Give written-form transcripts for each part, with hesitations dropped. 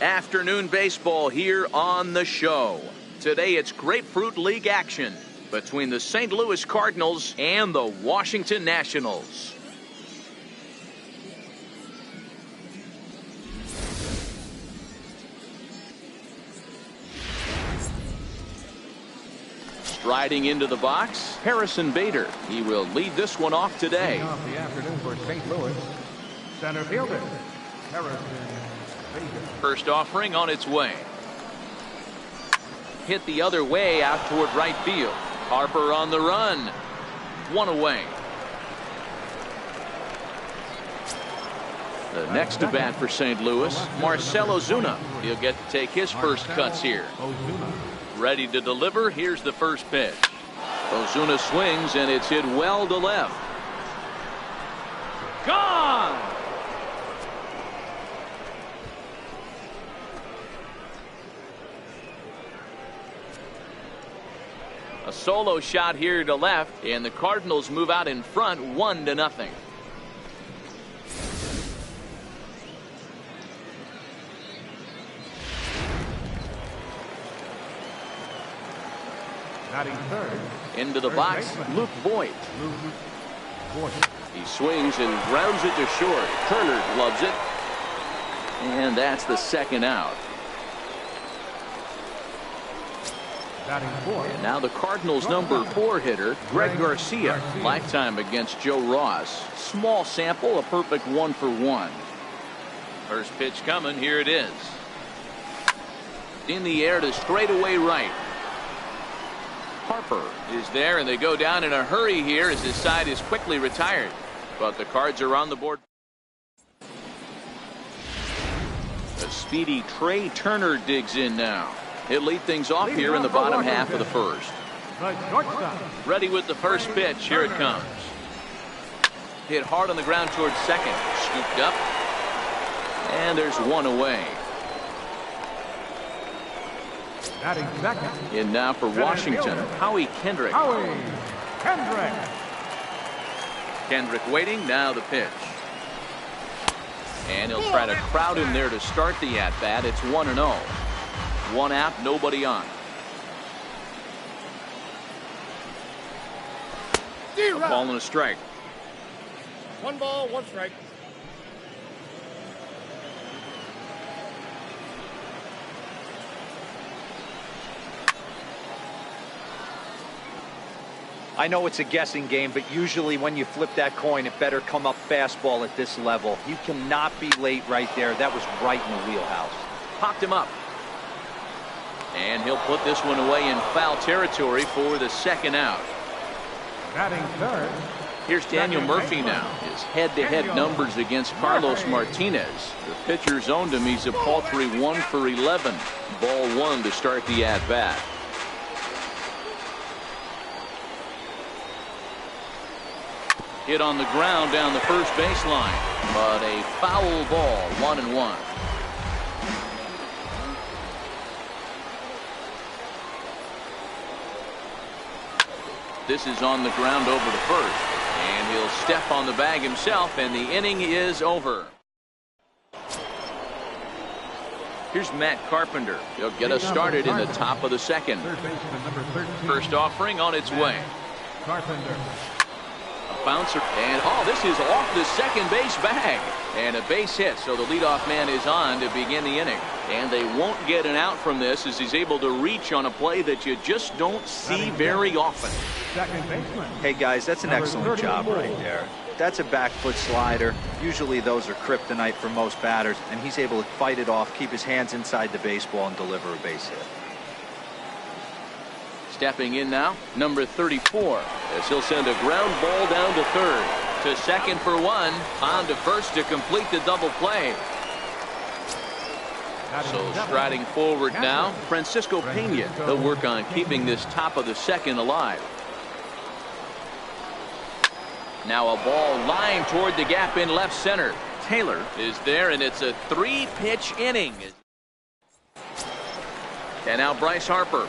Afternoon baseball here on the show. Today it's Grapefruit League action between the St. Louis Cardinals and the Washington Nationals. Striding into the box, Harrison Bader. He will lead this one off today. Off the afternoon for St. Louis, center fielder Harrison Bader. First offering on its way. Hit the other way out toward right field. Harper on the run. One away. The next to bat for St. Louis, Marcell Ozuna. He'll get to take his first cuts here. Ready to deliver. Here's the first pitch. Ozuna swings and it's hit well to left. Gone! A solo shot here to left, and the Cardinals move out in front 1-0. Batting third. Into the box, Luke Voigt. He swings and grounds it to short. Turner gloves it. And that's the second out. And now the Cardinals' number 4 hitter, Greg Garcia. Lifetime against Joe Ross. Small sample, a perfect 1 for 1. First pitch coming. Here it is. In the air to straightaway right. Harper is there, and they go down in a hurry here as his side is quickly retired. But the Cards are on the board. The speedy Trey Turner digs in now. He'll lead things off here in the bottom half of the first. Ready with the first pitch. Here it comes. Hit hard on the ground towards second. Scooped up. And there's one away. In now for Washington, Howie Kendrick. Kendrick waiting. Now the pitch. And he'll try to crowd him there to start the at-bat. It's 1-0. One out, nobody on. A ball and a strike. 1 ball, 1 strike. I know it's a guessing game, but usually when you flip that coin, it better come up fastball at this level. You cannot be late right there. That was right in the wheelhouse. Popped him up. And he'll put this one away in foul territory for the second out. Batting third. Here's Daniel Murphy now. His head-to-head numbers against Carlos Martinez. The pitcher's owned him. He's a paltry 1 for 11. Ball 1 to start the at-bat. Hit on the ground down the first baseline. But a foul ball, 1-1. This is on the ground over to first. And he'll step on the bag himself, and the inning is over. Here's Matt Carpenter. He'll get us started in the top of the second. First offering on its way. Carpenter. A bouncer. And, this is off the second base bag. And a base hit, so the leadoff man is on to begin the inning. And they won't get an out from this as he's able to reach on a play that you just don't see very often. Hey guys, that's an excellent job right there. That's a back foot slider. Usually those are kryptonite for most batters, and he's able to fight it off, keep his hands inside the baseball, and deliver a base hit. Stepping in now, number 34, as he'll send a ground ball down to third. To second for 1, on to first to complete the double play. So striding forward now, Francisco Pena. He'll work on keeping this top of the second alive. Now a ball lined toward the gap in left center. Taylor is there, and it's a 3-pitch inning. And now Bryce Harper.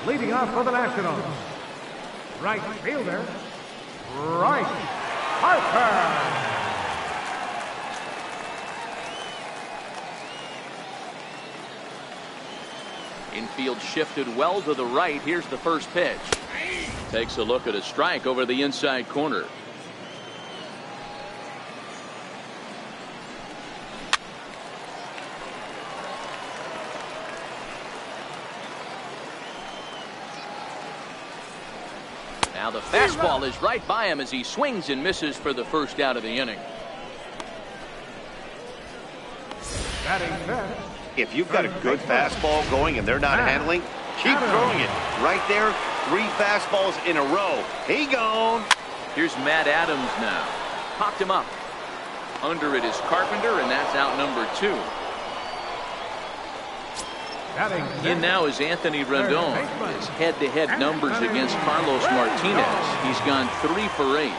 Leading off for the Nationals, right fielder, Bryce Harper. Infield shifted well to the right. Here's the first pitch. Takes a look at a strike over the inside corner. Now the fastball is right by him as he swings and misses for the first out of the inning. If you've got a good fastball going and they're not handling, keep throwing it. Right there, 3 fastballs in a row. He gone. Here's Matt Adams now. Popped him up. Under it is Carpenter, and that's out number 2. In now is Anthony Rendon. His head-to-head numbers against Carlos Martinez. He's gone 3 for 8.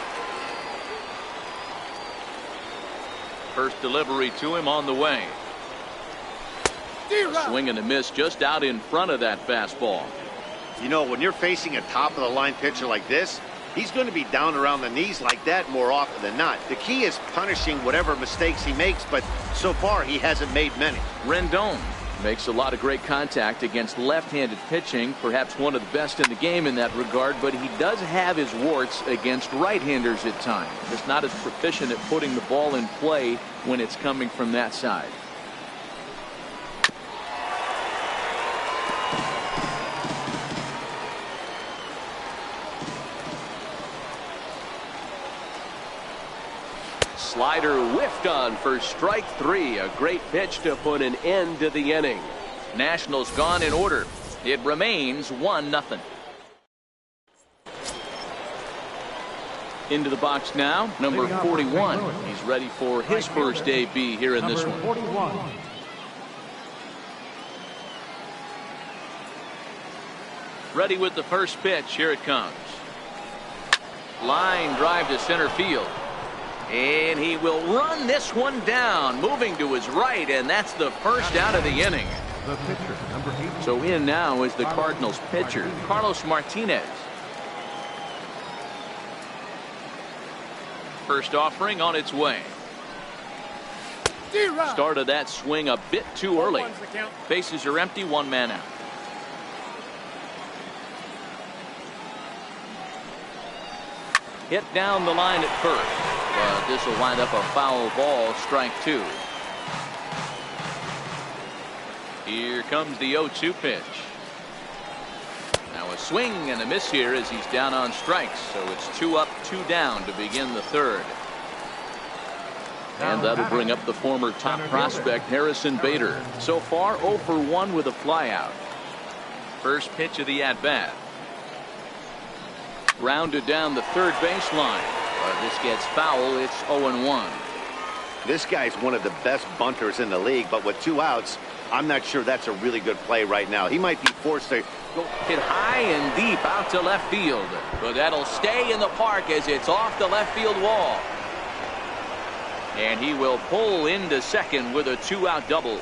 First delivery to him on the way. Swing and a miss just out in front of that fastball. You know, when you're facing a top-of-the-line pitcher like this, he's going to be down around the knees like that more often than not. The key is punishing whatever mistakes he makes, but so far he hasn't made many. Rendon makes a lot of great contact against left-handed pitching, perhaps one of the best in the game in that regard, but he does have his warts against right-handers at times. Just not as proficient at putting the ball in play when it's coming from that side. Slider whiffed on for strike 3. A great pitch to put an end to the inning. Nationals gone in order. It remains 1-0. Into the box now, number 41. He's ready for his first AB here in this one. Ready with the first pitch. Here it comes. Line drive to center field. And he will run this one down, moving to his right, and that's the first out of the inning. So in now is the Cardinals pitcher, Carlos Martinez. First offering on its way. Started that swing a bit too early. Bases are empty, 1 man out. Hit down the line at first. But this will wind up a foul ball, strike 2. Here comes the 0-2 pitch. Now a swing and a miss here as he's down on strikes. So it's 2 up, 2 down to begin the 3rd. And that'll bring up the former top prospect Harrison Bader. So far 0 for 1 with a flyout. First pitch of the at-bat. Grounded down the third baseline. This gets foul. It's 0-1. This guy's one of the best bunters in the league, but with 2 outs, I'm not sure that's a really good play right now. He might be forced to go hit high and deep out to left field, but that'll stay in the park as it's off the left field wall. And he will pull into second with a 2-out double.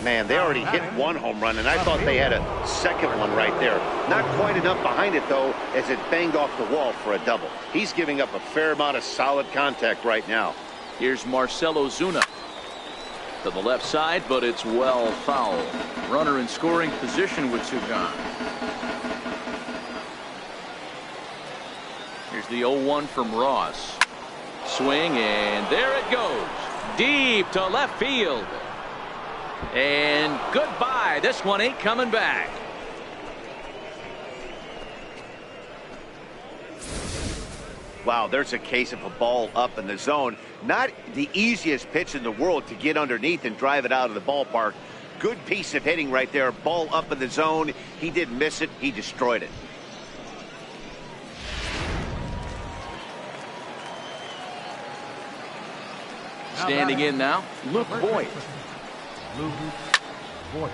Man, they already hit 1 home run, and I thought they had a second one right there. Not quite enough behind it, though, as it banged off the wall for a double. He's giving up a fair amount of solid contact right now. Here's Marcell Ozuna to the left side, but it's well foul. Runner in scoring position with 2 gone. Here's the 0-1 from Ross. Swing, and there it goes. Deep to left field. And goodbye. This one ain't coming back. Wow, there's a case of a ball up in the zone. Not the easiest pitch in the world to get underneath and drive it out of the ballpark. Good piece of hitting right there. Ball up in the zone. He didn't miss it. He destroyed it. Standing in now, Luke Voigt.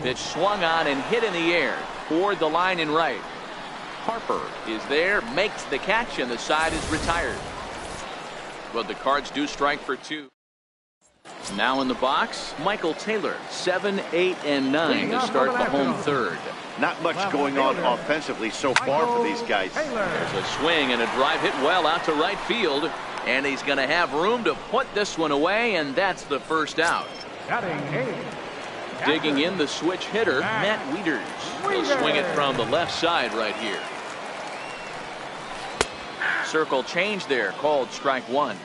Pitch swung on and hit in the air toward the line and right. Harper is there, makes the catch, and the side is retired. But the Cards do strike for 2. Now in the box, Michael Taylor, 7, 8, and 9 to start the home 3rd. Not much going on offensively so far for these guys. There's a swing and a drive hit well out to right field, and he's going to have room to put this one away, and that's the first out. Digging in the switch hitter, Matt Wieters. He'll swing it from the left side right here. Circle change there, called strike one.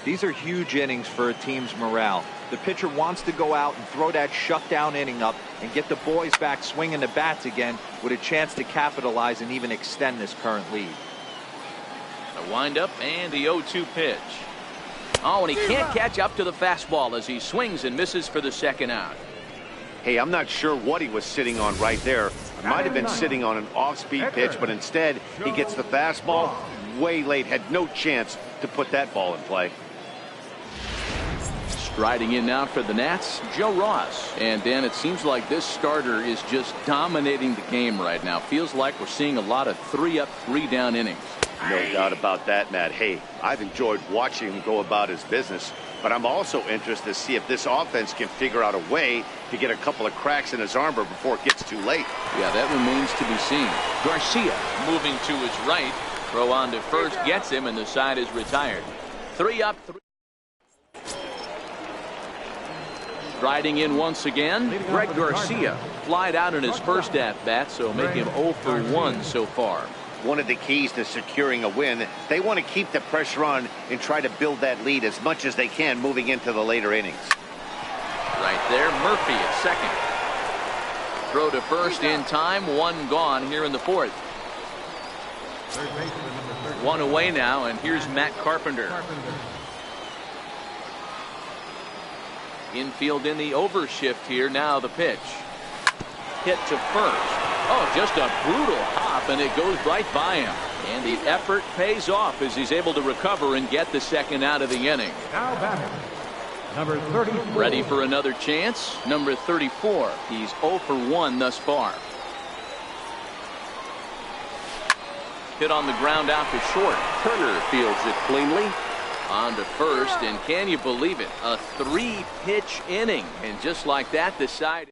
These are huge innings for a team's morale. The pitcher wants to go out and throw that shutdown inning up and get the boys back swinging the bats again with a chance to capitalize and even extend this current lead. A windup and the 0-2 pitch. Oh, and he can't catch up to the fastball as he swings and misses for the second out. Hey, I'm not sure what he was sitting on right there. It might have been sitting on an off-speed pitch, but instead he gets the fastball way late. Had no chance to put that ball in play. Striding in now for the Nats, Joe Ross. And Dan, it seems like this starter is just dominating the game right now. Feels like we're seeing a lot of 3-up, 3-down innings. No doubt about that, Matt. Hey, I've enjoyed watching him go about his business, but I'm also interested to see if this offense can figure out a way to get a couple of cracks in his armor before it gets too late. Yeah, that remains to be seen. Garcia moving to his right. Throw on to first gets him, and the side is retired. 3-up, 3. Striding in once again, Greg Garcia. Flied out in his first at-bat, so make him 0 for 1 so far. One of the keys to securing a win, they want to keep the pressure on and try to build that lead as much as they can moving into the later innings. Right there, Murphy at second. Throw to first in time, one gone here in the fourth. One away now, and here's Matt Carpenter. Infield in the overshift here. Now the pitch. Hit to first. Oh, just a brutal hop, and it goes right by him. And the effort pays off as he's able to recover and get the second out of the inning. Now batting, number 34. Ready for another chance. Number 34. He's 0 for 1 thus far. Hit on the ground out to short. Turner fields it cleanly. On to first, and can you believe it? A 3-pitch inning, and just like that, the side.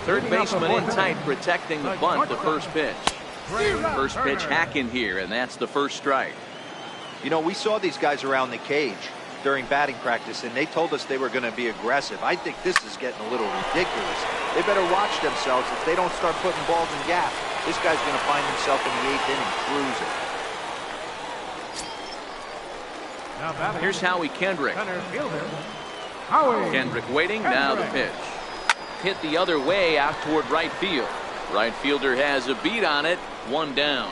Third baseman in tight, protecting the bunt. The first pitch. First pitch hacking here, and that's the first strike. You know, we saw these guys around the cage during batting practice, and they told us they were going to be aggressive. I think this is getting a little ridiculous. They better watch themselves. If they don't start putting balls in gaps, this guy's going to find himself in the 8th inning cruising. Here's Howie Kendrick. Kendrick waiting. Now the pitch. Hit the other way out toward right field. Right fielder has a beat on it. One down.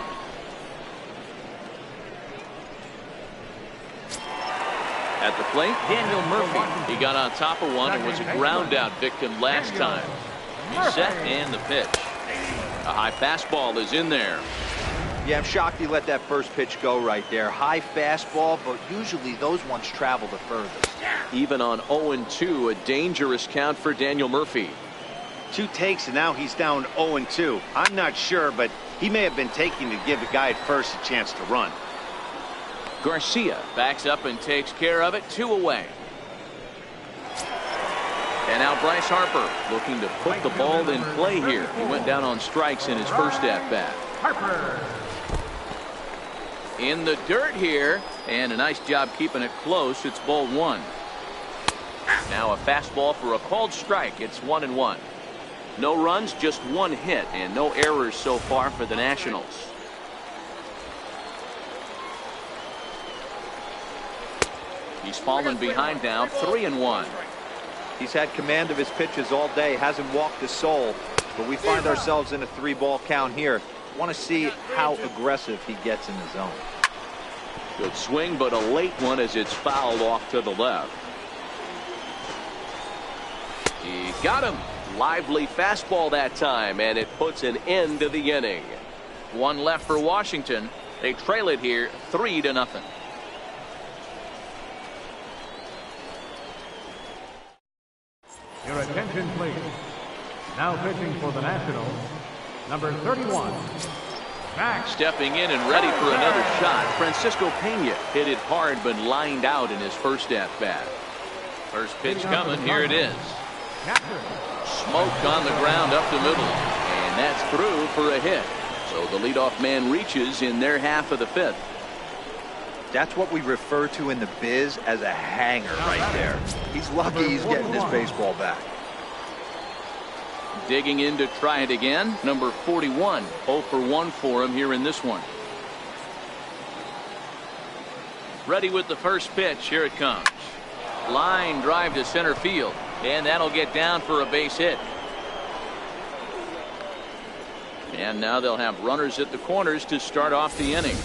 At the plate, Daniel Murphy. He got on top of one and was a ground out victim last time. He's set and the pitch. A high fastball is in there. Yeah, I'm shocked he let that first pitch go right there. High fastball, but usually those ones travel the furthest. Even on 0-2, a dangerous count for Daniel Murphy. 2 takes, and now he's down 0-2. I'm not sure, but he may have been taking to give the guy at first a chance to run. Garcia backs up and takes care of it. 2 away. And now Bryce Harper looking to put the ball in play here. He went down on strikes in his first at-bat. Harper. In the dirt here, and a nice job keeping it close. It's ball 1. Now a fastball for a called strike. It's 1-1. No runs, just 1 hit, and no errors so far for the Nationals. He's fallen behind now, 3-1. He's had command of his pitches all day, hasn't walked a soul, but we find ourselves in a 3-ball count here. Want to see how aggressive he gets in the zone. Good swing, but a late one as it's fouled off to the left. He got him. Lively fastball that time, and it puts an end to the inning. 1 left for Washington. They trail it here 3-0. Your attention, please. Now pitching for the Nationals, number 31. Back. Stepping in and ready for another shot. Francisco Pena hit it hard but lined out in his first at-bat. First pitch coming. Here it is. Smoke on the ground up the middle, and that's through for a hit. So the leadoff man reaches in their half of the 5th. That's what we refer to in the biz as a hanger right there. He's lucky he's getting his baseball back. Digging in to try it again. Number 41. 0 for 1 for him here in this one. Ready with the first pitch. Here it comes. Line drive to center field. And that'll get down for a base hit. And now they'll have runners at the corners to start off the inning.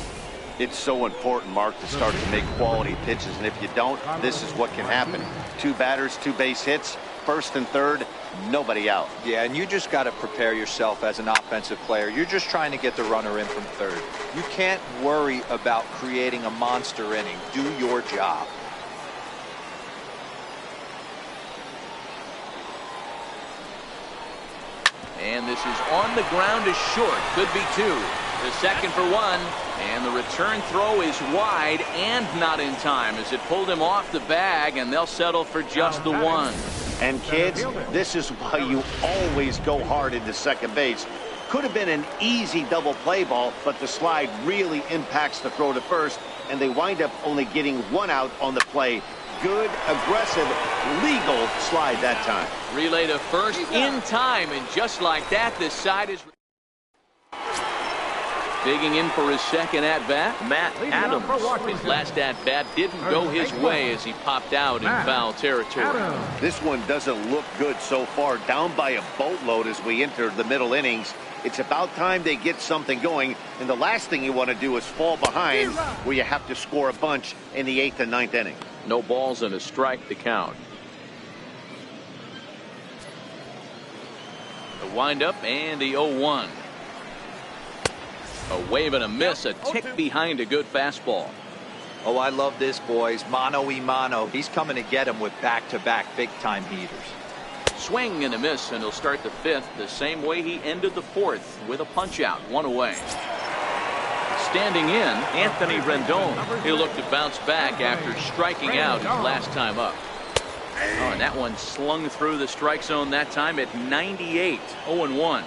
It's so important, Mark, to start to make quality pitches. And if you don't, this is what can happen. 2 batters, 2 base hits, first and third, nobody out. Yeah, and you just got to prepare yourself as an offensive player. You're just trying to get the runner in from third. You can't worry about creating a monster inning. Do your job. And this is on the ground is short. Could be 2. The second for 1. And the return throw is wide and not in time as it pulled him off the bag, and they'll settle for just the 1. And kids, this is why you always go hard into second base. Could have been an easy double play ball, but the slide really impacts the throw to first, and they wind up only getting 1 out on the play. Good, aggressive, legal slide that time. Relay to first in time, and just like that, this side is digging in for his second at-bat. Matt Adams. His last at-bat didn't go his way as he popped out in foul territory. This one doesn't look good so far. Down by a boatload as we enter the middle innings. It's about time they get something going, and the last thing you want to do is fall behind where you have to score a bunch in the 8th and 9th inning. No balls and a strike to count. The windup and the 0-1. A wave and a miss, a tick behind a good fastball. Oh, I love this, boys. Mano-y-mano. He's coming to get him with back-to-back big-time heaters. Swing and a miss, and he'll start the 5th the same way he ended the 4th with a punch-out, 1 away. Standing in, Anthony Rendon. He'll look to bounce back after striking out his last time up. Oh, and that one slung through the strike zone that time at 98, 0-1.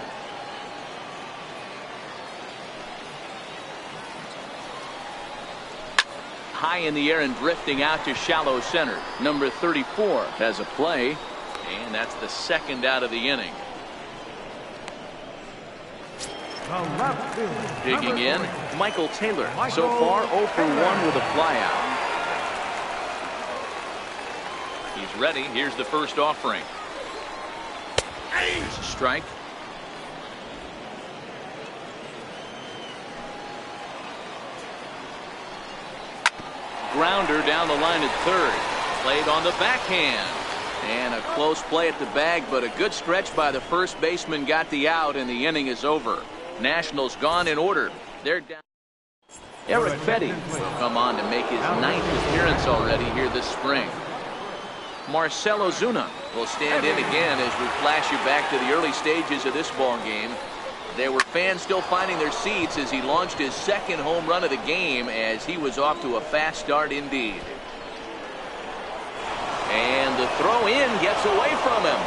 High in the air and drifting out to shallow center. Number 34 has a play, and that's the 2nd out of the inning. Digging in, Michael Taylor. So far 0 for 1 with a flyout. He's ready. Here's the first offering. Here's a strike. Grounder down the line at third. Played on the backhand. And a close play at the bag, but a good stretch by the first baseman got the out, and the inning is over. Nationals gone in order. They're down. Eric Fetty will come on to make his 9th appearance already here this spring. Marcell Ozuna will stand in again as we flash you back to the early stages of this ball game. There were fans still finding their seats as he launched his 2nd home run of the game, as he was off to a fast start indeed. And the throw in gets away from him.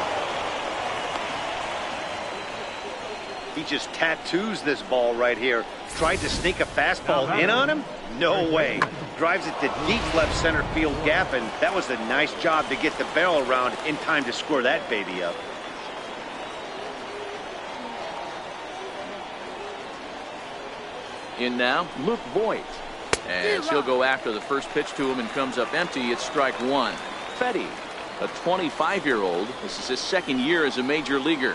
He just tattoos this ball right here. Tried to sneak a fastball in on him? No way. Drives it to deep left center field gap, and that was a nice job to get the barrel around in time to score that baby up. In now, Luke Voigt. As he'll go after the first pitch to him and comes up empty, it's strike 1. Fetty, a 25-year-old. This is his 2nd year as a major leaguer.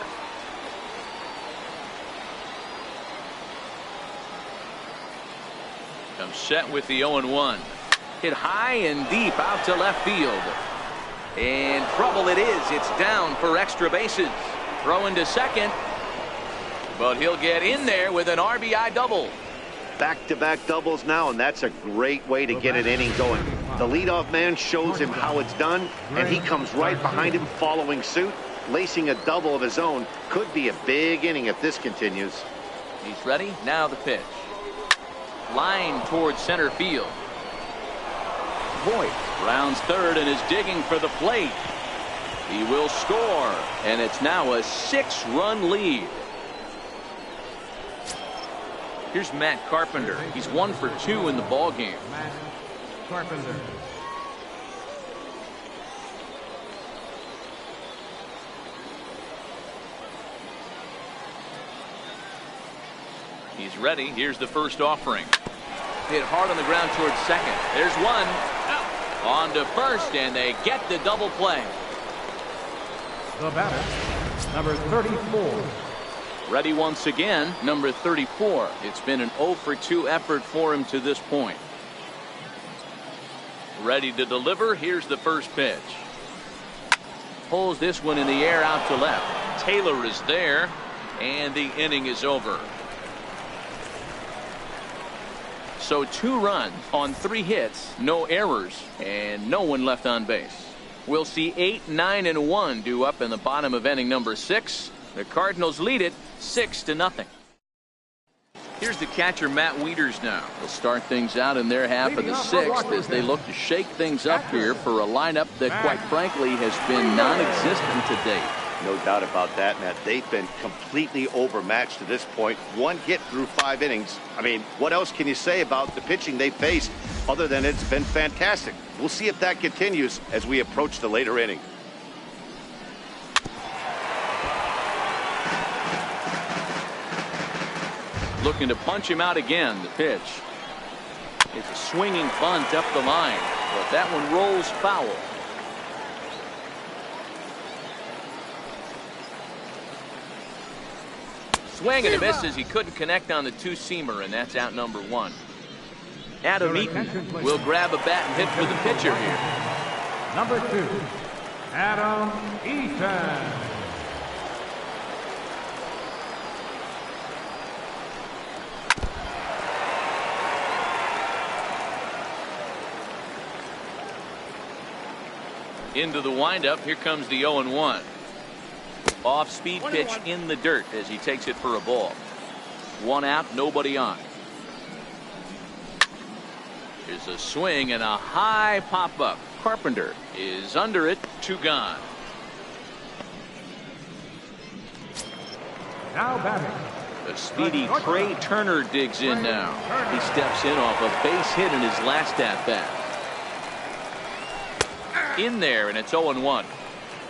Comes set with the 0-1. Hit high and deep out to left field. And trouble it is. It's down for extra bases. Throw into second. But he'll get in there with an RBI double. Back-to-back doubles now, and that's a great way to get an inning going. The leadoff man shows him how it's done, and he comes right behind him following suit, lacing a double of his own. Could be a big inning if this continues. He's ready. Now the pitch. Line towards center field. Voigt rounds third and is digging for the plate. He will score, and it's now a 6-run lead. Here's Matt Carpenter. He's 1 for 2 in the ball game. Carpenter. He's ready. Here's the first offering. Hit hard on the ground towards second. There's one. On to first, and they get the double play. The batter, number 34. Ready once again, number 34. It's been an 0 for 2 effort for him to this point. Ready to deliver. Here's the first pitch. Pulls this one in the air out to left. Taylor is there, and the inning is over. So 2 runs on 3 hits, no errors, and no one left on base. We'll see 8, 9, and 1 due up in the bottom of inning number 6. The Cardinals lead it 6-0. Here's the catcher, Matt Wieters now. They'll start things out in their half of the 6th as they look to shake things up here for a lineup that, quite frankly, has been non-existent to date. No doubt about that, Matt. They've been completely overmatched to this point. 1 hit through 5 innings. I mean, what else can you say about the pitching they faced other than it's been fantastic? We'll see if that continues as we approach the later inning. Looking to punch him out again. The pitch. It's a swinging bunt up the line, but that one rolls foul. Swing and a miss as he couldn't connect on the 2-seamer, and that's out number 1. Adam Eaton will grab a bat and hit for the pitcher here. Number 2, Adam Eaton. Into the windup. Here comes the 0-1. Off-speed pitch in the dirt as he takes it for a ball. 1 out, nobody on. Here's a swing and a high pop-up. Carpenter is under it. 2 gone. Now batting. The speedy Trey Turner digs in now. He steps in off a base hit in his last at-bat. In there, and it's 0-1.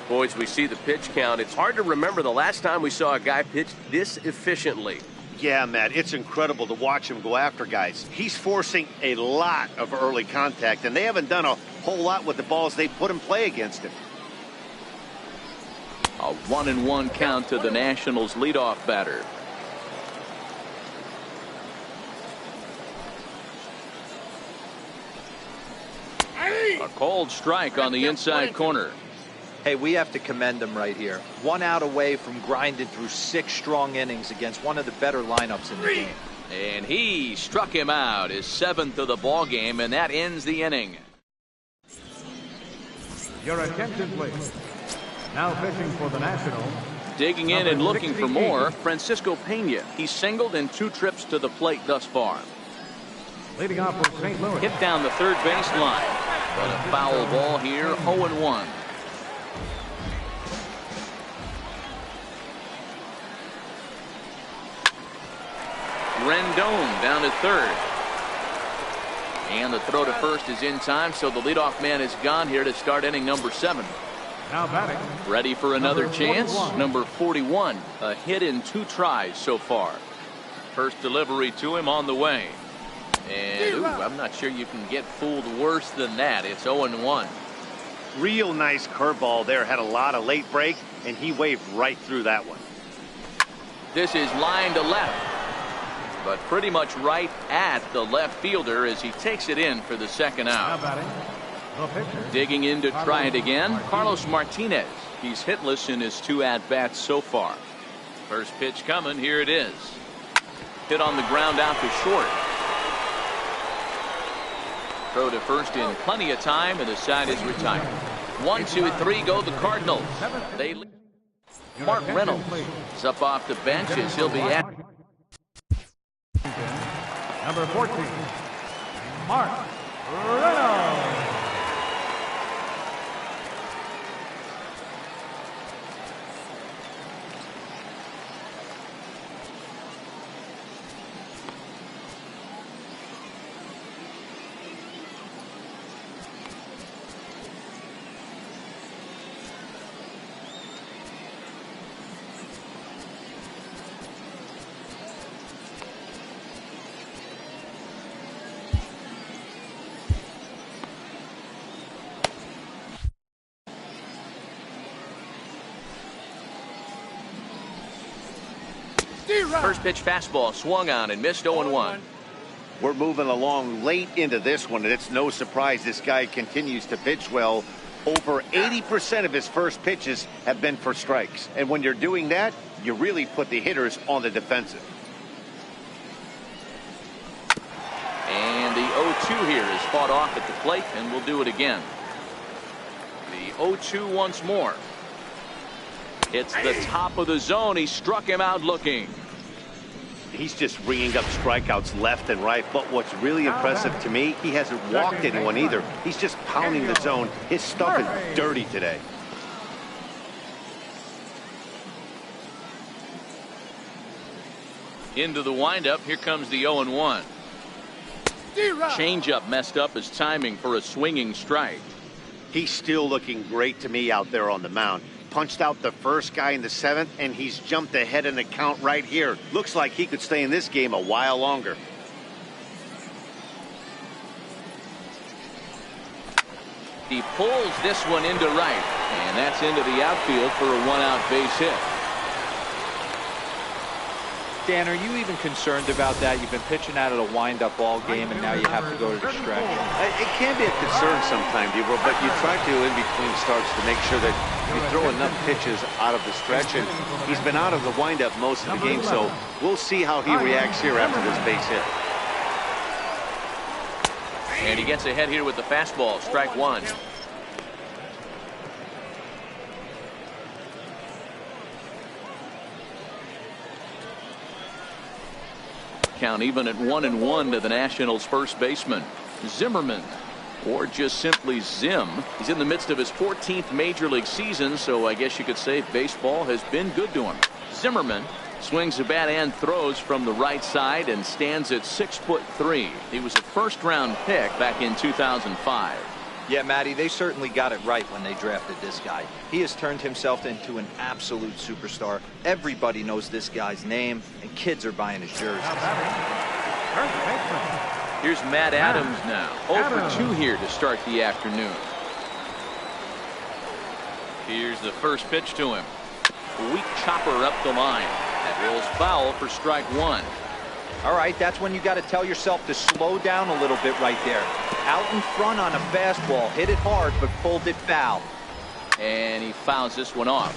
Boys, we see the pitch count. It's hard to remember the last time we saw a guy pitch this efficiently. Yeah, Matt, it's incredible to watch him go after guys. He's forcing a lot of early contact, and they haven't done a whole lot with the balls they put in play against him. A 1-1 count to the Nationals leadoff batter. A cold strike on the inside corner. Hey, we have to commend them right here. 1 out away from grinding through 6 strong innings against one of the better lineups in the game. And he struck him out, his 7th of the ball game, and that ends the inning. Your attention, please. Now pitching for the Nationals. Digging in and looking for more, Francisco Pena. He's singled in 2 trips to the plate thus far. Leading off with St. Louis. Hit down the third base line. But a foul ball here, 0-1. Rendon down to third. And the throw to first is in time, so the leadoff man is gone here to start inning number 7. Now batting. Ready for another Number chance. 41. Number 41. A hit in 2 tries so far. First delivery to him on the way. And I'm not sure you can get fooled worse than that. It's 0-1. Real nice curveball there. Had a lot of late break, and he waved right through that one. This is line to left, but pretty much right at the left fielder as he takes it in for the 2nd Now out. batting. The pitcher. Digging in to try it again, Carlos Martinez. He's hitless in his 2 at-bats so far. First pitch coming. Here it is. Hit on the ground out to short. Throw to first in plenty of time, and the side is retired. 1, 2, 3 go the Cardinals. They lead. Mark Reynolds is up off the bench as he'll be at. Number 14, Mark Reynolds. First pitch fastball swung on and missed 0-1. We're moving along late into this one, and it's no surprise this guy continues to pitch well. Over 80% of his first pitches have been for strikes. And when you're doing that, you really put the hitters on the defensive. And the 0-2 here is fought off at the plate, and we'll do it again. The 0-2 once more. It's the top of the zone. He struck him out looking. He's just ringing up strikeouts left and right. But what's really impressive to me, he hasn't walked anyone either. He's just pounding the zone. His stuff is dirty today. Into the windup. Here comes the 0-1. Changeup messed up his timing for a swinging strike. He's still looking great to me out there on the mound. Punched out the first guy in the 7th, and he's jumped ahead in the count right here. Looks like he could stay in this game a while longer. He pulls this one into right, and that's into the outfield for a 1-out base hit. Dan, are you even concerned about that? You've been pitching out of a wind-up ball game, and now you have to go to distraction. It can be a concern sometimes, Debo, but you try to, in between starts, to make sure that you throw enough pitches out of the stretch. And he's been out of the windup most of the game, so we'll see how he reacts here after this base hit. And he gets ahead here with the fastball. Strike one. Count even at 1-1 to the Nationals' first baseman, Zimmerman, or just simply Zim. He's in the midst of his 14th major league season, so I guess you could say baseball has been good to him. Zimmerman swings the bat and throws from the right side and stands at 6'3". He was a first-round pick back in 2005. Yeah, Matty, they certainly got it right when they drafted this guy. He has turned himself into an absolute superstar. Everybody knows this guy's name, and kids are buying his jersey. Here's Matt Adams now. 0 for 2 here to start the afternoon. Here's the first pitch to him. A weak chopper up the line. That rolls foul for strike one. All right, that's when you got to tell yourself to slow down a little bit right there. Out in front on a fastball, hit it hard, but pulled it foul. And he fouls this one off.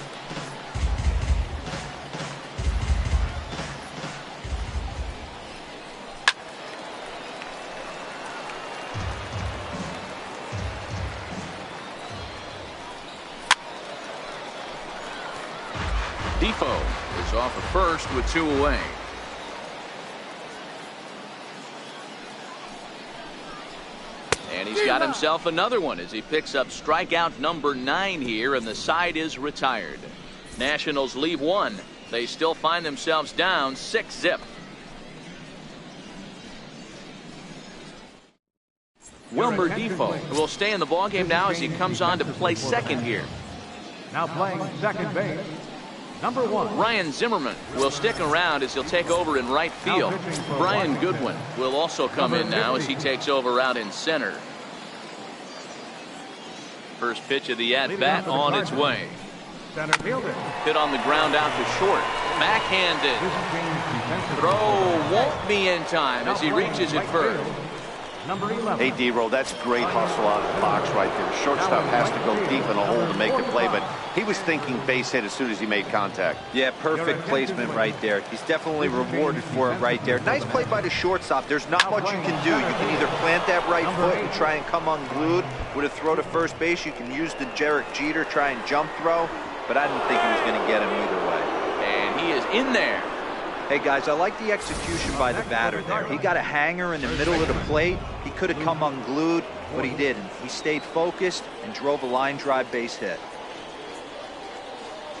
Defoe is off at first with 2 away. And he's got himself another one as he picks up strikeout number 9 here, and the side is retired. Nationals leave 1. They still find themselves down 6-0. Wilmer Defoe will stay in the ballgame now as he comes on to play second here. Now playing second base, number 1. Ryan Zimmerman will stick around as he'll take over in right field. Brian Goodwin will also come in now as he takes over out in center. First pitch of the at-bat on its way. Center fielder. Hit on the ground out to short. Backhanded. Throw won't be in time as he reaches it first. Number 11. Hey, D-Roll, that's great hustle out of the box right there. Shortstop has to go deep in the hole to make the play, but he was thinking base hit as soon as he made contact. Yeah, perfect placement right there. He's definitely rewarded for it right there. Nice play by the shortstop. There's not much you can do. You can either plant that right foot and try and come unglued with a throw to first base. You can use the Derek Jeter, try and jump throw, but I didn't think he was going to get him either way. And he is in there. Hey, guys, I like the execution by the batter there. He got a hanger in the middle of the plate. He could have come unglued, but he didn't. He stayed focused and drove a line drive base hit.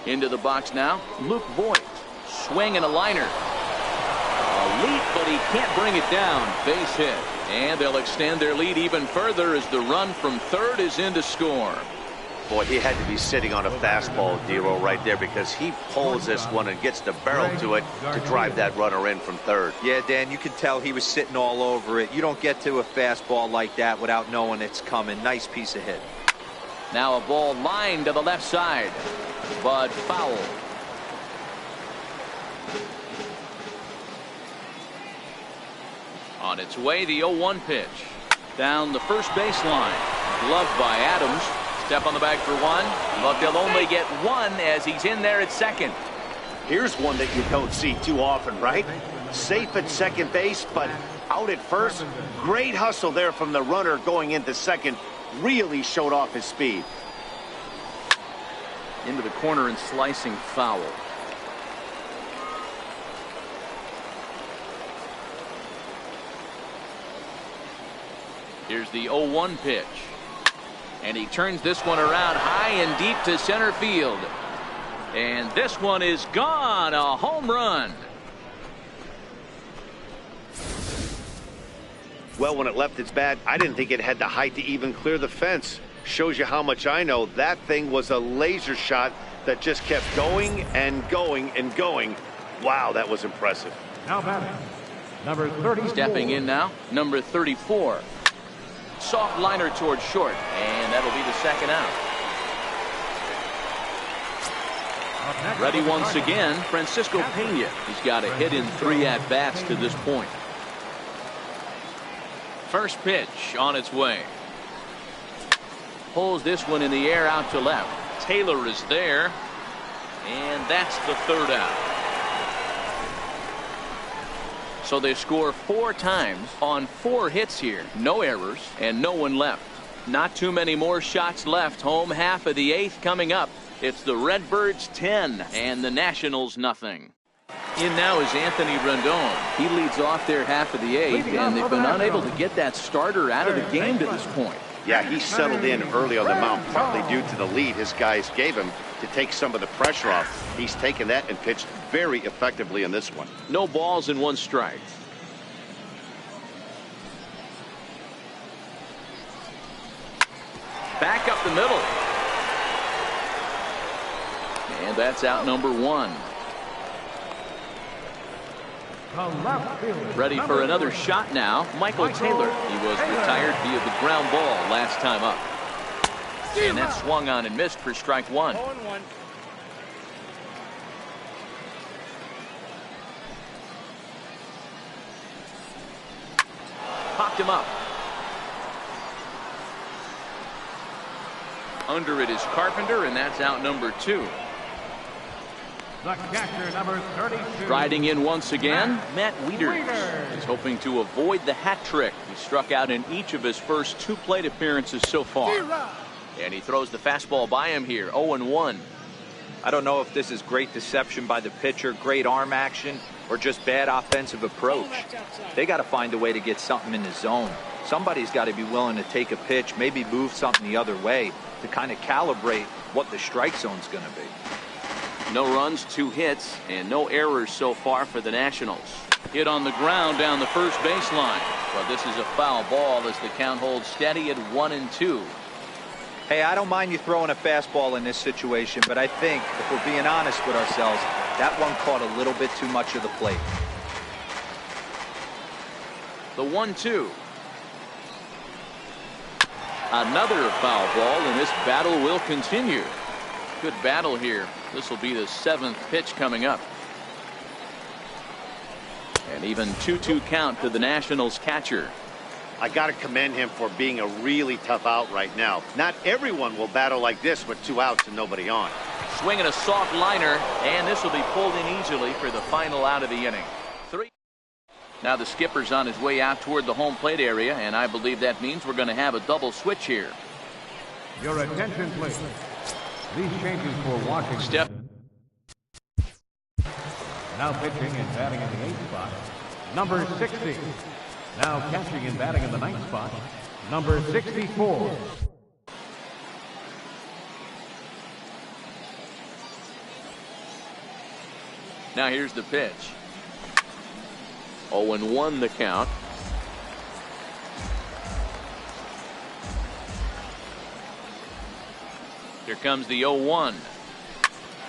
Into the box now, Luke Voigt. Swing and a liner. A leap, but he can't bring it down. Base hit. And they'll extend their lead even further as the run from third is in to score. Boy, he had to be sitting on a fastball, D-Roll, right there, because he pulls this one and gets the barrel to it to drive that runner in from third. Yeah, Dan, you can tell he was sitting all over it. You don't get to a fastball like that without knowing it's coming. Nice piece of hit. Now a ball lined to the left side, but foul. On its way, the 0-1 pitch. Down the first baseline. Gloved by Adams. Step on the bag for one, but they'll only get one as he's in there at second. Here's one that you don't see too often, right? Safe at second base, but out at first. Great hustle there from the runner going into second. Really showed off his speed. Into the corner and slicing foul. Here's the 0-1 pitch. And he turns this one around high and deep to center field. And this one is gone. A home run. Well, when it left its bat, I didn't think it had the height to even clear the fence. Shows you how much I know. That thing was a laser shot that just kept going and going and going. Wow, that was impressive. Now batting, number 34. Stepping in now, number 34. Soft liner towards short, and that'll be the second out. Ready once again, Francisco Pena. He's got a hit in 3 at-bats to this point. First pitch on its way. Pulls this one in the air out to left. Taylor is there, and that's the third out. So they score 4 times on 4 hits here. No errors and no one left. Not too many more shots left. Home half of the 8th coming up. It's the Redbirds 10 and the Nationals nothing. In now is Anthony Rendon. He leads off their half of the 8th, and they've been unable to get that starter out of the game to this point. Yeah, he settled in early on the mound, partly due to the lead his guys gave him to take some of the pressure off. He's taken that and pitched very effectively in this one. No balls and 1 strike. Back up the middle. And that's out number 1. Ready for another shot now. Michael Taylor. He was retired via the ground ball last time up. And that swung on and missed for strike 1. 0-1. Popped him up. Under it is Carpenter, and that's out number 2. The catcher, number 32. Riding in once again, Matt Wieters is hoping to avoid the hat trick. He struck out in each of his first 2 plate appearances so far. And he throws the fastball by him here, 0-1. I don't know if this is great deception by the pitcher, great arm action, or just bad offensive approach. They got to find a way to get something in the zone. Somebody's got to be willing to take a pitch, maybe move something the other way to kind of calibrate what the strike zone's going to be. No runs, 2 hits, and no errors so far for the Nationals. Hit on the ground down the first baseline. But this is a foul ball as the count holds steady at 1-2. Hey, I don't mind you throwing a fastball in this situation, but I think, if we're being honest with ourselves, that one caught a little bit too much of the plate. The 1-2. Another foul ball, and this battle will continue. Good battle here. This will be the 7th pitch coming up. And even 2-2 count to the Nationals catcher. I got to commend him for being a really tough out right now. Not everyone will battle like this with 2 outs and nobody on. Swinging a soft liner, and this will be pulled in easily for the final out of the inning. 3. Now the skipper's on his way out toward the home plate area, and I believe that means we're going to have a double switch here. Your attention, please. These changes for Washington. Step. Now pitching and batting in the 8th spot, number 60. Now catching and batting in the 9th spot, number 64. Now here's the pitch. 0-1 the count. Here comes the 0-1.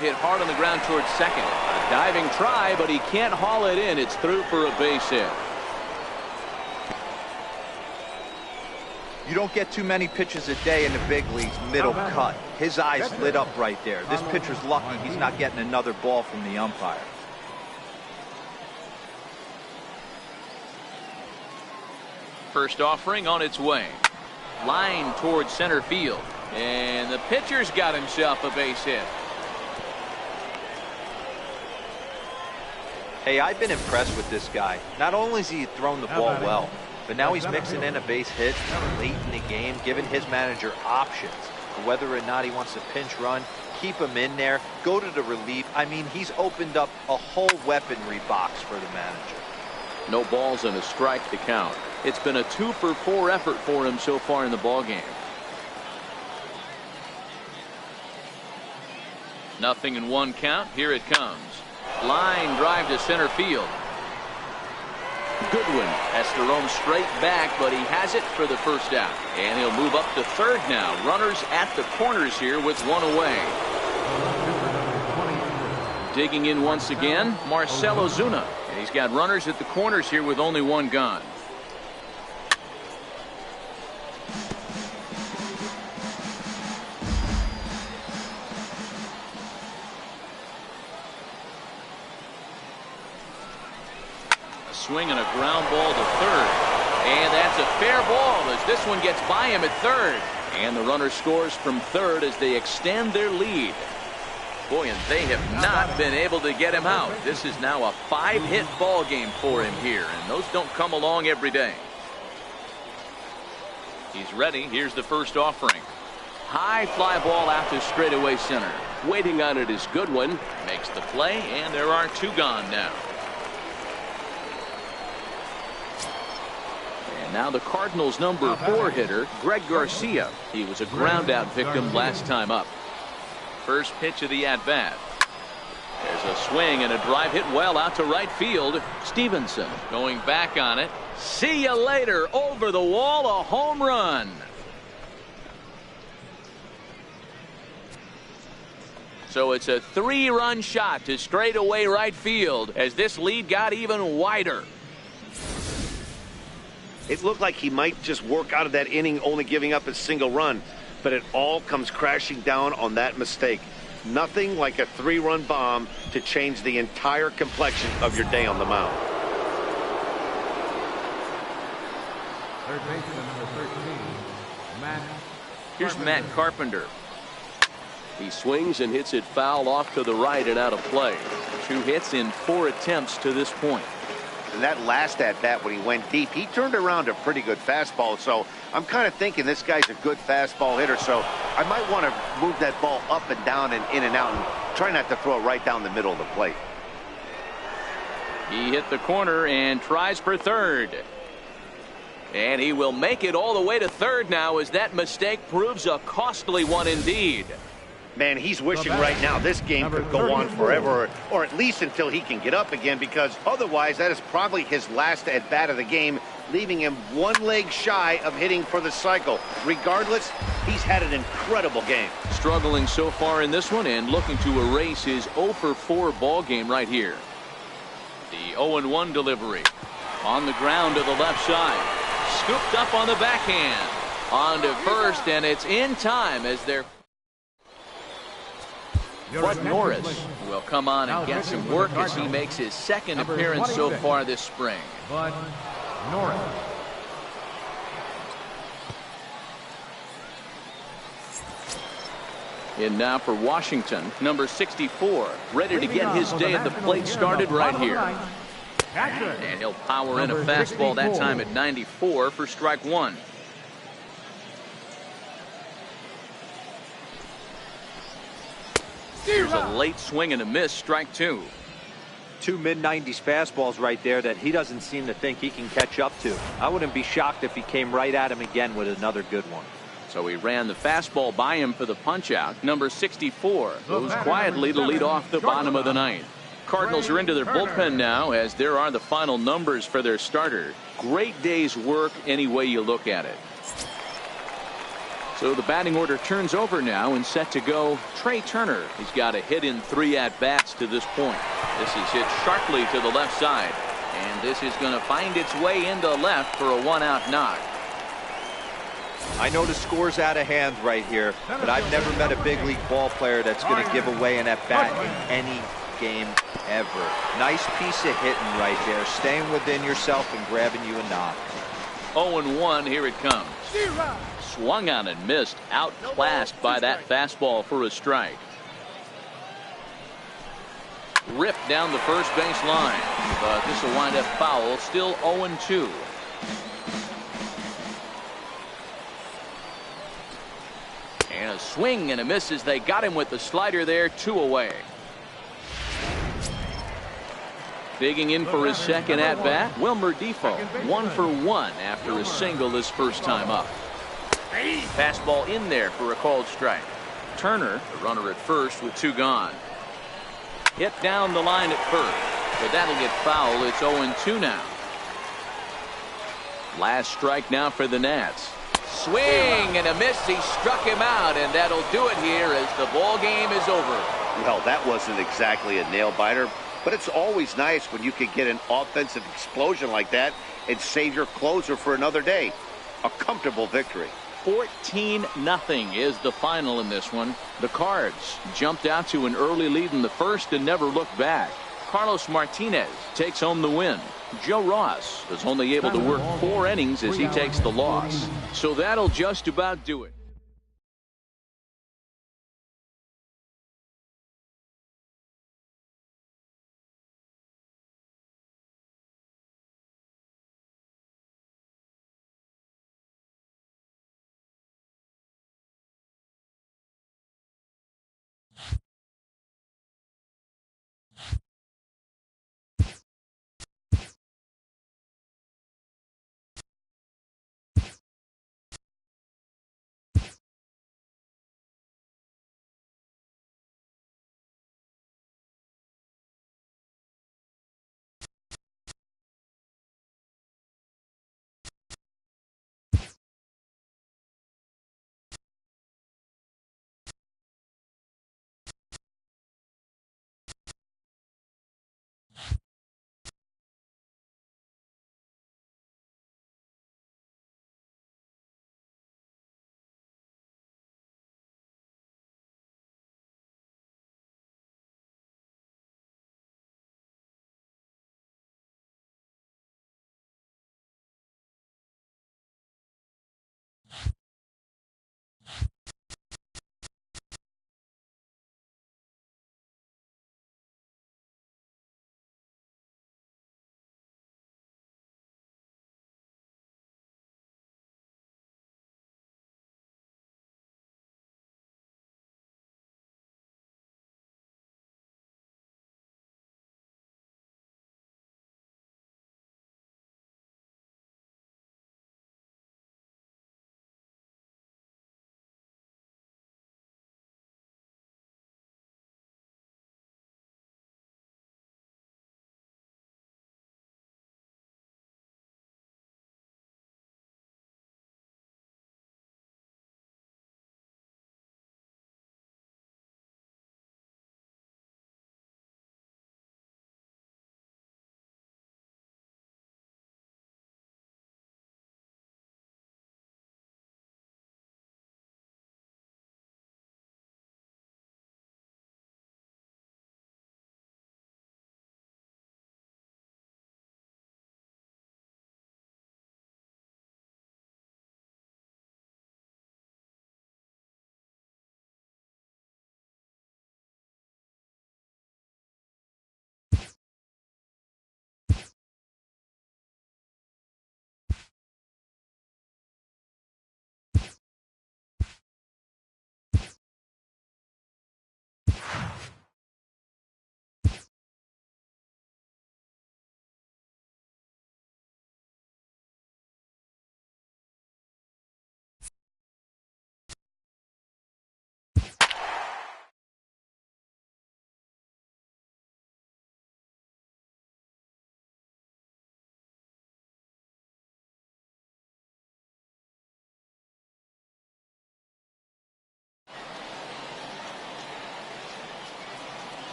Hit hard on the ground towards second. A diving try, but he can't haul it in. It's through for a base hit. You don't get too many pitches a day in the big leagues, middle cut. His eyes lit up right there. This pitcher's lucky he's not getting another ball from the umpire. First offering on its way. Line towards center field. And the pitcher's got himself a base hit. Hey, I've been impressed with this guy. Not only has he thrown the ball well, but now he's mixing in a base hit late in the game, giving his manager options for whether or not he wants to pinch run, keep him in there, go to the relief. I mean, he's opened up a whole weaponry box for the manager. No balls and a strike to count. It's been a 2-for-4 effort for him so far in the ballgame. 0-1 count. Here it comes. Line drive to center field. Goodwin has to roam straight back, but he has it for the first out. And he'll move up to third now. Runners at the corners here with one away. Digging in once again, Marcell Ozuna. And he's got runners at the corners here with only one gone. Swing and a ground ball to third. And that's a fair ball as this one gets by him at third. And the runner scores from third as they extend their lead. Boy, and they have not been able to get him out. This is now a 5-hit ball game for him here, and those don't come along every day. He's ready. Here's the first offering. High fly ball out to straightaway center. Waiting on it is Goodwin. Makes the play, and there are two gone now. Now the Cardinals' number 4 hitter, Greg Garcia. He was a ground out victim last time up. First pitch of the at-bat. There's a swing and a drive hit well out to right field. Stevenson going back on it. See you later. Over the wall, a home run. So it's a 3-run shot to straightaway right field as this lead got even wider. It looked like he might just work out of that inning only giving up a single run, but it all comes crashing down on that mistake. Nothing like a 3-run bomb to change the entire complexion of your day on the mound. Third baseman number 13, Matt. Here's Matt Carpenter. He swings and hits it foul off to the right and out of play. 2 hits in 4 attempts to this point. And that last at-bat when he went deep, he turned around a pretty good fastball. So I'm kind of thinking this guy's a good fastball hitter. So I might want to move that ball up and down and in and out and try not to throw it right down the middle of the plate. He hit the corner and tries for third. And he will make it all the way to third now as that mistake proves a costly one indeed. Man, he's wishing right now this game could go on forever, or at least until he can get up again, because otherwise that is probably his last at-bat of the game, leaving him 1 leg shy of hitting for the cycle. Regardless, he's had an incredible game. Struggling so far in this one and looking to erase his 0-for-4 ball game right here. The 0-1 delivery on the ground to the left side. Scooped up on the backhand. On to first, and it's in time as they're... Bud Norris will come on and get some work as he makes his second appearance so far this spring. Bud Norris. In now for Washington, number 64, ready to get his day at the plate started right here. And he'll power in a fastball that time at 94 for strike 1. Here's a late swing and a miss, strike 2. 2 mid-90s fastballs right there that he doesn't seem to think he can catch up to. I wouldn't be shocked if he came right at him again with another good one. So he ran the fastball by him for the punch-out. Number 64 goes quietly to lead off the bottom of the 9th. Cardinals are into their bullpen now as there are the final numbers for their starter. Great day's work any way you look at it. So the batting order turns over now and set to go Trey Turner. He's got a hit in 3 at-bats to this point. This is hit sharply to the left side. And this is going to find its way into left for a 1-out knock. I know the score's out of hand right here, but I've never met a big league ball player that's going to give away an at-bat in any game ever. Nice piece of hitting right there, staying within yourself and grabbing you a knock. 0-1. Here it comes. Swung on and missed. Outclassed by that fastball for a strike. Ripped down the first base line, but this will wind up foul. Still 0-2. And a swing and a miss as they got him with the slider there. 2 away. Digging in for his second at bat, Wilmer Defoe. 1 for 1 after a single his first time up. Fastball in there for a called strike. Turner, the runner at first with 2 gone. Hit down the line at first, but that'll get foul. It's 0-2 now. Last strike now for the Nats. Swing and a miss. He struck him out, and that'll do it here as the ball game is over. Well, that wasn't exactly a nail biter, but it's always nice when you can get an offensive explosion like that and save your closer for another day. A comfortable victory. 14-0 is the final in this one. The Cards jumped out to an early lead in the first and never looked back. Carlos Martinez takes home the win. Joe Ross was only able to work 4 innings as he takes the loss. So that'll just about do it.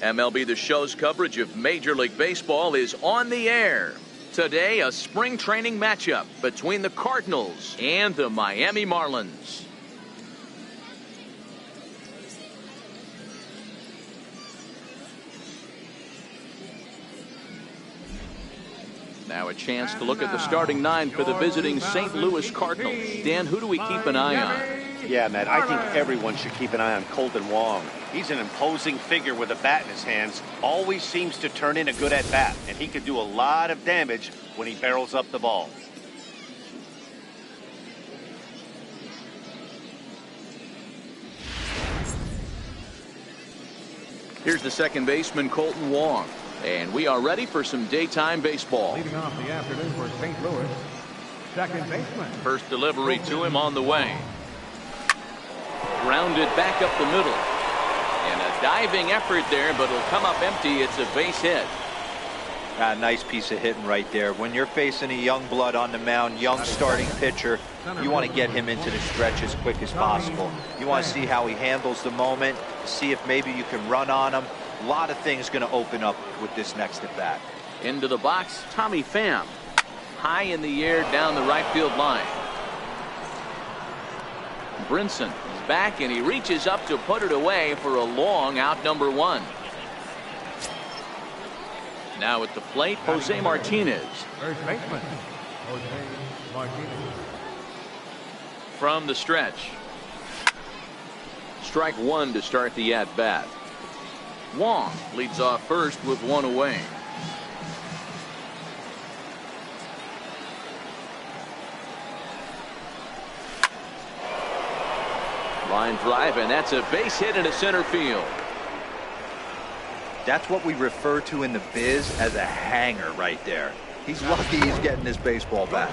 MLB The Show's coverage of Major League Baseball is on the air. Today, a spring training matchup between the Cardinals and the Miami Marlins. Now a chance to look at the starting 9 for the visiting St. Louis Cardinals. Dan, who do we keep an eye on? Yeah, Matt, I think everyone should keep an eye on Colton Wong. He's an imposing figure with a bat in his hands. Always seems to turn in a good at-bat, and he could do a lot of damage when he barrels up the ball. Here's the second baseman, Colton Wong. And we are ready for some daytime baseball. Leading off the afternoon for St. Louis, second baseman. First delivery to him on the way. Grounded back up the middle. And a diving effort there, but it'll come up empty. It's a base hit. Nice piece of hitting right there. When you're facing a young blood on the mound, young starting pitcher, you want to get him into the stretch as quick as possible. You want to see how he handles the moment, see if maybe you can run on him. A lot of things going to open up with this next at bat. Into the box, Tommy Pham. High in the air down the right field line. Brinson is back, and he reaches up to put it away for a long out, number 1. Now at the plate, Jose Martinez. First baseman, Jose Martinez. From the stretch. Strike 1 to start the at-bat. Wong leads off first with 1 away. Line drive, and that's a base hit into center field. That's what we refer to in the biz as a hanger right there. He's lucky he's getting this baseball back.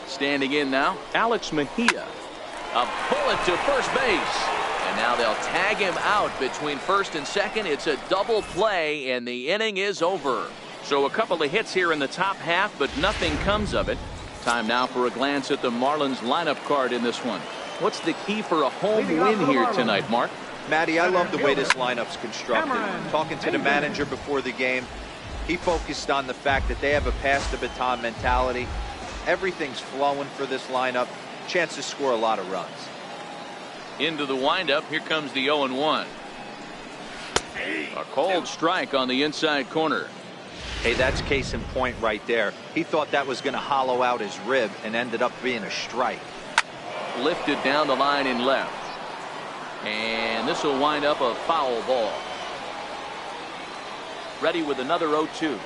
Standing in now, Alex Mejia. A bullet to first base. And now they'll tag him out between first and second. It's a double play, and the inning is over. So a couple of hits here in the top half, but nothing comes of it. Time now for a glance at the Marlins lineup card in this one. What's the key for a home win here tonight, Mark? Matty, I love the way this lineup's constructed. Talking to the manager before the game, he focused on the fact that they have a pass the baton mentality. Everything's flowing for this lineup. Chance to score a lot of runs. Into the windup. Here comes the 0-1. A cold strike on the inside corner. Hey, that's case in point right there. He thought that was going to hollow out his rib and ended up being a strike. Lifted down the line in left. And this will wind up a foul ball. Ready with another 0-2.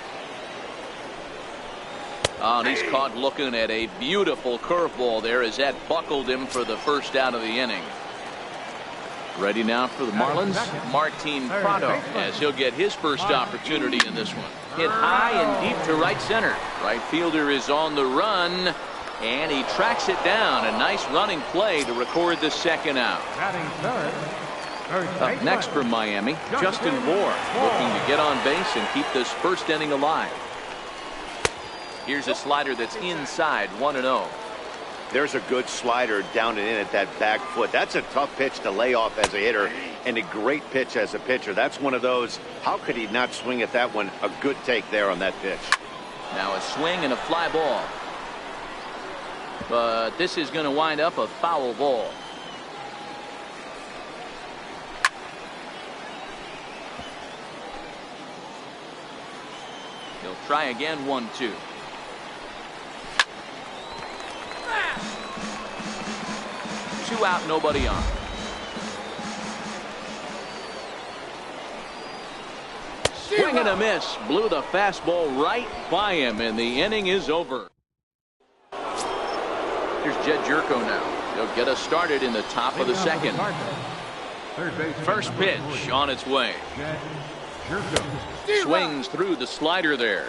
Oh, and he's caught looking at a beautiful curveball there as that buckled him for the first out of the inning. Ready now for the Marlins, Martin Prado, as he'll get his first opportunity in this one. Hit high and deep to right center. Right fielder is on the run, and he tracks it down. A nice running play to record the second out. Up next from Miami, Justin Bour, looking to get on base and keep this first inning alive. Here's a slider that's inside, 1-0. There's a good slider down and in at that back foot. That's a tough pitch to lay off as a hitter, and a great pitch as a pitcher. That's one of those, how could he not swing at that one? A good take there on that pitch. Now a swing and a fly ball. But this is going to wind up a foul ball. He'll try again, 1-2. Two out, nobody on. Swing and a miss. Blew the fastball right by him, and the inning is over. Here's Jed Jerko now. He'll get us started in the top of the second. First pitch on its way. Swings through the slider there.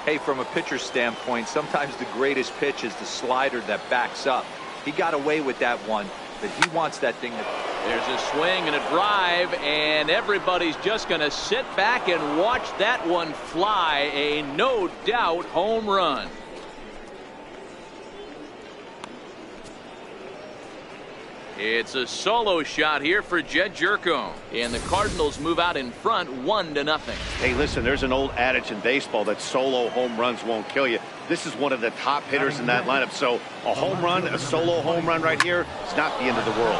Hey, from a pitcher's standpoint, sometimes the greatest pitch is the slider that backs up. He got away with that one, but he wants that thing to... There's a swing and a drive, and everybody's just going to sit back and watch that one fly. A no doubt home run. It's a solo shot here for Jed Jerko, and the Cardinals move out in front 1-0. Hey, listen, there's an old adage in baseball that solo home runs won't kill you. This is one of the top hitters in that lineup, so a home run, a solo home run right here, it's not the end of the world.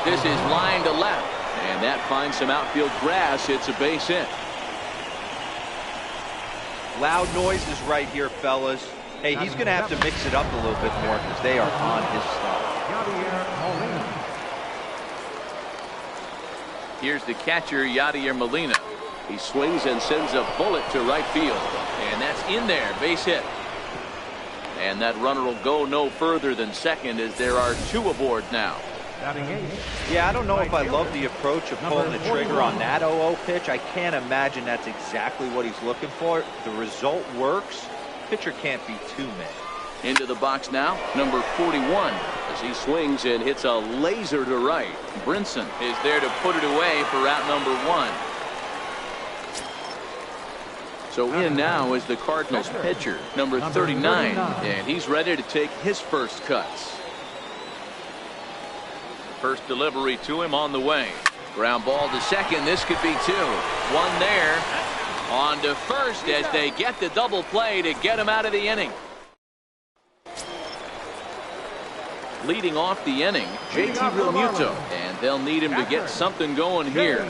This is line to left, And that finds some outfield grass. It's a base hit. Loud noises right here, fellas. Hey, he's going to have to mix it up a little bit more because they are on his stuff. Here's the catcher, Yadier Molina. He swings and sends a bullet to right field. And that's in there, base hit. And that runner will go no further than second as there are 2 aboard now. Yeah, I don't know if I love the approach of pulling the trigger on that 0-0 pitch. I can't imagine that's exactly what he's looking for. The result works. Pitcher can't be too mad. Into the box now, number 41. As he swings and hits a laser to right. Brinson is there to put it away for out number 1. So in now is the Cardinals pitcher, number 39, and he's ready to take his first cuts. First delivery to him on the way. Ground ball to second. This could be 2. 1 there. On to first as they get the double play to get him out of the inning. Leading off the inning, JT Realmuto, and they'll need him to get something going here.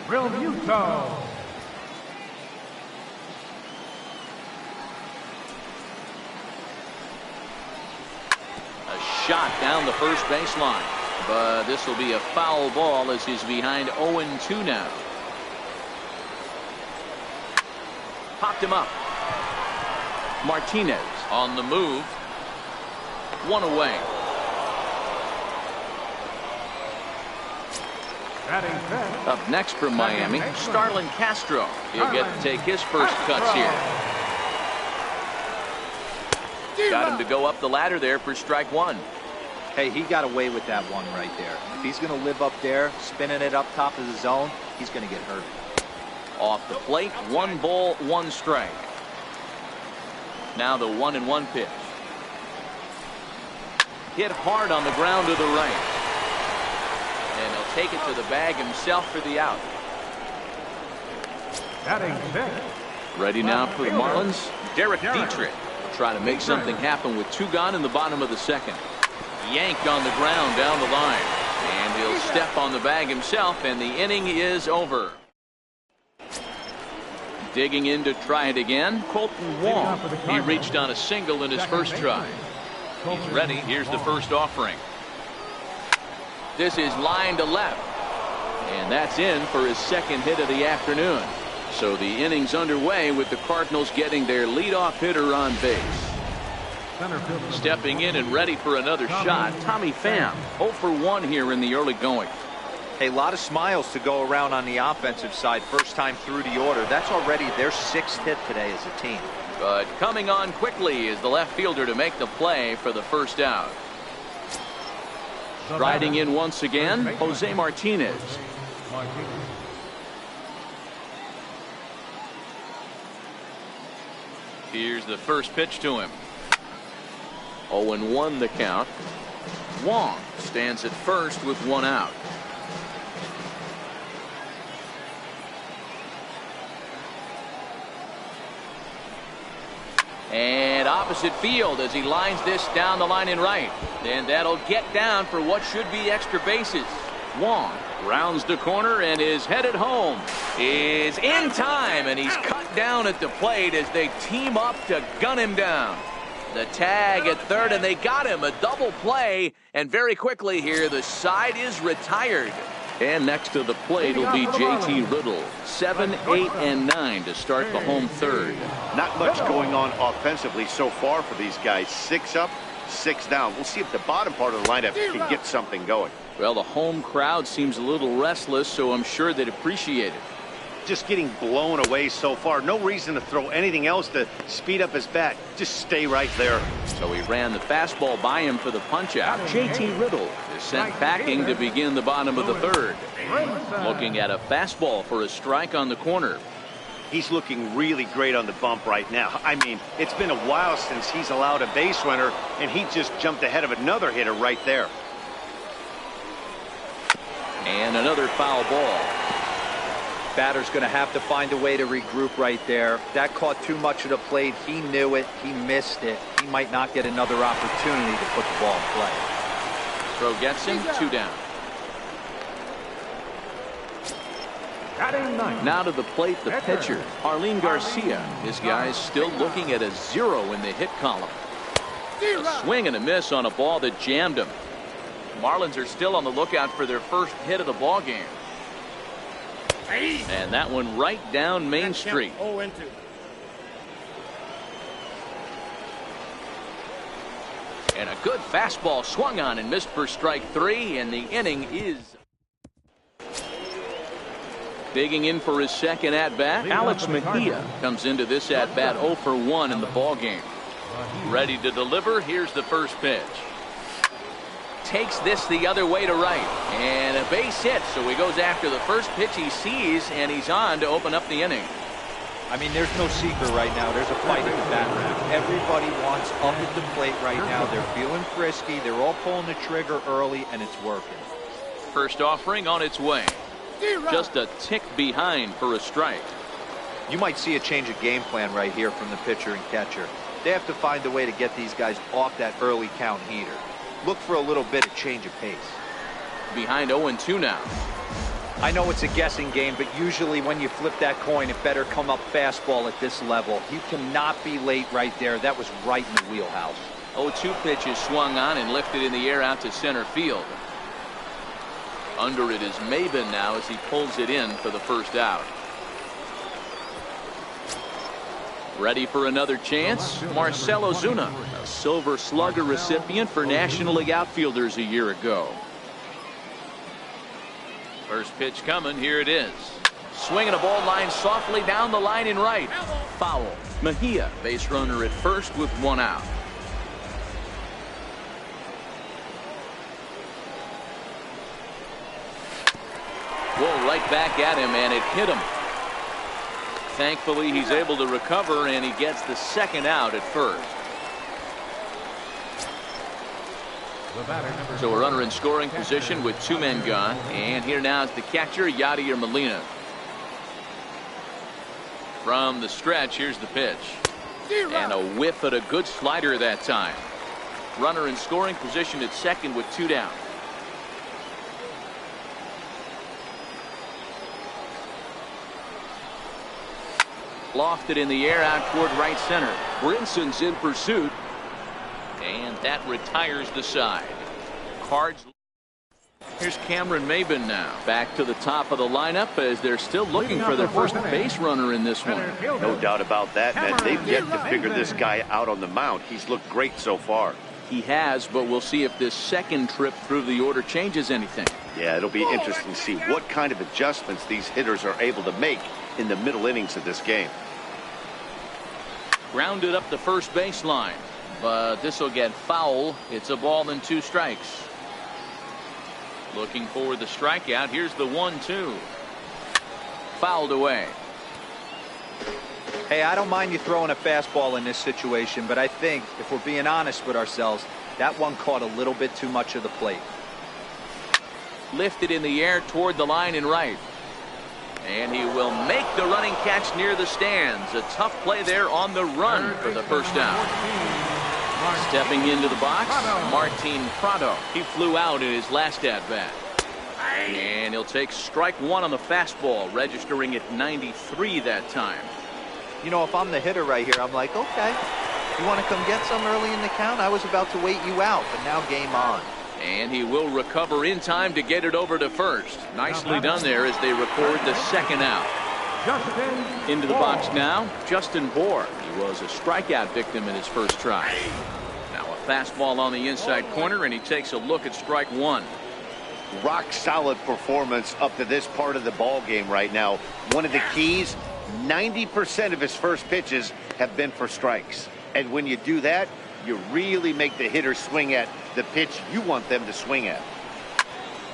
Realmuto. A shot down the first baseline, but this will be a foul ball as he's behind 0-2 now. Popped him up. Martinez on the move. 1 away. Up next from Miami, Starlin Castro. He'll get to take his first cuts here. Got him to go up the ladder there for strike 1. Hey, he got away with that one right there. If he's going to live up there, spinning it up top of the zone, he's going to get hurt. Off the plate, 1 ball, 1 strike. Now the 1-1 pitch. Hit hard on the ground to the right. And he'll take it to the bag himself for the out. Ready now for the Marlins, Derek Dietrich. Try to make something happen with 2 gone in the bottom of the second. Yanked on the ground down the line. And he'll step on the bag himself, and the inning is over. Digging in to try it again, Colton Wong. He reached on a single in his first try. He's ready. Here's the first offering. This is line to left. And that's in for his second hit of the afternoon. So the inning's underway with the Cardinals getting their leadoff hitter on base. Stepping in and ready for another shot, Tommy Pham. 0 for 1 here in the early going. A lot of smiles to go around on the offensive side. First time through the order. That's already their 6th hit today as a team. But coming on quickly is the left fielder to make the play for the first out. Riding in once again, Jose Martinez. Here's the first pitch to him. 0-1 the count. Wong stands at first with 1 out. And opposite field as he lines this down the line in right. And that'll get down for what should be extra bases. Wong rounds the corner and is headed home. Is in time, and he's cut down at the plate as they team up to gun him down. The tag at third, and they got him. A double play, and very quickly here, the side is retired. And next to the plate will be JT Riddle. 7, 8, and 9 to start the home third. Not much going on offensively so far for these guys. 6 up, 6 down. We'll see if the bottom part of the lineup can get something going. Well, the home crowd seems a little restless, so I'm sure they'd appreciate it. Just getting blown away so far. No reason to throw anything else to speed up his bat. Just stay right there. So he ran the fastball by him for the punch out. JT Riddle is sent packing to begin the bottom of the third. Looking at a fastball for a strike on the corner. He's looking really great on the bump right now. I mean, it's been a while since he's allowed a base runner, and he just jumped ahead of another hitter right there. And another foul ball. Batter's going to have to find a way to regroup right there. That caught too much of the plate. He knew it. He missed it. He might not get another opportunity to put the ball in play. Throw gets him, 2 down. Batting ninth. Now to the plate, the pitcher, Arlene Garcia. This guy's still looking at a 0 in the hit column. A swing and a miss on a ball that jammed him. Marlins are still on the lookout for their first hit of the ball game. And that one right down Main Street. And a good fastball swung on and missed for strike 3, and the inning is. Digging in for his second at-bat, Alex Mejia comes into this at-bat 0 for 1 in the ball game. Ready to deliver. Here's the first pitch. Takes this the other way to right, and a base hit, so he goes after the first pitch he sees, and he's on to open up the inning. I mean, there's no secret right now. There's a fight at the bat rack. Everybody wants up at the plate right now. They're feeling frisky. They're all pulling the trigger early, and it's working. First offering on its way. Just a tick behind for a strike. You might see a change of game plan right here from the pitcher and catcher. They have to find a way to get these guys off that early count heater. Look for a little bit of change of pace. Behind 0-2 now. I know it's a guessing game, but usually when you flip that coin, it better come up fastball at this level. You cannot be late right there. That was right in the wheelhouse. 0-2 pitch is swung on and lifted in the air out to center field. Under it is Maben now as he pulls it in for the first out. Ready for another chance? Marcell Ozuna, a Silver Slugger recipient for National League outfielders a year ago. First pitch coming. Here it is. Swinging a ball line softly down the line in right. Foul. Mejia, base runner at first with 1 out. Whoa, right back at him, and it hit him. Thankfully, he's able to recover, and he gets the second out at first. So a runner in scoring position with 2 men gone, and here now is the catcher, Yadier Molina. From the stretch, here's the pitch. And a whiff at a good slider that time. Runner in scoring position at second with 2 down. Lofted in the air out toward right center. Brinson's in pursuit. And that retires the side. Cards. Here's Cameron Maben now. Back to the top of the lineup as they're still looking for their first base runner in this one. No doubt about that, man. They've yet to figure this guy out on the mound. He's looked great so far. He has, but we'll see if this second trip through the order changes anything. Yeah, it'll be interesting to see what kind of adjustments these hitters are able to make in the middle innings of this game. Grounded up the first baseline, but this will get foul. It's a ball and 2 strikes. Looking for the strikeout. Here's the 1-2. Fouled away. Hey, I don't mind you throwing a fastball in this situation, but I think if we're being honest with ourselves, that one caught a little bit too much of the plate. Lifted in the air toward the line in right. And he will make the running catch near the stands. A tough play there on the run for the first down. Stepping into the box, Martin Prado. He flew out in his last at-bat. And he'll take strike 1 on the fastball, registering at 93 that time. You know, if I'm the hitter right here, I'm like, okay, you want to come get some early in the count? I was about to wait you out, but now game on. And he will recover in time to get it over to first. Nicely done there as they record the second out. Into the box now, Justin Bour. He was a strikeout victim in his first try. Now a fastball on the inside corner, and he takes a look at strike 1. Rock solid performance up to this part of the ball game right now. One of the keys, 90% of his first pitches have been for strikes. And when you do that, you really make the hitter swing at the pitch you want them to swing at.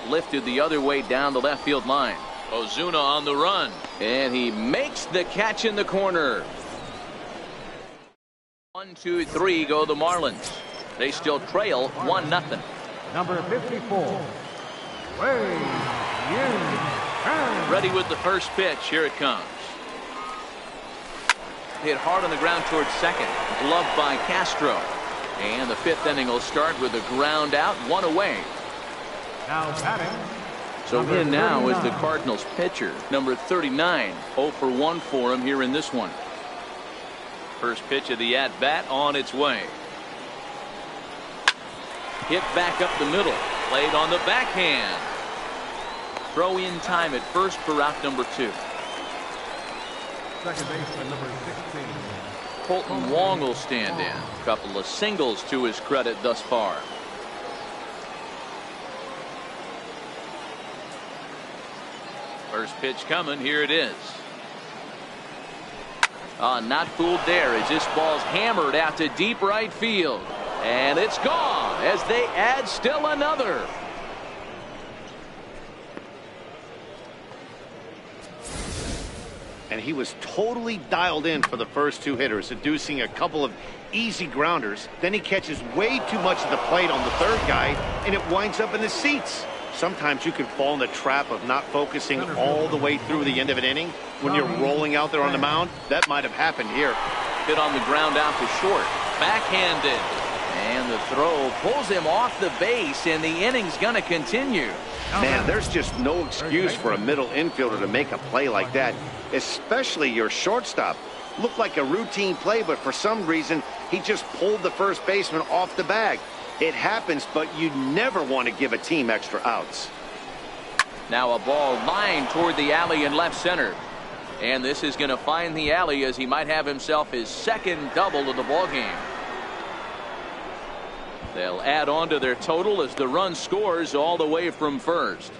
Lifted the other way down the left field line. Ozuna on the run, and he makes the catch in the corner. 1, 2, 3 go the Marlins. They still trail 1-0. Number 54. Ready with the first pitch. Here it comes. Hit hard on the ground towards second. Gloved by Castro. And the 5th inning will start with a ground out, 1 away. Now batting, So in now is the Cardinals pitcher, number 39. 0 for 1 for him here in this one. First pitch of the at-bat on its way. Hit back up the middle. Played on the backhand. Throw in time at first for out number 2. Second baseman, number 16. Colton Wong will stand in. A couple of singles to his credit thus far. First pitch coming. Here it is. Not fooled there as this ball's hammered out to deep right field. And it's gone as they add still another. And he was totally dialed in for the first 2 hitters, inducing a couple of easy grounders. Then he catches way too much of the plate on the third guy, and it winds up in the seats. Sometimes you can fall in the trap of not focusing all the way through the end of an inning. When you're rolling out there on the mound, that might have happened here. Hit on the ground out to short. Backhanded. And the throw pulls him off the base, and the inning's going to continue. Man, there's just no excuse for a middle infielder to make a play like that, especially your shortstop. Looked like a routine play, but for some reason, he just pulled the first baseman off the bag. It happens, but you never want to give a team extra outs. Now a ball lined toward the alley in left center. And this is going to find the alley as he might have himself his second double of the ball game. They'll add on to their total as the run scores all the way from first.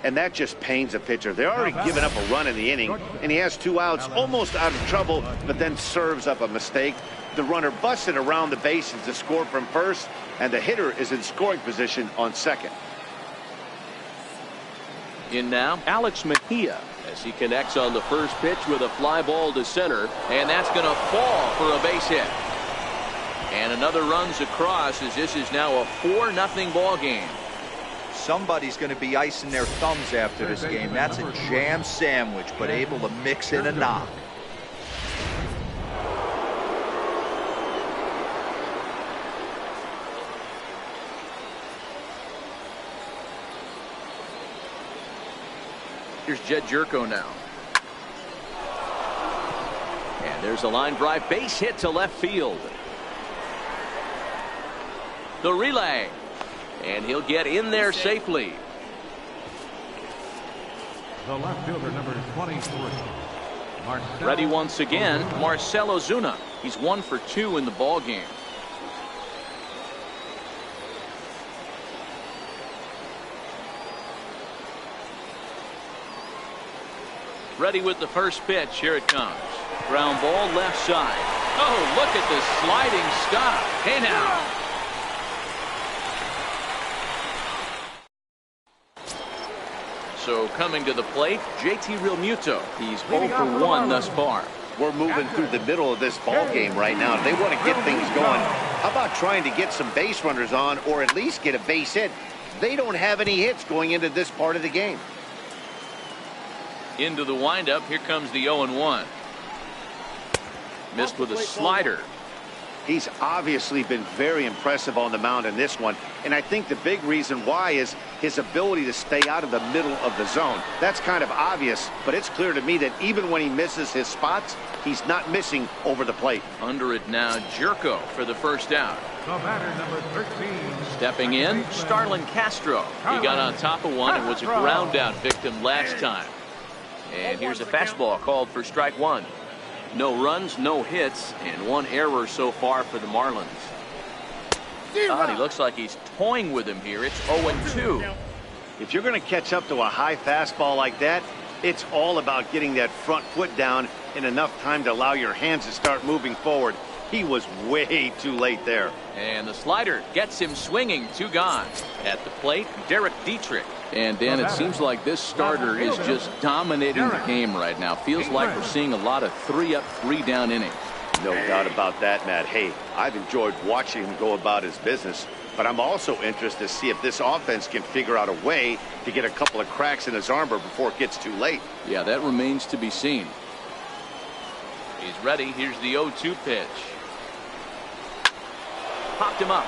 And that just pains a pitcher. They're already given up a run in the inning, and he has 2 outs, almost out of trouble, but then serves up a mistake. The runner busted around the bases to score from first, and the hitter is in scoring position on second. In now, Alex Mejia as he connects on the first pitch with a fly ball to center, and that's going to fall for a base hit. And another runs across as this is now a 4-0 ball game. Somebody's going to be icing their thumbs after this game. That's a jam sandwich, but able to mix in a knock. Here's Jed Jerko now. And there's a line drive base hit to left field. The relay. And he'll get in there safely. The left fielder, number 23. Ready once again, Marcell Ozuna. He's 1 for 2 in the ball game. Ready with the first pitch. Here it comes. Ground ball left side. Oh, look at this sliding stop. Hey now. So coming to the plate, JT Realmuto. He's 0 for 1 thus far. We're moving through the middle of this ball game right now. If they want to get things going, how about trying to get some base runners on or at least get a base hit? They don't have any hits going into this part of the game. Into the windup. Here comes the 0-1. Missed with a slider. He's obviously been very impressive on the mound in this one, and I think the big reason why is his ability to stay out of the middle of the zone. That's kind of obvious, but it's clear to me that even when he misses his spots, he's not missing over the plate. Under it now, Jerko for the first out. The batter, number 13. Stepping in, Starlin Castro. He got on top of one and was a ground out victim last time. And here's a fastball called for strike 1. No runs, no hits, and 1 error so far for the Marlins. He looks like he's toying with him here. It's 0-2. If you're going to catch up to a high fastball like that, it's all about getting that front foot down in enough time to allow your hands to start moving forward. He was way too late there. And the slider gets him swinging. 2 gone. At the plate, Derek Dietrich. And Dan, it seems like this starter is just dominating the game right now. Feels like we're seeing a lot of 3-up, 3-down innings. No doubt about that, Matt. Hey, I've enjoyed watching him go about his business, but I'm also interested to see if this offense can figure out a way to get a couple of cracks in his armor before it gets too late. Yeah, that remains to be seen. He's ready. Here's the 0-2 pitch. Popped him up.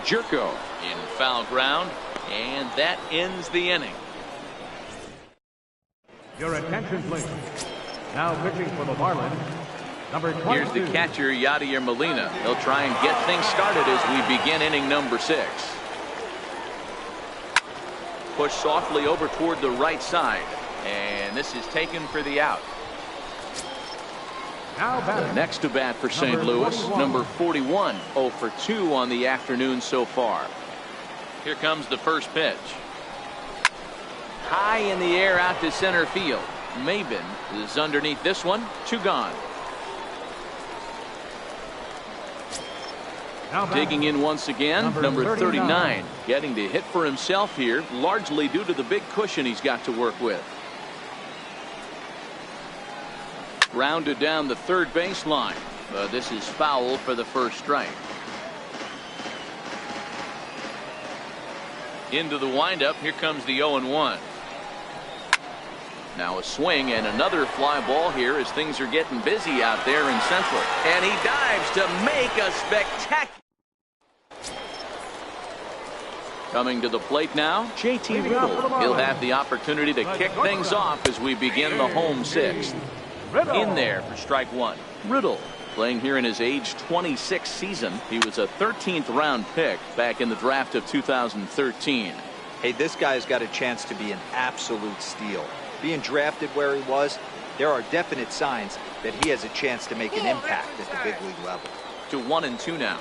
Jerko in foul ground. And that ends the inning. Your attention, please. Now pitching for the Marlins, number 22. Here's the catcher, Yadier Molina. He'll try and get things started as we begin inning number 6. Push softly over toward the right side. And this is taken for the out. Now next to bat for St. Louis, 41. number 41, 0 for 2 on the afternoon so far. Here comes the first pitch. High in the air out to center field. Maben is underneath this one. 2 gone. Digging in once again, number 39, getting the hit for himself here, largely due to the big cushion he's got to work with. Rounded down the third baseline. This is foul for the first strike. Into the windup. Here comes the 0-1. Now a swing and another fly ball here as things are getting busy out there in Central. And he dives to make a spectacular. Coming to the plate now, JT Riddle. He'll have the opportunity to kick things off as we begin the home 6th. In there for strike 1. Riddle playing here in his age 26 season. He was a 13th round pick back in the draft of 2013. Hey, this guy's got a chance to be an absolute steal. Being drafted where he was, there are definite signs that he has a chance to make an impact at the big league level. To 1-2 now.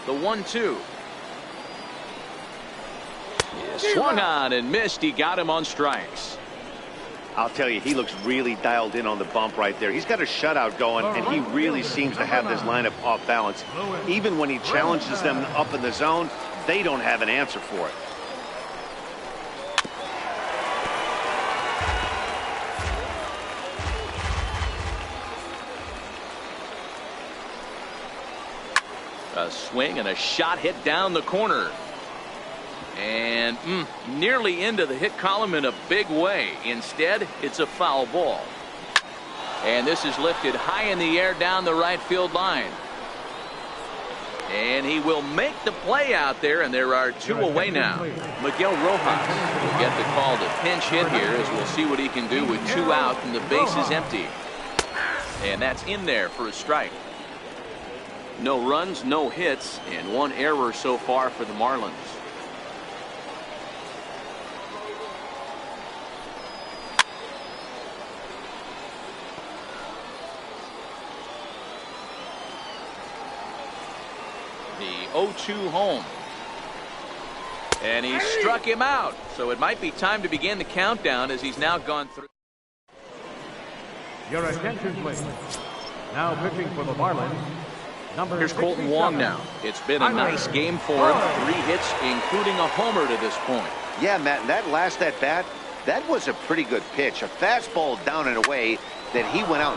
The 1-2. Swung on and missed. He got him on strikes. I'll tell you, he looks really dialed in on the bump right there. He's got a shutout going, and he really seems to have this lineup off balance. Even when he challenges them up in the zone, they don't have an answer for it. A swing and a shot hit down the corner. And nearly into the hit column in a big way. Instead, it's a foul ball. And this is lifted high in the air down the right field line. And he will make the play out there, and there are 2 away now. Miguel Rojas will get the call to pinch hit here as we'll see what he can do with 2 out and the base is empty. And that's in there for a strike. No runs, no hits, and 1 error so far for the Marlins. The 0-2 home. And he struck him out. So it might be time to begin the countdown as he's now gone through. Your attention, please. Now pitching for the Marlins, number Here's Colton Wong now. It's been a nice game for him. 3 hits, including a homer to this point. Yeah, Matt, and that last at-bat, that was a pretty good pitch. A fastball down and away that he went out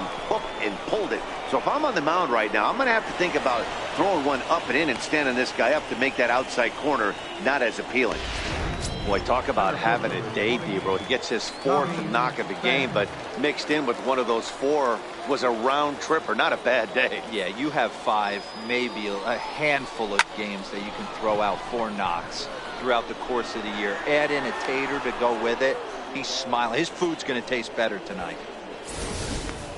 and pulled it. So if I'm on the mound right now, I'm going to have to think about throwing one up and in and standing this guy up to make that outside corner not as appealing. Boy, talk about having a day, D-Bro. He gets his 4th knock of the game, but mixed in with one of those 4 was a round tripper. Not a bad day. Yeah, you have 5, maybe a handful of games that you can throw out 4 knocks throughout the course of the year. Add in a tater to go with it. He's smiling. His food's going to taste better tonight.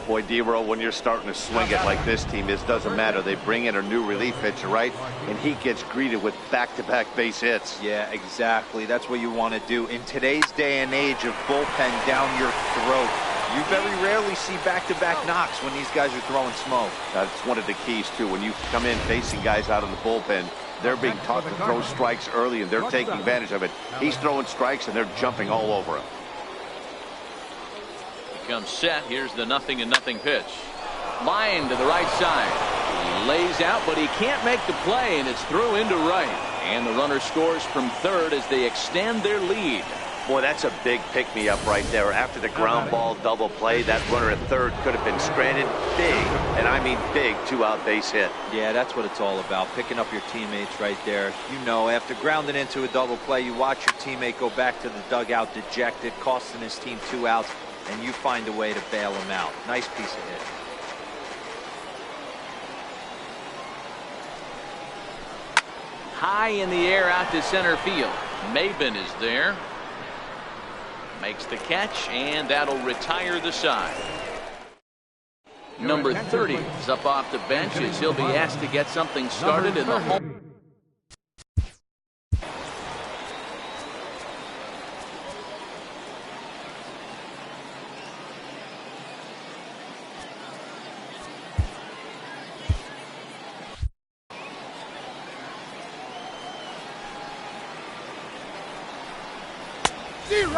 Boy, D-Bro, when you're starting to swing it like this team is, doesn't matter. They bring in a new relief pitcher, right? And he gets greeted with back-to-back base hits. Yeah, exactly. That's what you want to do. In today's day and age of bullpen down your throat, you very rarely see back-to-back knocks when these guys are throwing smoke. That's one of the keys, too. When you come in facing guys out of the bullpen, they're being taught to throw strikes early, and they're taking advantage of it. He's throwing strikes, and they're jumping all over him. Comes set. Here's the 0-0 pitch. Line to the right side. He lays out, but he can't make the play, and it's through into right. And the runner scores from third as they extend their lead. Boy, that's a big pick-me-up right there. After the ground ball double play, that runner at third could have been stranded. Big, and I mean big, 2-out base hit. Yeah, that's what it's all about, picking up your teammates right there. You know, after grounding into a double play, you watch your teammate go back to the dugout dejected, costing his team 2 outs, and you find a way to bail him out. Nice piece of hit. high in the air out to center field. Maben is there. Makes the catch, and that'll retire the side. Number 30 is up off the bench as he'll be asked to get something started in the home.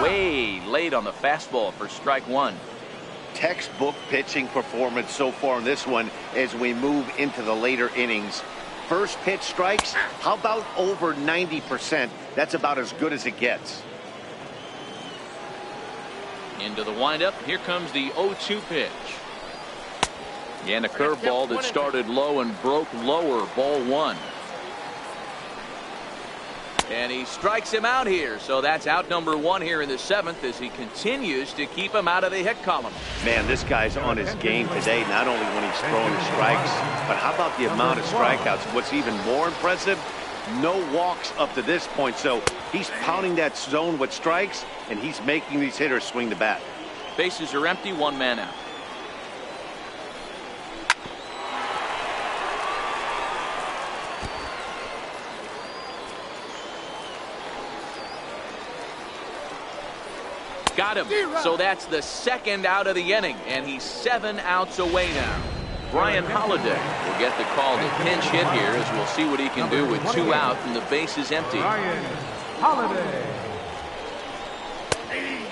Way late on the fastball for strike one. Textbook pitching performance so far in this one as we move into the later innings. First pitch strikes, how about over 90%? That's about as good as it gets. Into the windup. Here comes the 0-2 pitch. And a curveball that started low and broke lower. Ball one. And he strikes him out here. So that's out number one here in the seventh as he continues to keep him out of the hit column. Man, this guy's on his game today, not only when he's throwing strikes, but how about the amount of strikeouts? What's even more impressive, no walks up to this point. So he's pounding that zone with strikes, and he's making these hitters swing the bat. Bases are empty, one man out. Got him. So that's the second out of the inning, and he's 7 outs away now. Brian Holiday will get the call to pinch hit here as we'll see what he can do with 2 out and the base is empty.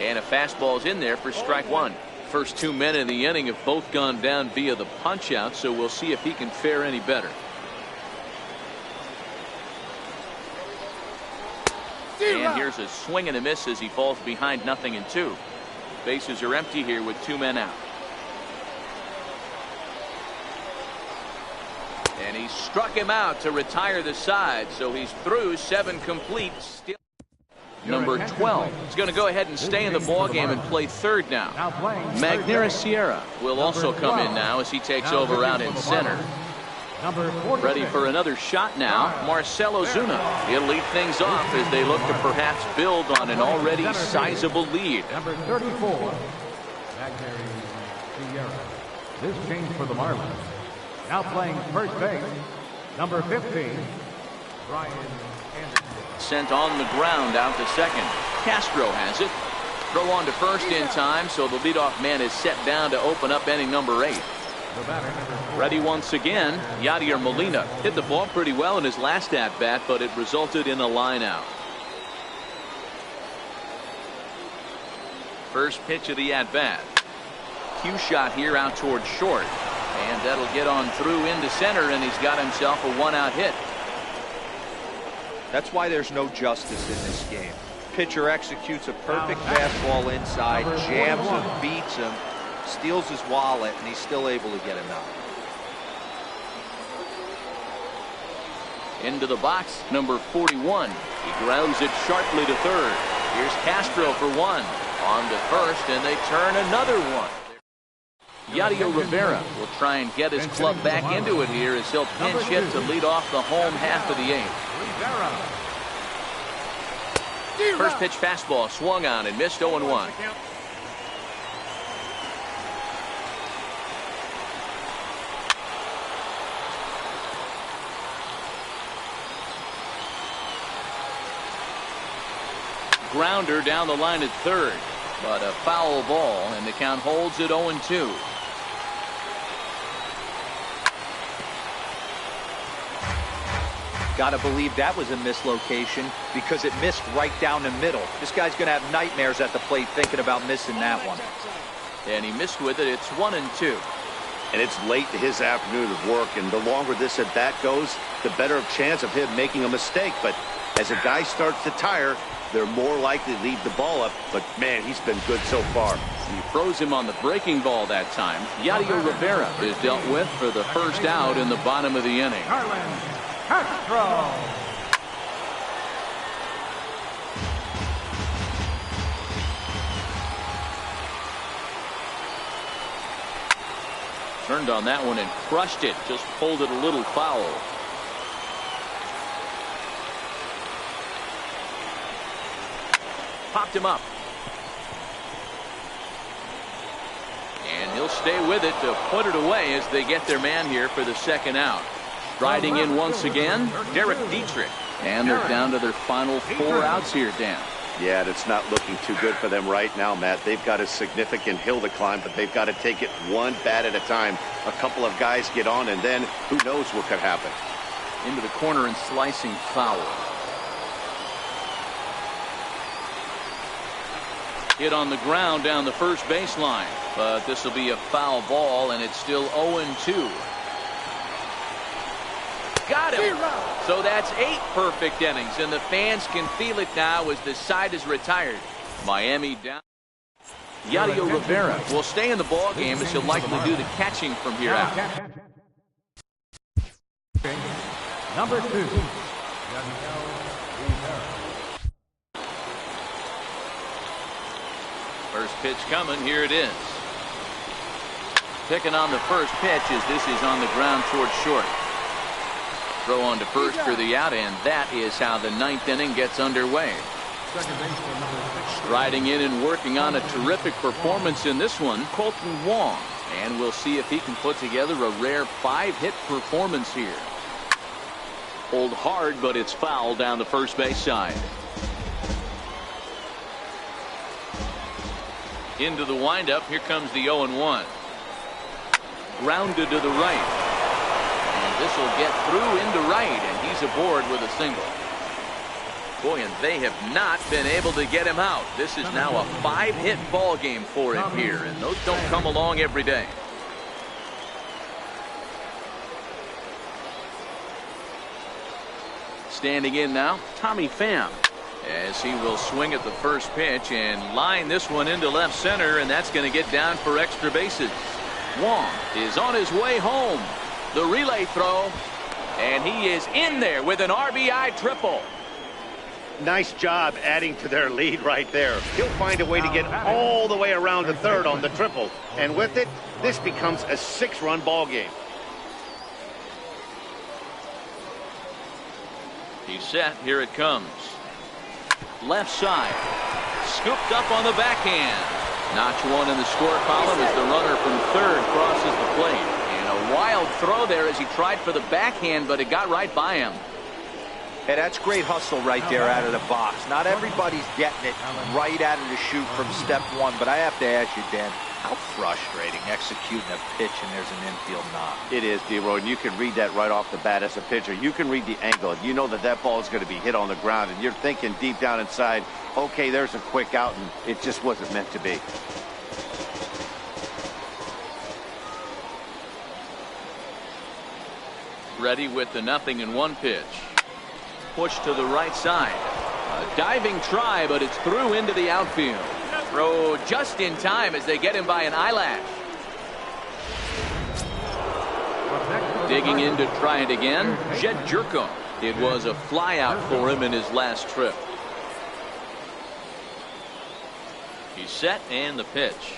And a fastball's in there for strike one. First 2 men in the inning have both gone down via the punch out, so we'll see if he can fare any better. And here's a swing and a miss as he falls behind 0-2. Bases are empty here with 2 men out. And he struck him out to retire the side, so he's through 7 complete. Still number 12 is going to go ahead and stay in the ball game and play third now. Magnera Sierra will also come in now as he takes over out in center. Ready for another shot now, Marcell Ozuna. He'll lead things off as they look to perhaps build on an already sizable lead. Number 34, Magnera Sierra. This change for the Marlins. Now playing first base, number 15, Brian Anderson. Sent on the ground out to second. Castro has it. Throw on to first in time, so the leadoff man is set down to open up inning number 8. Ready once again, Yadier Molina hit the ball pretty well in his last at-bat, but it resulted in a line out. First pitch of the at-bat. Cue shot here out towards short, and that'll get on through into center, and he's got himself a 1-out hit. That's why there's no justice in this game. Pitcher executes a perfect fastball inside, jams him, beats him, steals his wallet, and he's still able to get him out. Into the box, number 41. He grounds it sharply to third. Here's Castro for 1. On to first, and they turn another one. Yadier Rivera will try and get his club back into it here as he'll pinch hit to lead off the home half of the 8th. First pitch fastball swung on and missed 0-1. Grounder down the line at third, but a foul ball, and the count holds at 0-2. Gotta believe that was a mislocation because it missed right down the middle. This guy's gonna have nightmares at the plate thinking about missing that one. And he missed with it. It's 1-2. And it's late in his afternoon of work, and the longer this at bat goes, the better of chance of him making a mistake. But as a guy starts to tire, they're more likely to leave the ball up. But man, he's been good so far. He froze him on the breaking ball that time. Yadier Rivera is dealt with for the first out in the bottom of the inning. Castro. Turned on that one and crushed it. Just pulled it a little foul. Popped him up. And he'll stay with it to put it away as they get their man here for the second out. Riding in once again, Derek Dietrich. And they're down to their final 4 outs here, Dan. Yeah, it's not looking too good for them right now, Matt. They've got a significant hill to climb, but they've got to take it one bat at a time. A couple of guys get on, and then who knows what could happen. Into the corner and slicing foul. Hit on the ground down the first baseline, but this will be a foul ball, and it's still 0-2. Got him. So that's 8 perfect innings, and the fans can feel it now as the side is retired. Miami down. Yadier Rivera will stay in the ball game as he'll likely do the catching from here out. Number 2. First pitch coming. Here it is. Picking on the first pitch as this is on the ground towards short. Throw on to first for the out, and that is how the 9th inning gets underway. Striding in and working on a terrific performance in this one, Colton Wong. And we'll see if he can put together a rare 5-hit performance here. Pulled hard, but it's foul down the first base side. Into the windup. Here comes the 0-1. Grounded to the right. This will get through into right, and he's aboard with a single. Boy, and they have not been able to get him out. This is now a 5-hit ball game for him here, and those don't come along every day. Standing in now, Tommy Pham, as he will swing at the first pitch and line this one into left center, and that's going to get down for extra bases. Wong is on his way home. The relay throw, and he is in there with an RBI triple. Nice job adding to their lead right there. He'll find a way to get all the way around to third on the triple, and with it, this becomes a 6-run ball game. He's set. Here it comes. Left side. Scooped up on the backhand. Notch one in the score column as the runner from third crosses the plate. A wild throw there as he tried for the backhand, but it got right by him. Hey, that's great hustle right there out of the box. Not everybody's getting it right out of the chute from step one, but I have to ask you, Dan, how frustrating executing a pitch and there's an infield knock. It is, D-Roy, and you can read that right off the bat as a pitcher. You can read the angle. You know that ball is going to be hit on the ground, and you're thinking deep down inside, okay, there's a quick out, and it just wasn't meant to be. Ready with the 0-1 pitch. Push to the right side. A diving try, but it's through into the outfield. Throw just in time as they get him by an eyelash. Digging in to try it again, Jed Jerko. It was a fly out for him in his last trip. He's set, and the pitch.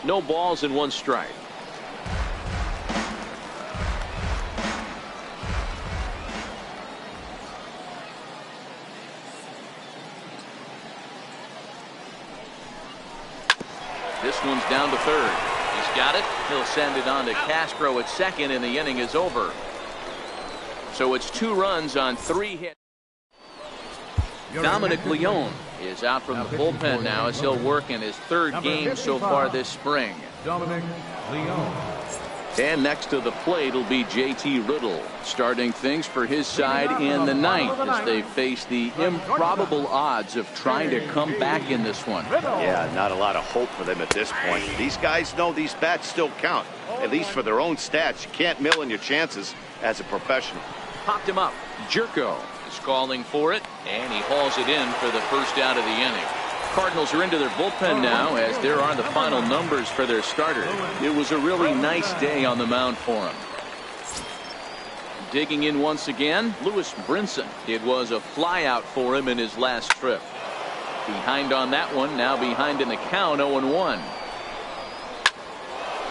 No balls and 1 strike. This one's down to third. He's got it. He'll send it on to Castro at second, and the inning is over. So it's 2 runs on 3 hits. Dominic Leone is out from the bullpen now as he'll work in his 3rd game so far this spring. Dominic Leone. And next to the plate will be JT Riddle, starting things for his side in the 9th as they face the improbable odds of trying to come back in this one. Yeah, not a lot of hope for them at this point. These guys know these bats still count, at least for their own stats. You can't mill in your chances as a professional. Popped him up. Jerko is calling for it, and he hauls it in for the first out of the inning. Cardinals are into their bullpen now as there are the final numbers for their starter. It was a really nice day on the mound for him. Digging in once again, Lewis Brinson. It was a fly out for him in his last trip. Behind on that one, now behind in the count, 0-1.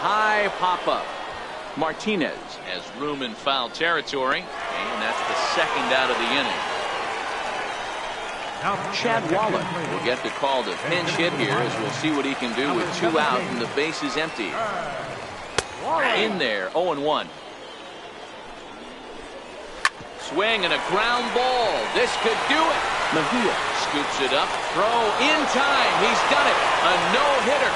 High pop-up. Martinez has room in foul territory, and that's the second out of the inning. Chad Wallach will get the call to pinch hit here, as we'll see what he can do with 2 out and the base is empty. In there, 0-1. Swing and a ground ball. This could do it. Mejia scoops it up. Throw in time. He's done it. A no-hitter.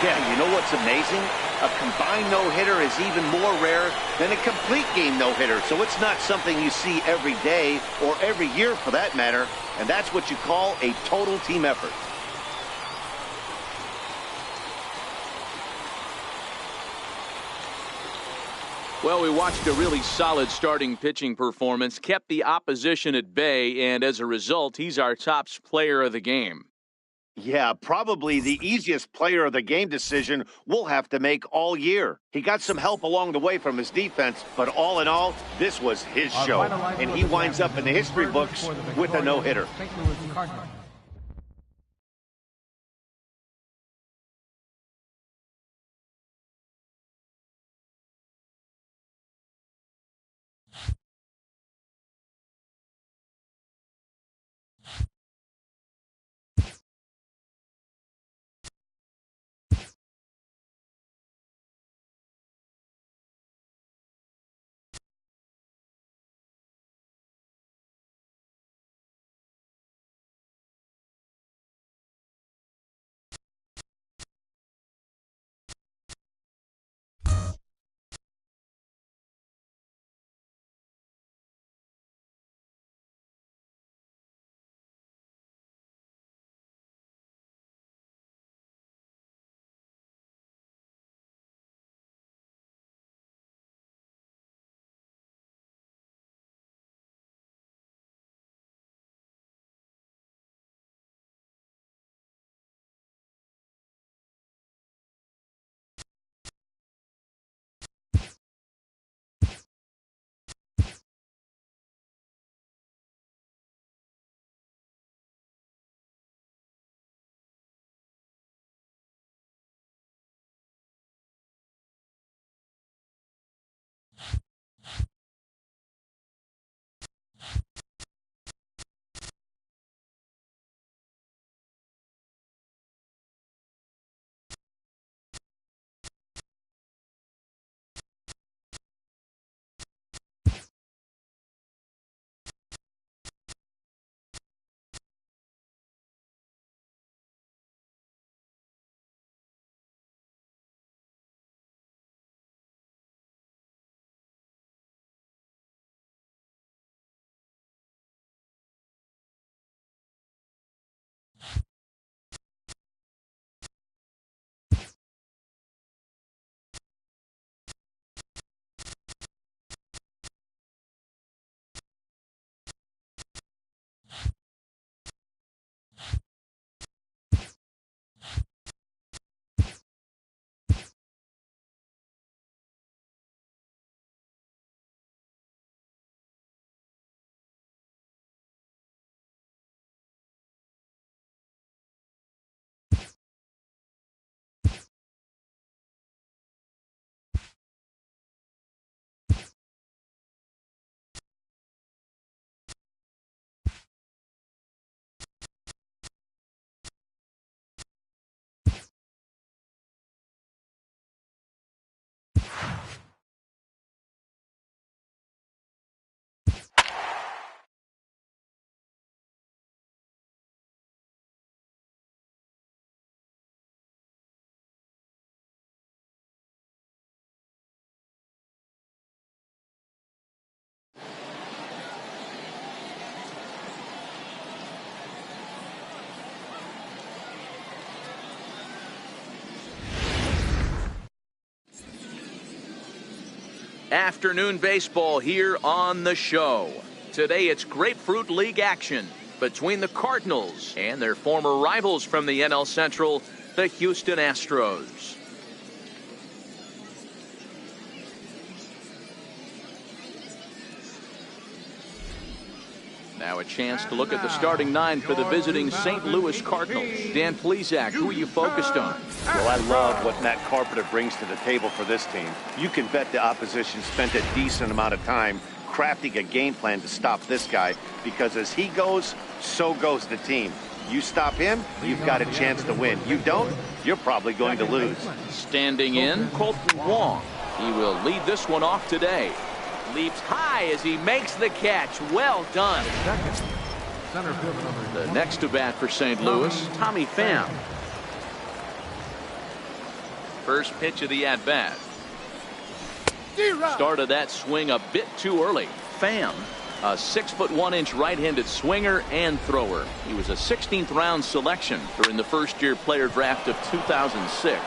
Yeah, you know what's amazing? A combined no-hitter is even more rare than a complete game no-hitter. So it's not something you see every day or every year for that matter. And that's what you call a total team effort. Well, we watched a really solid starting pitching performance, kept the opposition at bay, and as a result, he's our top player of the game. Yeah, probably the easiest player of the game decision we'll have to make all year. He got some help along the way from his defense, but all in all, this was his show. And he winds up in the history books with a no-hitter. Afternoon baseball here on the show. Today it's Grapefruit League action between the Cardinals and their former rivals from the NL Central, the Houston Astros. Now a chance to look at the starting 9 for the visiting St. Louis Cardinals. Dan Plesac, who are you focused on? Well, I love what Matt Carpenter brings to the table for this team. You can bet the opposition spent a decent amount of time crafting a game plan to stop this guy, because as he goes, so goes the team. You stop him, you've got a chance to win. You don't, you're probably going to lose. Standing in, Colton Wong. He will lead this one off today. Leaps high as he makes the catch. Well done. The next to bat for St. Louis, Tommy Pham. First pitch of the at-bat. Started that swing a bit too early. Pham, a 6'1" right-handed swinger and thrower. He was a 16th round selection during the first-year player draft of 2006.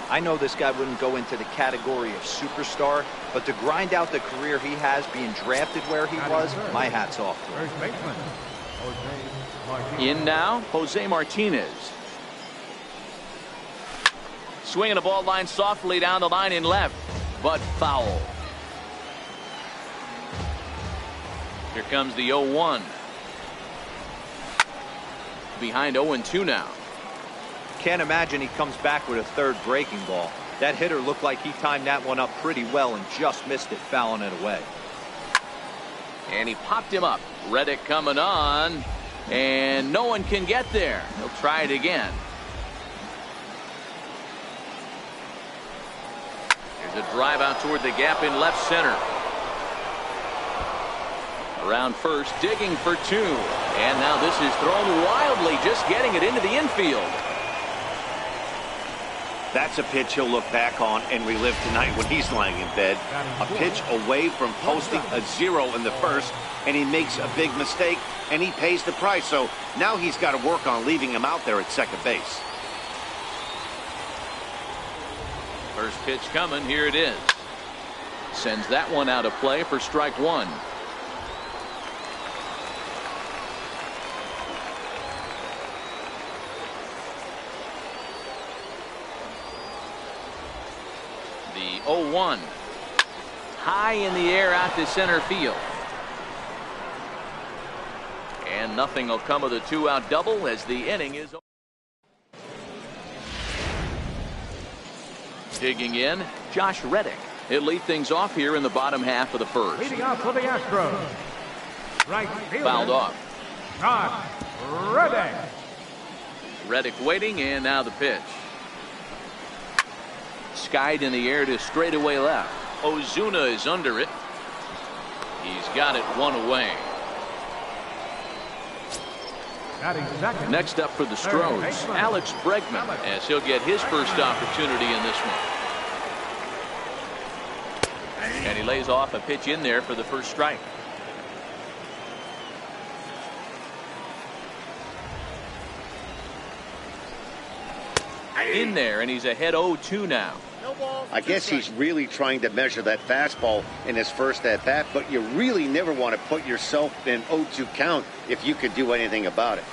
I know this guy wouldn't go into the category of superstar, but to grind out the career he has being drafted where he was, my hat's off to him. In now, Jose Martinez. Swinging a ball line softly down the line in left, but foul. Here comes the 0-1. Behind 0-2 now. Can't imagine he comes back with a third breaking ball. That hitter looked like he timed that one up pretty well and just missed it, fouling it away. And he popped him up. Reddick coming on, and no one can get there. He'll try it again. Here's a drive out toward the gap in left center. Around first, digging for two. And now this is thrown wildly, just getting it into the infield. That's a pitch he'll look back on and relive tonight when he's lying in bed. A pitch away from posting a 0 in the first, and he makes a big mistake, and he pays the price. So now he's got to work on leaving him out there at second base. First pitch coming. Here it is. Sends that one out of play for strike one. The 0-1. High in the air out to center field. And nothing will come of the two-out double as the inning is over. Digging in, Josh Reddick. He'll lead things off here in the bottom half of the first. Leading off for the Astros. Right fielder. Fouled off. Josh Reddick. Reddick waiting, and now the pitch. Skied in the air to straightaway left. Ozuna is under it. He's got it one away. Next up for the Stros, Alex Bregman, as he'll get his first opportunity in this one. And he lays off a pitch in there for the first strike. In there, and he's ahead 0-2 now. I guess he's really trying to measure that fastball in his first at-bat, but you really never want to put yourself in 0-2 count if you could do anything about it.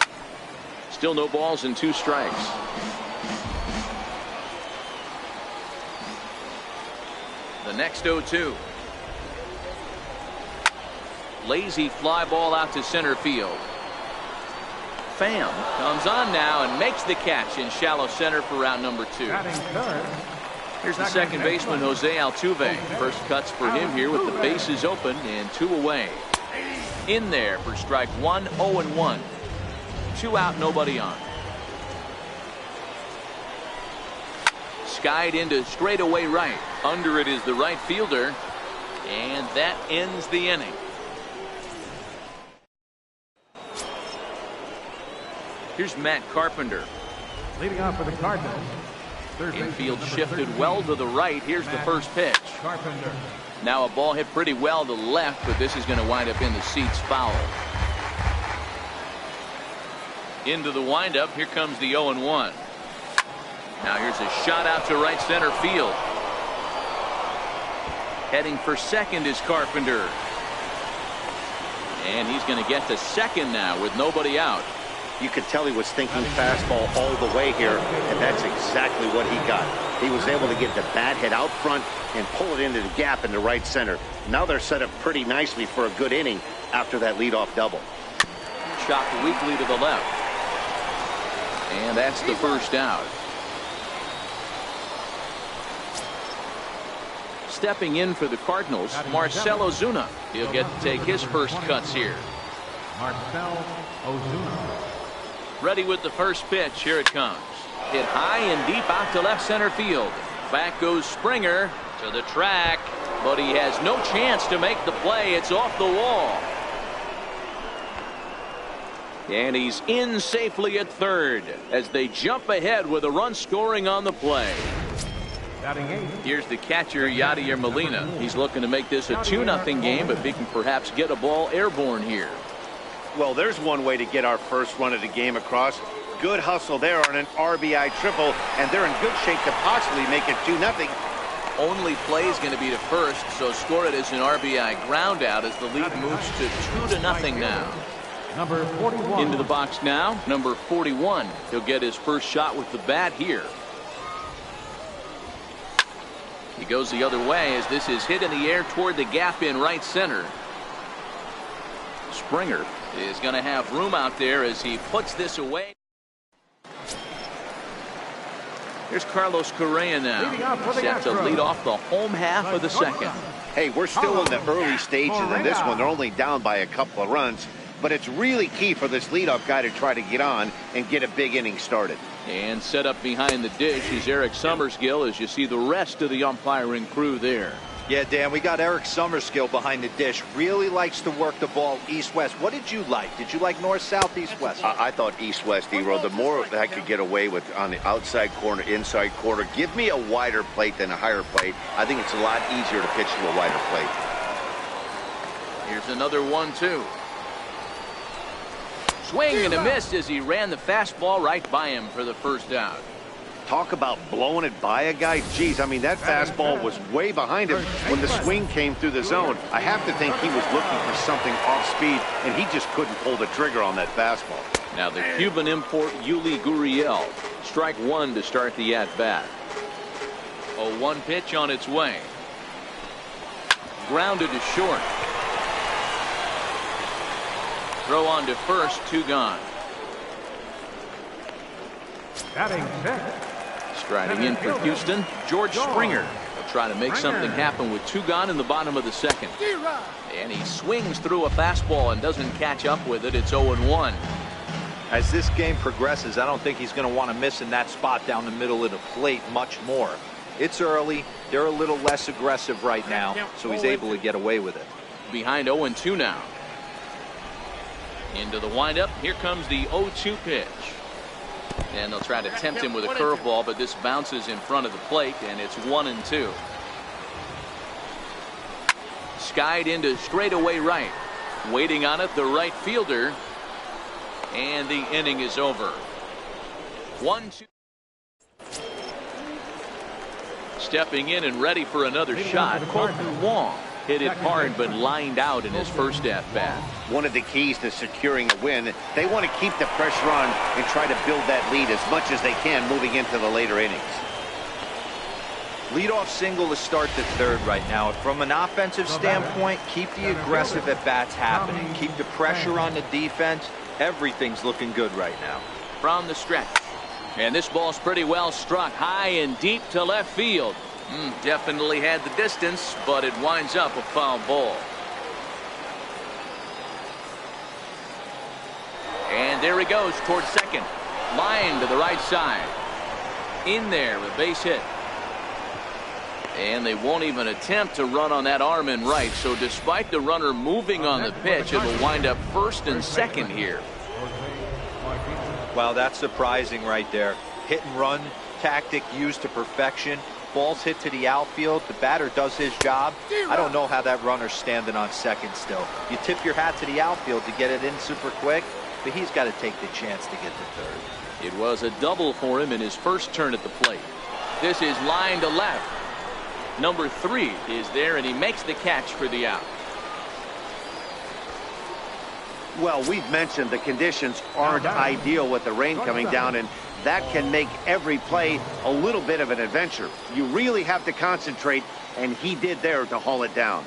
Still no balls and 2 strikes. The next 0-2. Lazy fly ball out to center field. Pham comes on now and makes the catch in shallow center for round number 2. Here's the second baseman, Jose Altuve. First cuts for him here with the bases open and 2 away. In there for strike 1, 0-1. 2 out, nobody on. Skied into straightaway right. Under it is the right fielder, and that ends the inning. Here's Matt Carpenter. Leading off for the Cardinals. Infield shifted well to the right. Here's the first pitch. Carpenter. Now a ball hit pretty well to left, but this is going to wind up in the seats foul. Into the windup. Here comes the 0-1. Now here's a shot out to right center field. Heading for second is Carpenter. And he's going to get to second now with nobody out. You could tell he was thinking fastball all the way here, and that's exactly what he got. He was able to get the bat hit out front and pull it into the gap in the right center. Now they're set up pretty nicely for a good inning after that leadoff double. Chopped weakly to the left. And that's the first out. stepping in for the Cardinals, Marcell Ozuna. He'll get to take his first cuts here. Marcell Ozuna. Ready with the first pitch. Here it comes. Hit high and deep out to left center field. Back goes Springer to the track, but he has no chance to make the play. It's off the wall. And he's in safely at third as they jump ahead with a run scoring on the play. Here's the catcher, Yadier Molina. He's looking to make this a 2-0 game, but he can perhaps get a ball airborne here. Well, there's one way to get our first run of the game across. Good hustle there on an RBI triple, and they're in good shape to possibly make it 2-0. Only play is going to be to first, so score it as an RBI ground out as the lead moves to 2-0 now. Number 41. Into the box now, number 41. He'll get his first shot with the bat here. He goes the other way as this is hit in the air toward the gap in right center. Springer is going to have room out there as he puts this away. Here's Carlos Correa now, set to lead off the home half of the second. Hey, we're still in the early stages in this one. They're only down by a couple of runs, but it's really key for this leadoff guy to try to get on and get a big inning started. And set up behind the dish is Eric Summerskill as you see the rest of the umpiring crew there. Yeah, Dan, we got Eric Summerskill behind the dish. Really likes to work the ball east-west. What did you like? Did you like north, south, east-west? I thought east-west, E-Roll. The more I could get away with on the outside corner, inside corner, give me a wider plate than a higher plate. I think it's a lot easier to pitch to a wider plate. Here's another 1-2. Swing and a miss as he ran the fastball right by him for the first out. Talk about blowing it by a guy. Geez, I mean, that fastball was way behind him when the swing came through the zone. I have to think he was looking for something off speed, and he just couldn't pull the trigger on that fastball. Now the Cuban import, Yuli Gurriel. Strike one to start the at-bat. A 1 pitch on its way. Grounded to short. Throw on to first, 2 gone. Batting sixth. Striding in for Houston, George Springer will try to make something happen with 2 gone in the bottom of the second. And he swings through a fastball and doesn't catch up with it. It's 0-1. As this game progresses, I don't think he's going to want to miss in that spot down the middle of the plate much more. It's early. They're a little less aggressive right now, so he's able to get away with it. Behind 0-2 now. Into the windup. Here comes the 0-2 pitch. And they'll try to tempt him with a curveball, but this bounces in front of the plate, and it's 1-2. Skied into straightaway right. Waiting on it, the right fielder. And the inning is over. 1-2. Stepping in and ready for another shot, Colton Wong. Hit it hard but lined out in his first at-bat. One of the keys to securing a win, they want to keep the pressure on and try to build that lead as much as they can moving into the later innings. Leadoff single to start the third right now. From an offensive standpoint, keep the aggressive at-bats happening. Keep the pressure on the defense. Everything's looking good right now. From the stretch. And this ball's pretty well struck high and deep to left field. Definitely had the distance, but it winds up a foul ball. And there he goes towards second. Line to the right side. In there, a base hit. And they won't even attempt to run on that arm in right. So despite the runner moving on the pitch, it'll wind up first and second here. Wow, that's surprising right there. Hit and run tactic used to perfection. Ball's hit to the outfield. The batter does his job. I don't know how that runner's standing on second still. You tip your hat to the outfield to get it in super quick, but he's got to take the chance to get to third. It was a double for him in his first turn at the plate. This is line to left. Number 3 is there, and he makes the catch for the out. Well, we've mentioned the conditions aren't ideal with the rain coming down, and that can make every play a little bit of an adventure. You really have to concentrate, and he did there to haul it down.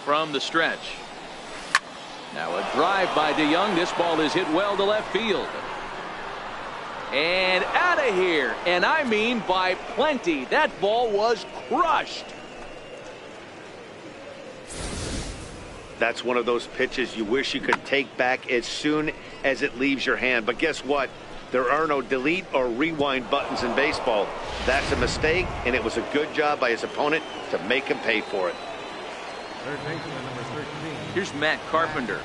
From the stretch. Now a drive by DeYoung. This ball is hit well to left field. And out of here. And I mean by plenty. That ball was crushed. That's one of those pitches you wish you could take back as soon as it leaves your hand. But guess what? There are no delete or rewind buttons in baseball. That's a mistake, and it was a good job by his opponent to make him pay for it. Third baseman, number 13. Here's Matt Carpenter.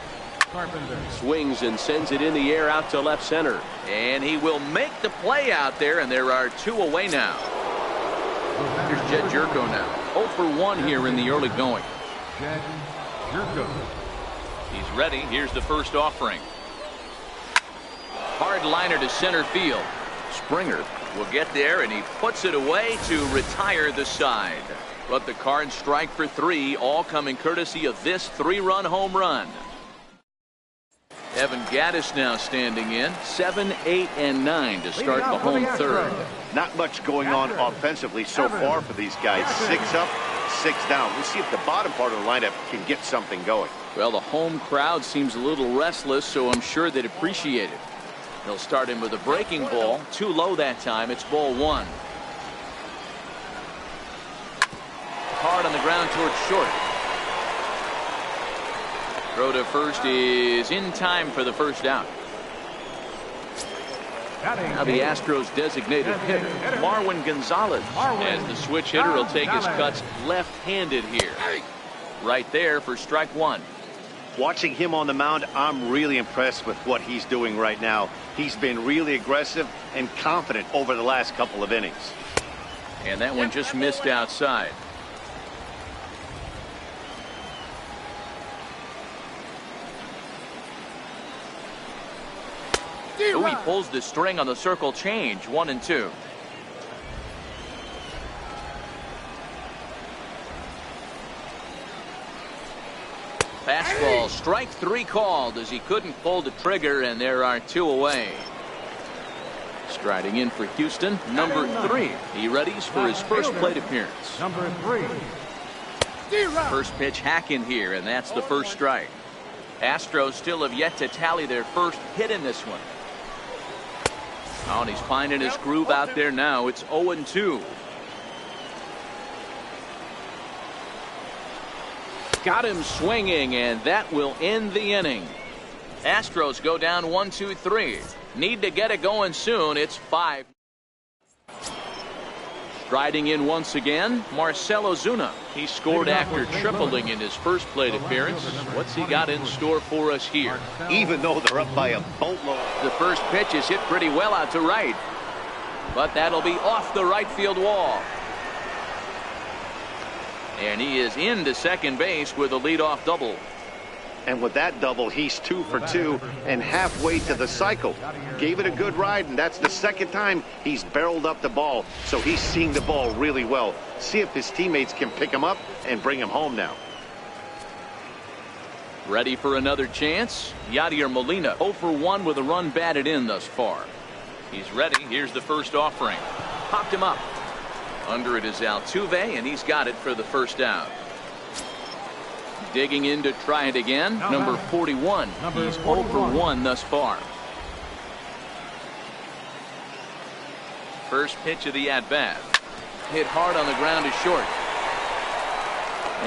Swings and sends it in the air out to left center. And he will make the play out there, and there are 2 away now. Here's Jed Jerko now. 0 for 1 here in the early going. Jed Jerko. He's ready. Here's the first offering. Hard liner to center field. Springer will get there, and he puts it away to retire the side. But the Cards strike for 3, all coming courtesy of this 3-run home run. Evan Gattis now standing in. 7, 8, and 9 to start the home third. Not much going on offensively so far for these guys. 6 up, 6 down. We'll see if the bottom part of the lineup can get something going. Well, the home crowd seems a little restless, so I'm sure they'd appreciate it. They'll start him with a breaking ball. Too low that time. It's ball 1. Hard on the ground towards short. Throw to first is in time for the first out. Now the Astros designated hitter, Marwin Gonzalez. As the switch hitter will take his cuts left-handed here. Right there for strike 1. Watching him on the mound, I'm really impressed with what he's doing right now. He's been really aggressive and confident over the last couple of innings. And that one just missed outside. Ooh, he pulls the string on the circle change. 1 and 2. Fastball, strike 3 called as he couldn't pull the trigger, and there are 2 away. Striding in for Houston, number 3. He readies for his first plate appearance. Number 3. First pitch hack in here, and that's the first strike. Astros still have yet to tally their first hit in this one. Oh, and he's finding his groove out there now. It's 0 and 2. Got him swinging, and that will end the inning. Astros go down 1-2-3. Need to get it going soon. It's 5. Striding in once again, Marcell Ozuna. He scored after tripling in his first plate appearance. What's he got in store for us here? Even though they're up by a boatload. The first pitch is hit pretty well out to right. But that'll be off the right field wall. And he is into second base with a leadoff double. And with that double, he's 2 for 2 and halfway to the cycle. Gave it a good ride, and that's the second time he's barreled up the ball. So he's seeing the ball really well. See if his teammates can pick him up and bring him home now. Ready for another chance? Yadier Molina 0 for 1 with a run batted in thus far. He's ready. Here's the first offering. Popped him up. Under it is Altuve, and he's got it for the first out. Digging in to try it again. Number 41. He's 0 for 1 thus far. First pitch of the at-bat. Hit hard on the ground to short.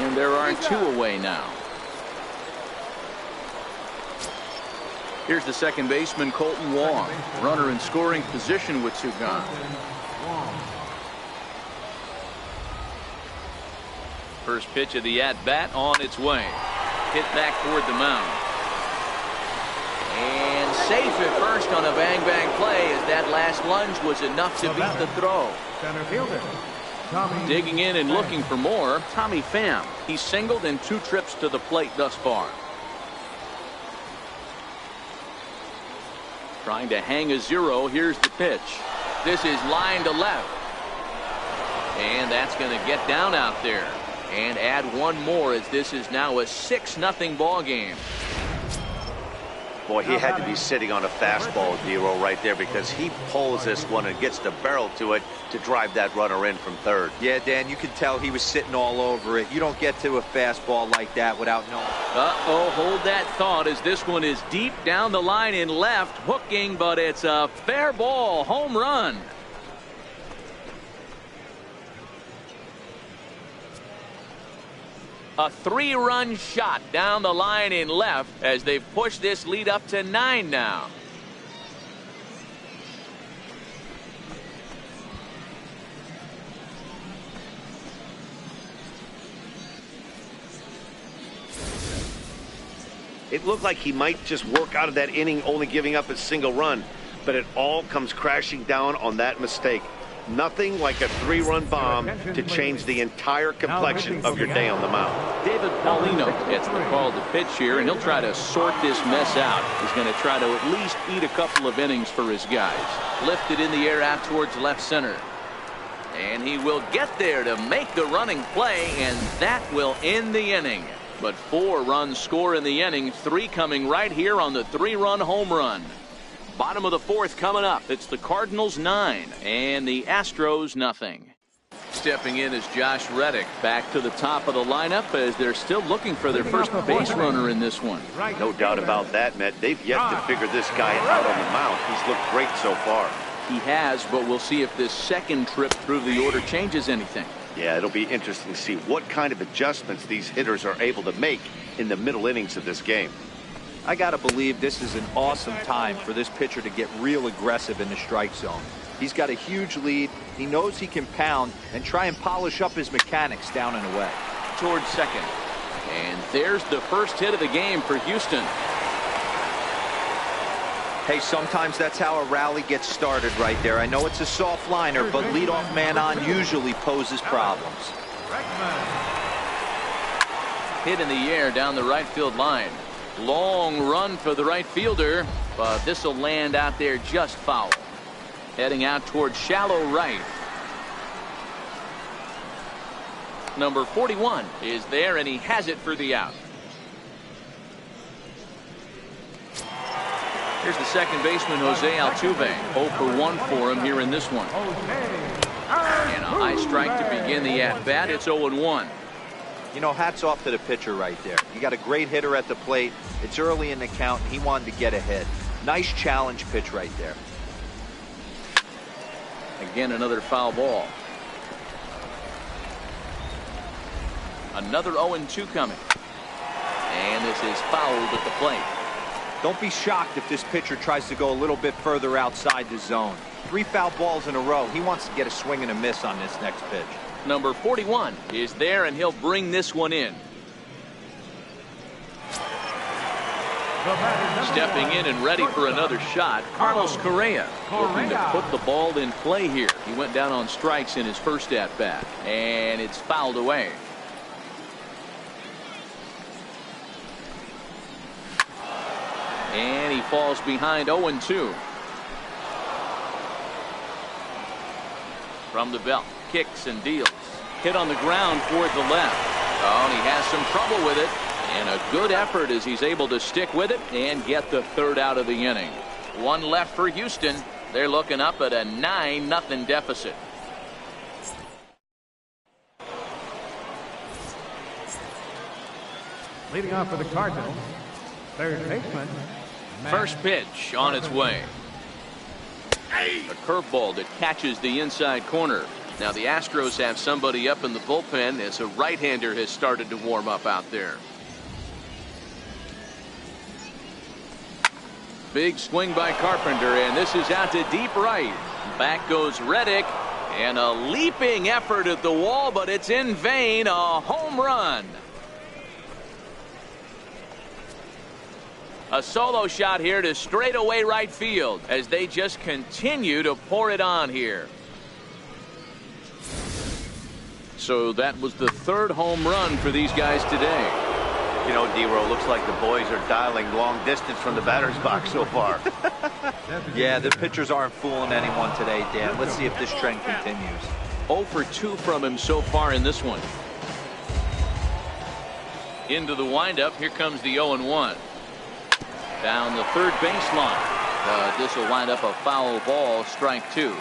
And there are 2 away now. Here's the second baseman, Colton Wong. Runner in scoring position with 2 gone. First pitch of the at-bat on its way. Hit back toward the mound. And safe at first on a bang-bang play, as that last lunge was enough to beat the throw. Center fielder. Digging in and looking for more, Tommy Pham. He's singled in 2 trips to the plate thus far. Trying to hang a 0. Here's the pitch. This is line to left. And that's going to get down out there. And add 1 more, as this is now a 6-0 ball game. Boy, he had to be sitting on a fastball, Dero, right there, because he pulls this one and gets the barrel to it to drive that runner in from third. Yeah, Dan, you could tell he was sitting all over it. You don't get to a fastball like that without knowing. Uh-oh, hold that thought, as this one is deep down the line in left, hooking, but it's a fair ball. Home run. A 3-run shot down the line in left as they've pushed this lead up to 9 now. It looked like he might just work out of that inning only giving up a single run, but it all comes crashing down on that mistake. Nothing like a 3-run bomb to change the entire complexion of your day on the mound. David Paulino gets the call to pitch here, and he'll try to sort this mess out. He's going to try to at least eat a couple of innings for his guys. Lifted in the air out towards left center. And he will get there to make the running play, and that will end the inning. But 4 runs score in the inning, 3 coming right here on the 3-run home run. Bottom of the 4th coming up. It's the Cardinals 9 and the Astros nothing. Stepping in is Josh Reddick back to the top of the lineup as they're still looking for their first base runner in this one. No doubt about that, Matt. They've yet to figure this guy out on the mound. He's looked great so far. He has, but we'll see if this second trip through the order changes anything. Yeah, it'll be interesting to see what kind of adjustments these hitters are able to make in the middle innings of this game. I got to believe this is an awesome time for this pitcher to get real aggressive in the strike zone. He's got a huge lead. He knows he can pound and try and polish up his mechanics down and away. Towards second. And there's the first hit of the game for Houston. Hey, sometimes that's how a rally gets started right there. I know it's a soft liner, but leadoff man on usually poses problems. Hit in the air down the right field line. Long run for the right fielder, but this will land out there just foul. Heading out towards shallow right. Number 41 is there, and he has it for the out. Here's the second baseman, Jose Altuve. 0 for 1 for him here in this one. And a high strike to begin the at-bat. It's 0-1. You know, hats off to the pitcher right there. You got a great hitter at the plate. It's early in the count. He wanted to get ahead. Nice challenge pitch right there. Again, another foul ball. Another 0-2 coming. And this is fouled at the plate. Don't be shocked if this pitcher tries to go a little bit further outside the zone. 3 foul balls in a row. He wants to get a swing and a miss on this next pitch. Number 41 is there, and he'll bring this one in. Stepping in and ready for another shot, Carlos Correa looking to put the ball in play here. He went down on strikes in his first at-bat, and it's fouled away. And he falls behind 0-2. From the belt, kicks and deals. Hit on the ground toward the left. Oh, and he has some trouble with it. And a good effort as he's able to stick with it and get the 3rd out of the inning. 1 left for Houston. They're looking up at a 9-0 deficit. Leading off for the Cardinals, third baseman. First pitch on its way. A curveball that catches the inside corner. Now the Astros have somebody up in the bullpen as a right-hander has started to warm up out there. Big swing by Carpenter, and this is out to deep right. Back goes Reddick, and a leaping effort at the wall, but it's in vain. A home run. A solo shot here to straightaway right field as they just continue to pour it on here. So that was the 3rd home run for these guys today. You know, D-Row, looks like the boys are dialing long distance from the batter's box so far. Yeah, the pitchers aren't fooling anyone today, Dan. Let's see if this trend continues. 0 for 2 from him so far in this one. Into the windup. Here comes the 0-1. Down the third baseline. This will wind up a foul ball, strike 2.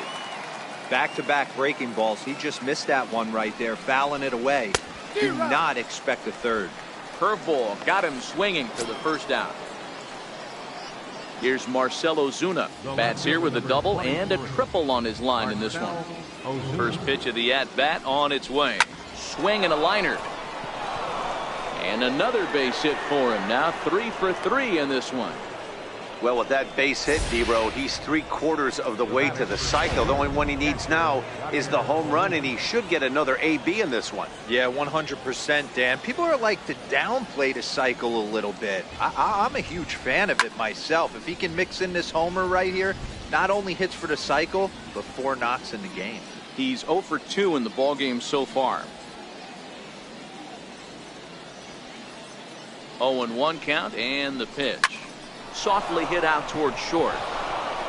Back-to-back breaking balls. He just missed that one right there, fouling it away. Do not expect a third. Curveball got him swinging for the first out. Here's Marcell Ozuna. Bats here with a double and a triple on his line in this one. First pitch of the at-bat on its way. Swing and a liner. And another base hit for him. Now 3 for 3 in this one. Well, with that base hit, D-Row, he's 3/4 of the way to the cycle. The only one he needs now is the home run, and he should get another AB in this one. Yeah, 100%, Dan. People are like to downplay the cycle a little bit. I'm a huge fan of it myself. If he can mix in this homer right here, not only hits for the cycle, but 4 knocks in the game. He's 0 for 2 in the ballgame so far. 0-1 count, and the pitch. Softly hit out toward short.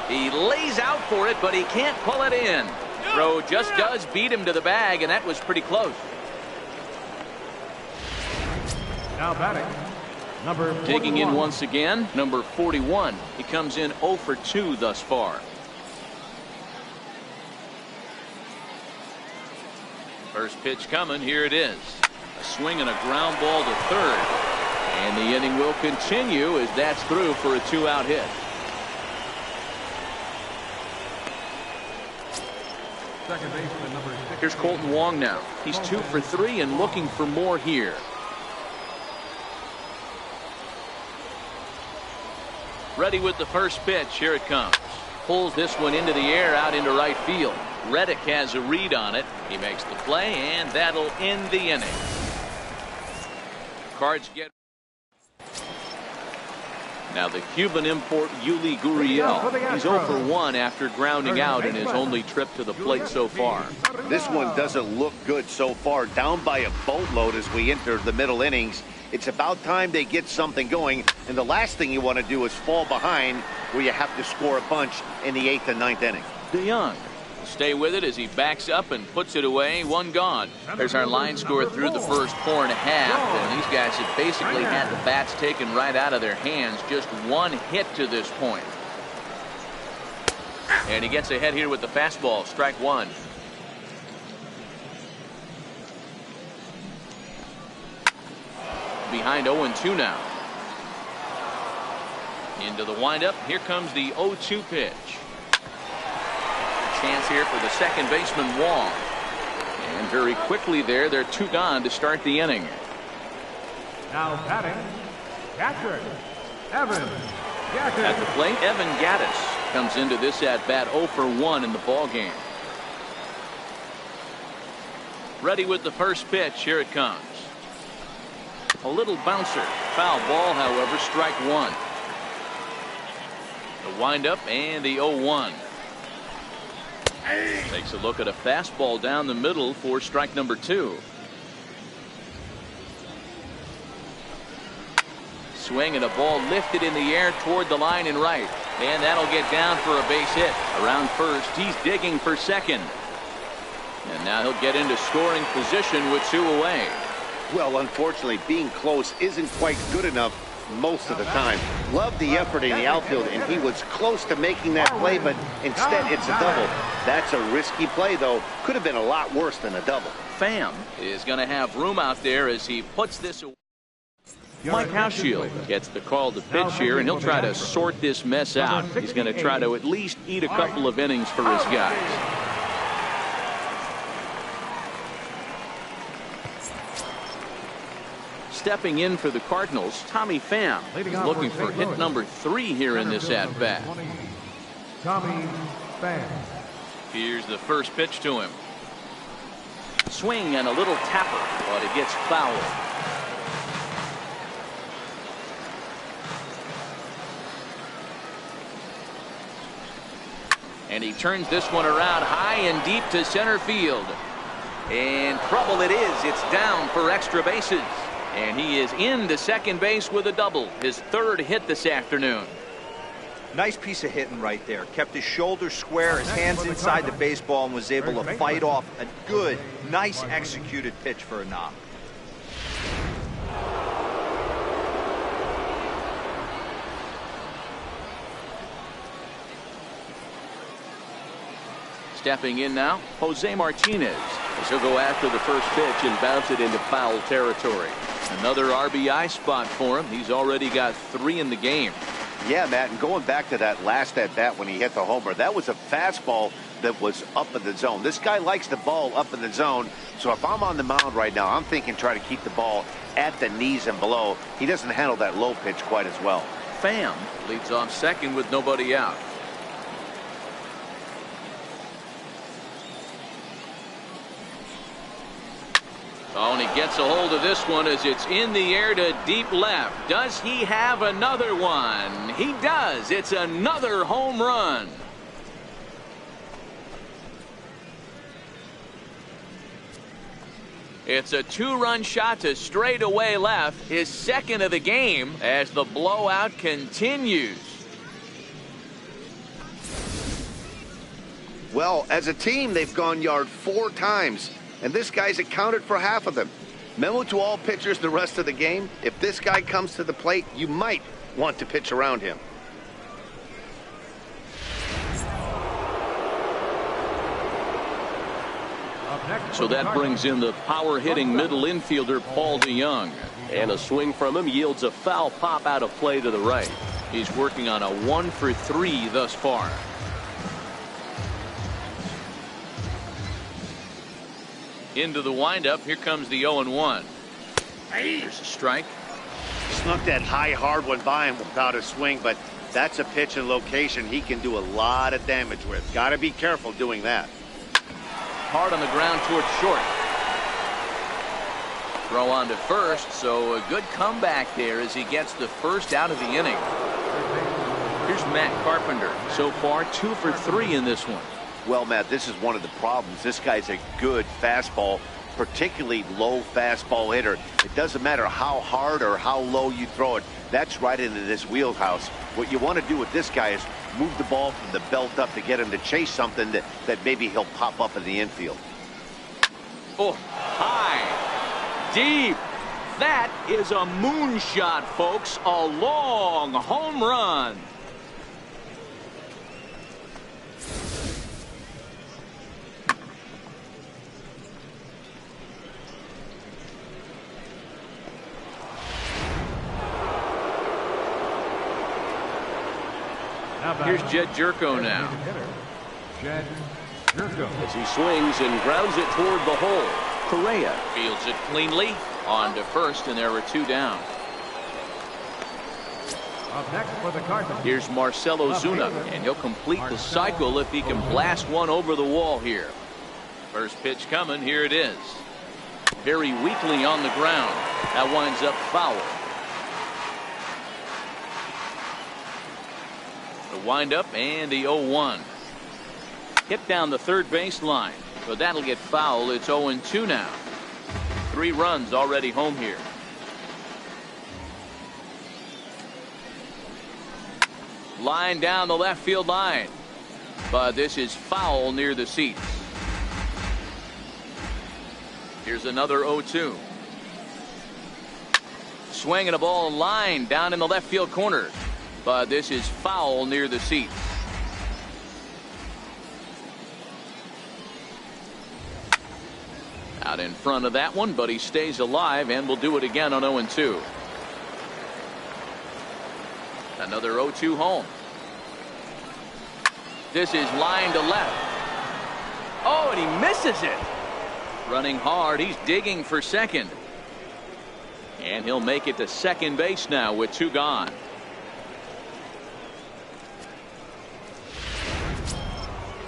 He lays out for it, but he can't pull it in. Throw just does beat him to the bag, and that was pretty close. Now batting, number 41. Digging in once again, number 41. He comes in 0 for 2 thus far. First pitch coming, here it is. A swing and a ground ball to third. And the inning will continue as that's through for a 2-out hit. Second baseman, number 6. Here's Colton Wong now. He's 2 for 3 and looking for more here. Ready with the first pitch. Here it comes. Pulls this one into the air out into right field. Reddick has a read on it. He makes the play, and that'll end the inning. Cards get. Now the Cuban import Yuli Gurriel. He's 0 for 1 after grounding out in his only trip to the plate so far. This one doesn't look good so far. Down by a boatload as we enter the middle innings. It's about time they get something going, and the last thing you want to do is fall behind where you have to score a bunch in the 8th and 9th inning. DeYoung will stay with it as he backs up and puts it away. 1 gone. There's our line score through the first 4.5, and these guys have basically had the bats taken right out of their hands. Just 1 hit to this point. And he gets ahead here with the fastball. Strike 1. Behind 0-2 now. Into the windup. Here comes the 0-2 pitch. Chance here for the second baseman, Wong. And very quickly there, they're 2 gone to start the inning. Now batting, catcher, Evan Gattis. At the plate, Evan Gattis comes into this at-bat 0 for 1 in the ballgame. Ready with the first pitch. Here it comes. A little bouncer. Foul ball, however, strike 1. The windup and the 0-1. Takes a look at a fastball down the middle for strike number 2. Swing and a ball lifted in the air toward the line and right. And that'll get down for a base hit. Around first, he's digging for second. And now he'll get into scoring position with 2 away. Well, unfortunately, being close isn't quite good enough most of the time. Loved the effort in the outfield, and he was close to making that play, but instead it's a double. That's a risky play, though. Could have been a lot worse than a double. Pham is going to have room out there as he puts this away. Mike Hauschild gets the call to pitch here, and he'll try to sort this mess out. He's going to try to at least eat a couple of innings for his guys. Stepping in for the Cardinals, Tommy Pham is looking for hit number 3 here in this at-bat. Tommy Pham. Here's the first pitch to him. Swing and a little tapper, but it gets fouled. And he turns this one around high and deep to center field. And trouble it is. It's down for extra bases. And he is into second base with a double. His 3rd hit this afternoon. Nice piece of hitting right there. Kept his shoulders square, his hands inside the baseball, and was able to fight off a good, nice executed pitch for a knock. Stepping in now, Jose Martinez. As he'll go after the first pitch and bounce it into foul territory. Another RBI spot for him. He's already got 3 in the game. Yeah, Matt, and going back to that last at-bat when he hit the homer, that was a fastball that was up in the zone. This guy likes the ball up in the zone, so if I'm on the mound right now, I'm thinking try to keep the ball at the knees and below. He doesn't handle that low pitch quite as well. Pham leads off second with nobody out. Oh, and he gets a hold of this one as it's in the air to deep left. Does he have another one? He does. It's another home run. It's a two-run shot to straightaway left, his second of the game as the blowout continues. Well, as a team, they've gone yard 4 times, and this guy's accounted for half of them. Memo to all pitchers the rest of the game: if this guy comes to the plate, you might want to pitch around him. So that brings in the power-hitting middle infielder Paul DeYoung. And a swing from him yields a foul pop out of play to the right. He's working on a 1-for-3 thus far. Into the windup. Here comes the 0-1. Here's a strike. Snuck that high hard one by him without a swing, but that's a pitch and location he can do a lot of damage with. Got to be careful doing that. Hard on the ground towards short. Throw on to first, so a good comeback there as he gets the first out of the inning. Here's Matt Carpenter. So far 2 for 3 in this one. Well, Matt, this is one of the problems. This guy's a good fastball, particularly low fastball hitter. It doesn't matter how hard or how low you throw it. That's right into this wheelhouse. What you want to do with this guy is move the ball from the belt up to get him to chase something that maybe he'll pop up in the infield. Oh, high, deep. That is a moonshot, folks. A long home run. Here's Jed Jerko now. Jed Jerko. As he swings and grounds it toward the hole. Correa Fields it cleanly. On to first, and there are 2 down. Up next for the Cardinals. Here's Marcell Ozuna, and he'll complete the cycle if he can blast one over the wall here. First pitch coming. Here it is. Very weakly on the ground. That winds up foul. The windup and the 0-1. Hit down the third baseline. So that'll get foul. It's 0-2 now. 3 runs already home here. Line down the left field line. But this is foul near the seats. Here's another 0-2. Swinging a ball line down in the left field corner. But this is foul near the seats. Out in front of that one, but he stays alive and will do it again on 0-2. Another 0-2 home. This is line to left. Oh, and he misses it. Running hard. He's digging for second. And he'll make it to second base now with 2 gone.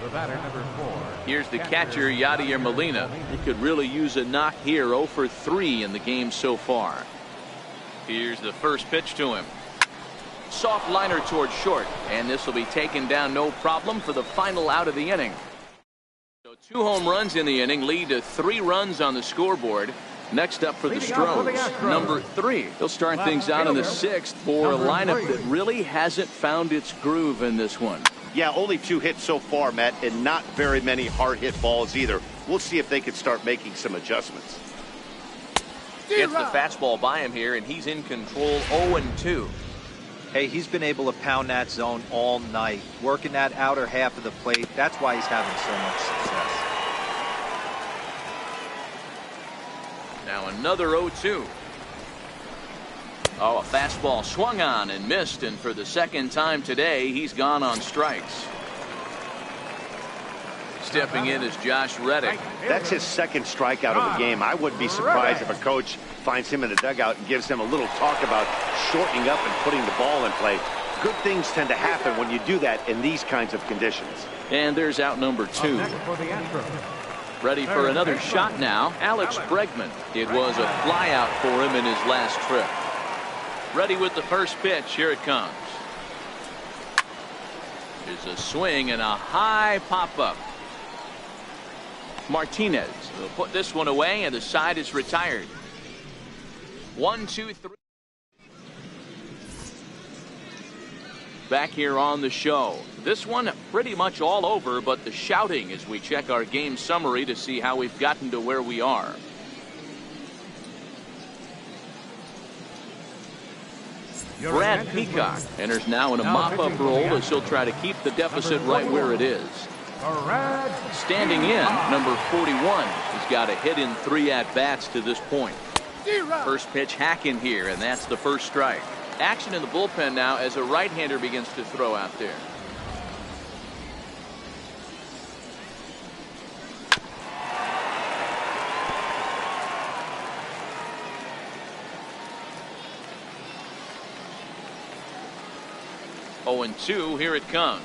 The batter, number 4. Here's the catcher, Yadier Molina. He could really use a knock here. 0 for 3 in the game so far. Here's the first pitch to him. Soft liner towards short, and this will be taken down no problem for the final out of the inning. So 2 home runs in the inning lead to 3 runs on the scoreboard. Next up for the Stros, number 3. They'll start things out in the 6th for a lineup that really hasn't found its groove in this one. Yeah, only 2 hits so far, Matt, and not very many hard hit balls either. We'll see if they can start making some adjustments. Gets the fastball by him here, and he's in control. 0-2. Hey, he's been able to pound that zone all night, working that outer half of the plate. That's why he's having so much success. Now another 0-2. Oh, a fastball swung on and missed, and for the second time today, he's gone on strikes. Stepping in is Josh Reddick. That's his second strikeout of the game. I wouldn't be surprised if a coach finds him in the dugout and gives him a little talk about shortening up and putting the ball in play. Good things tend to happen when you do that in these kinds of conditions. And there's out number 2. Ready for another shot now, Alex Bregman. It was a flyout for him in his last trip. Ready with the first pitch. Here it comes. There's a swing and a high pop-up. Martinez will put this one away, and the side is retired. 1, 2, 3. Back here on the show. This one pretty much all over, but the shouting as we check our game summary to see how we've gotten to where we are. Brad Peacock enters now in a mop-up role as he'll try to keep the deficit right where it is. Standing in, number 41. He's got a hit in 3 at-bats to this point. First pitch hack in here, and that's the first strike. Action in the bullpen now as a right-hander begins to throw out there. Oh, and 2, here it comes.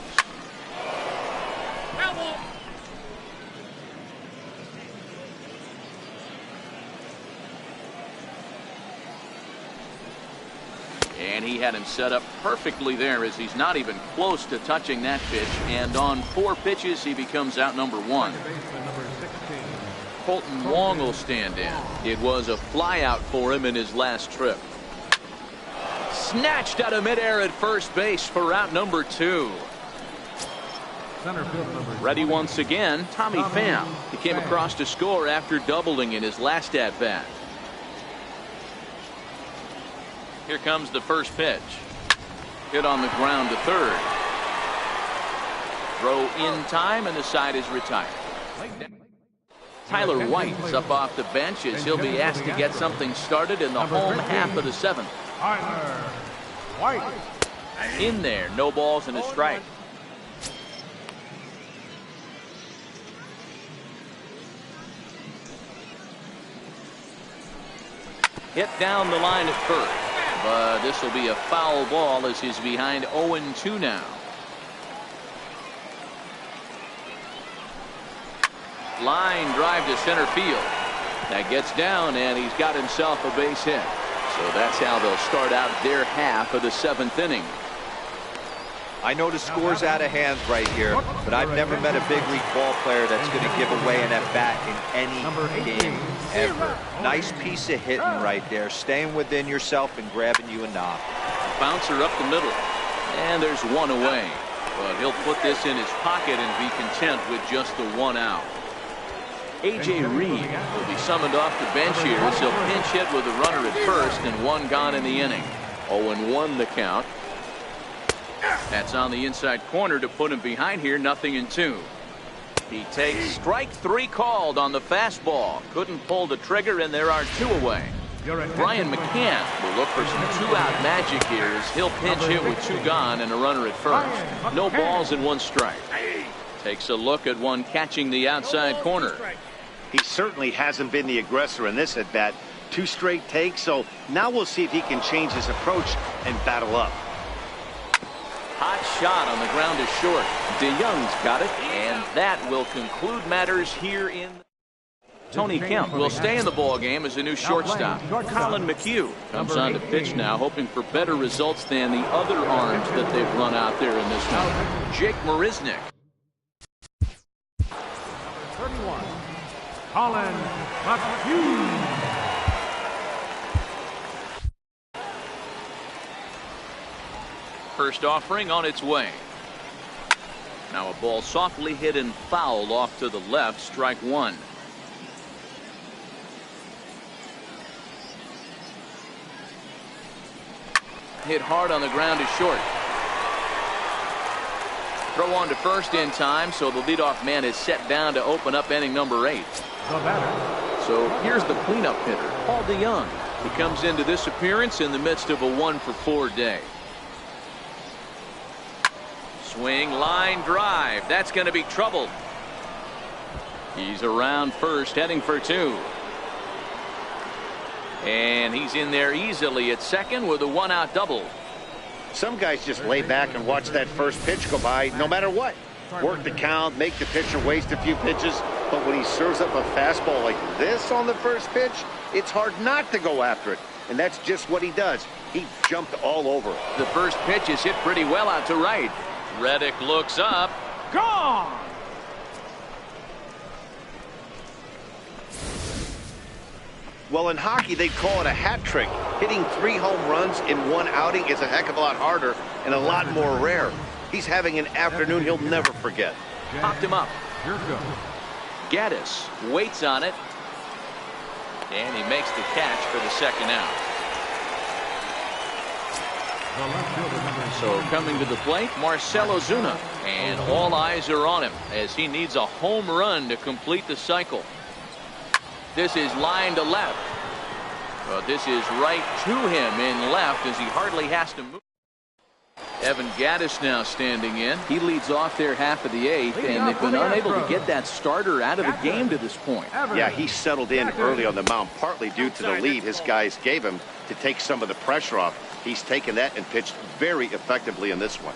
And he had him set up perfectly there as he's not even close to touching that pitch. And on 4 pitches, he becomes out number 1. Colton Wong will stand in. It was a flyout for him in his last trip. Snatched out of midair at first base for out number 2. Ready once again, Tommy Pham. He came across to score after doubling in his last at-bat. Here comes the first pitch. Hit on the ground to third. Throw in time, and the side is retired. Tyler White is up off the bench as he'll be asked to get something started in the home half of the 7th. Tyler White. In there, no balls and a strike. Hit down the line at first. But this will be a foul ball as he's behind 0-2 now. Line drive to center field. That gets down, and he's got himself a base hit. So that's how they'll start out their half of the 7th inning. I know the score's out of hand right here, but I've never met a big league ball player that's going to give away an at-bat in any game ever. Nice piece of hitting right there, staying within yourself and grabbing you a knob. Bouncer up the middle, and there's 1 away. But he'll put this in his pocket and be content with just the 1 out. A.J. Reed will be summoned off the bench here as he'll pinch hit with a runner at first and 1 gone in the inning. 0-1 the count. That's on the inside corner to put him behind here. 0-2. He takes strike 3 called on the fastball. Couldn't pull the trigger, and there are 2 away. Brian McCann will look for some 2-out magic here as he'll pinch hit with 2 gone and a runner at first. No balls and 1 strike. Takes a look at one catching the outside corner. He certainly hasn't been the aggressor in this at bat. 2 straight takes, so now we'll see if he can change his approach and battle up. Hot shot on the ground to short. DeYoung's got it, and that will conclude matters here in. Tony Kemp will stay in the ball game as a new shortstop. Colin McHugh comes on to pitch now, hoping for better results than the other arms that they've run out there in this one. Jake Marisnick. 31. Colin McHugh. First offering on its way. Now a ball softly hit and fouled off to the left. Strike 1. Hit hard on the ground to short. Throw on to first in time, so the leadoff man is set down to open up inning number 8. So here's the cleanup hitter, Paul DeYoung. He comes into this appearance in the midst of a 1-for-4 day. Swing, line drive. That's going to be troubled. He's around first, heading for 2. And he's in there easily at second with a 1-out double. Some guys just lay back and watch that first pitch go by no matter what. Work the count, make the pitcher waste a few pitches. But when he serves up a fastball like this on the first pitch, it's hard not to go after it. And that's just what he does. He jumped all over it. The first pitch is hit pretty well out to right. Reddick looks up. Gone! Well, in hockey, they call it a hat trick. Hitting 3 home runs in 1 outing is a heck of a lot harder and a lot more rare. He's having an afternoon he'll never forget. Popped him up. Gaddis waits on it. And he makes the catch for the second out. So coming to the plate, Marcell Ozuna. And all eyes are on him as he needs a home run to complete the cycle. This is line to left. But this is right to him in left as he hardly has to move. Evan Gaddis now standing in. He leads off their half of the 8th, and they've been unable to get that starter out of the game to this point. Yeah, he settled in early on the mound, partly due to the lead his guys gave him to take some of the pressure off. He's taken that and pitched very effectively in this one.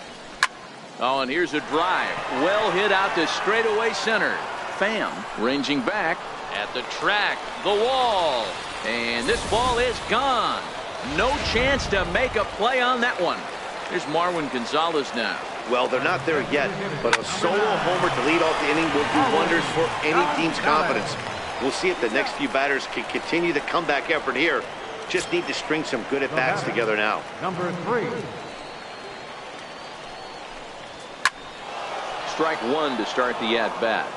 Oh, and here's a drive. Well hit out to straightaway center. Pham ranging back at the track, the wall. And this ball is gone. No chance to make a play on that one. Here's Marwin Gonzalez now. Well, they're not there yet, but a solo homer to lead off the inning will do wonders for any team's confidence. We'll see if the next few batters can continue the comeback effort here. Just need to string some good at-bats together now. Number 3. Strike 1 to start the at-bat.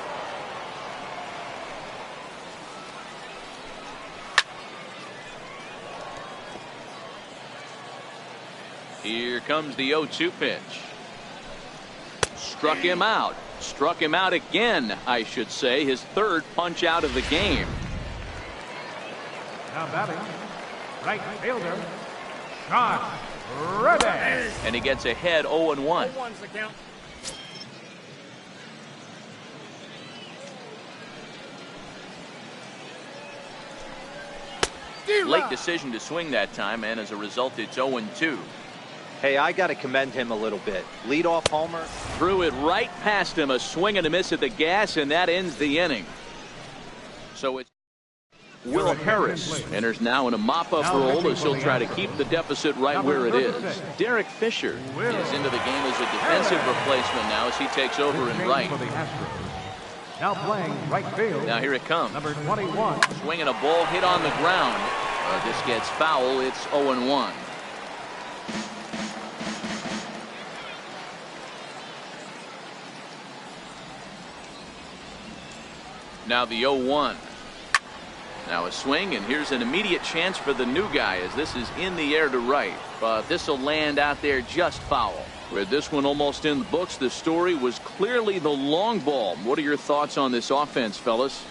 Here comes the 0-2 pitch. Struck him out. Struck him out again, I should say. His 3rd punch out of the game. Now batting, right fielder, Josh Reddick. And he gets ahead 0-1. 0-1's the count. Late decision to swing that time, and as a result, it's 0-2. Hey, I got to commend him a little bit. Leadoff homer. Threw it right past him, a swing and a miss at the gas, and that ends the inning. So it's Will Harris enters now in a mop-up role as he'll try to keep the deficit right where it is. Derek Fisher is into the game as a defensive replacement now as he takes over in right. Now playing right field. Now here it comes. Number 21. Swinging a ball hit on the ground. This gets foul. It's 0-1. Now the 0-1. Now a swing, and here's an immediate chance for the new guy as this is in the air to right. But this will land out there just foul. With this one almost in the books, the story was clearly the long ball. What are your thoughts on this offense, fellas?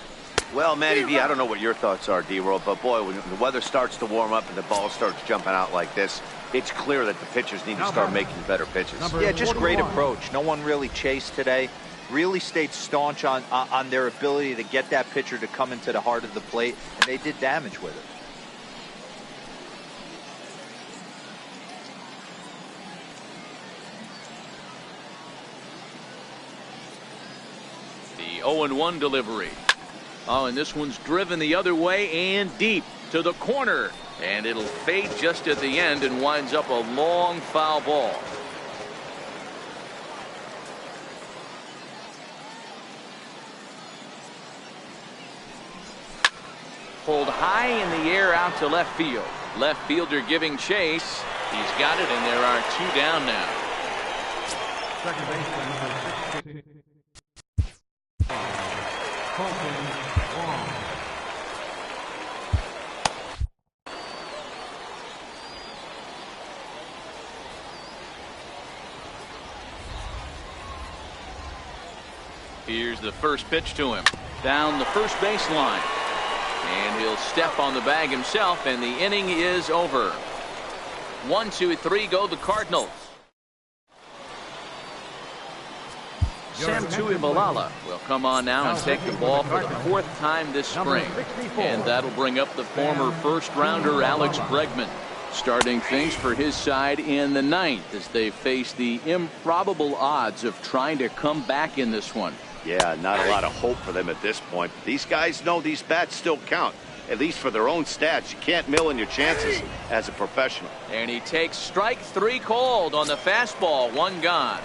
Well, Matty D, I don't know what your thoughts are, D-Roll, but boy, when the weather starts to warm up and the ball starts jumping out like this, it's clear that the pitchers need to start making better pitches. Yeah, just great approach. No one really chased today. Really stayed staunch on their ability to get that pitcher to come into the heart of the plate, and they did damage with it. The 0-1 delivery. Oh, and this one's driven the other way and deep to the corner. And it'll fade just at the end and winds up a long foul ball. Pulled high in the air out to left field. Left fielder giving chase. He's got it, and there are 2 down now. Second baseman, number 16. Colton Wong. Here's the first pitch to him. Down the first baseline. And he'll step on the bag himself, and the inning is over. 1, 2, 3 go the Cardinals. Sam Tuivalala will come on now and take the ball for the 4th time this spring. And that'll bring up the former first-rounder Alex Bregman, starting things for his side in the 9th as they face the improbable odds of trying to come back in this one. Yeah, not a lot of hope for them at this point. These guys know these bats still count, at least for their own stats. You can't mill in your chances as a professional. And he takes strike 3 called on the fastball. 1 gone.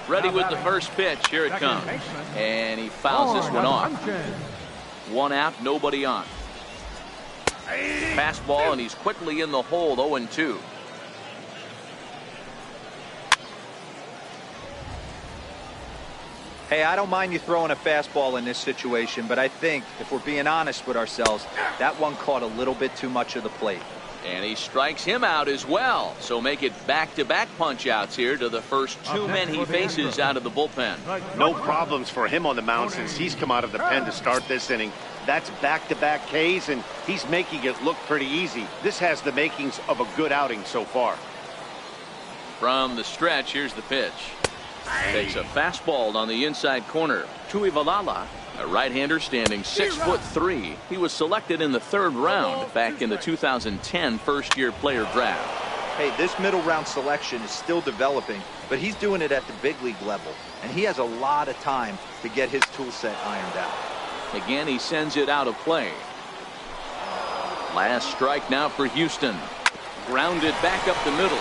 Ready with the first pitch. Here it comes. And he fouls this one off. 1 out, nobody on. Fastball, and he's quickly in the hole. 0-2. Hey, I don't mind you throwing a fastball in this situation, but I think, if we're being honest with ourselves, that one caught a little bit too much of the plate. And he strikes him out as well. So make it back-to-back punch-outs here to the first 2 men he faces out of the bullpen. No problems for him on the mound since he's come out of the pen to start this inning. That's back-to-back Ks, and he's making it look pretty easy. This has the makings of a good outing so far. From the stretch, here's the pitch. Takes a fastball on the inside corner. Tuivalala, a right-hander standing 6'3". He was selected in the 3rd round back in the 2010 first-year player draft. Hey, this middle round selection is still developing, but he's doing it at the big league level, and he has a lot of time to get his tool set ironed out. Again, he sends it out of play. Last strike now for Houston. Grounded back up the middle.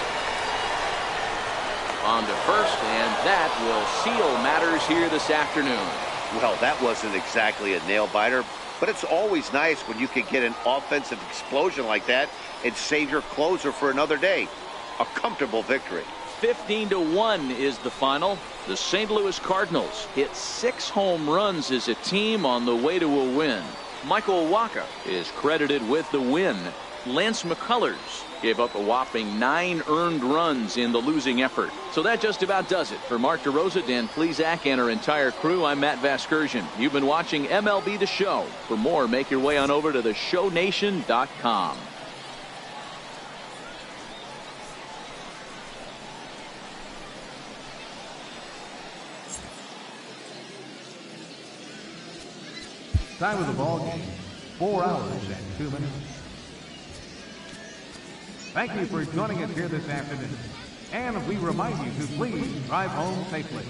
On to first, and that will seal matters here this afternoon. Well, that wasn't exactly a nail-biter, but it's always nice when you can get an offensive explosion like that and save your closer for another day. A comfortable victory. 15-1 is the final. The St. Louis Cardinals hit 6 home runs as a team on the way to a win. Michael Wacha is credited with the win. Lance McCullers gave up a whopping 9 earned runs in the losing effort. So that just about does it. For Mark DeRosa, Dan Plesac, and our entire crew, I'm Matt Vasgersian. You've been watching MLB The Show. For more, make your way on over to theshownation.com. Time of the ball game, 4 hours and 2 minutes. Thank you for joining us here this afternoon. And we remind you to please drive home safely.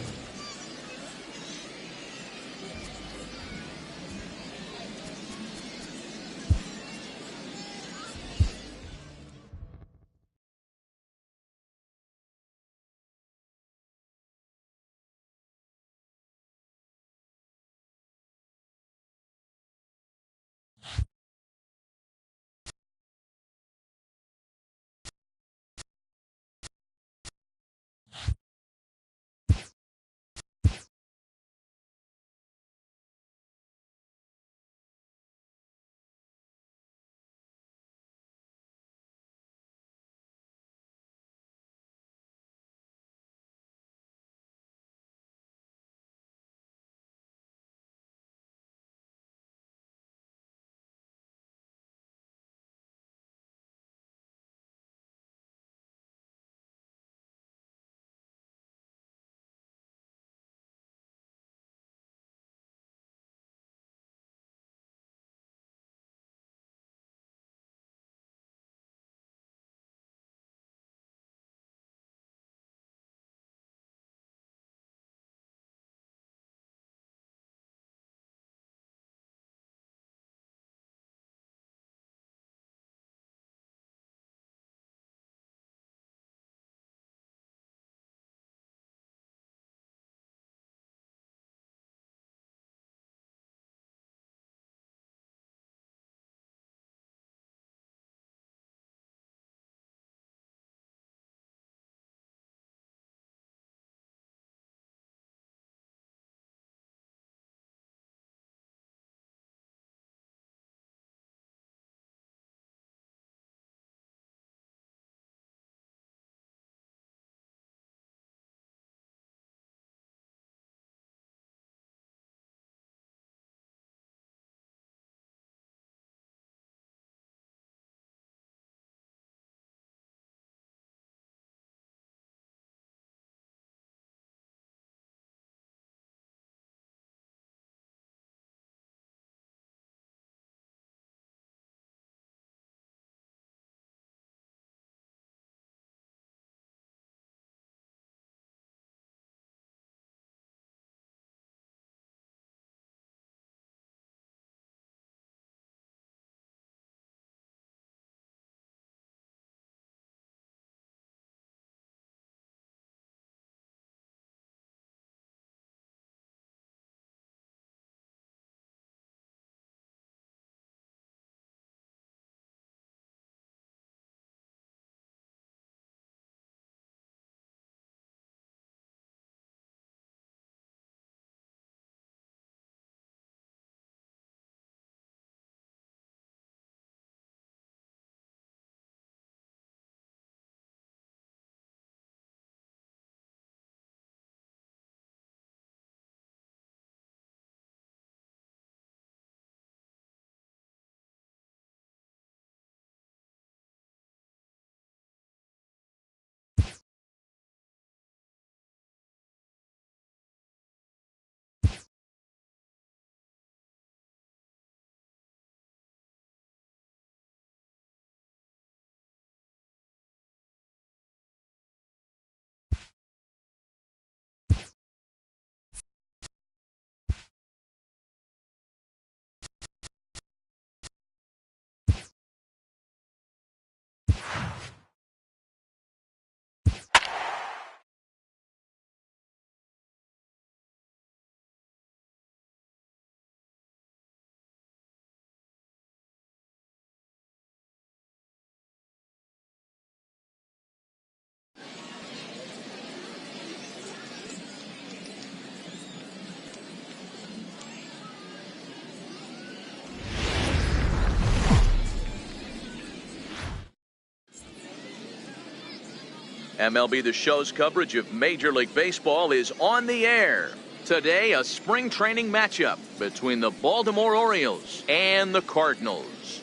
MLB The Show's coverage of Major League Baseball is on the air. Today, a spring training matchup between the Baltimore Orioles and the Cardinals.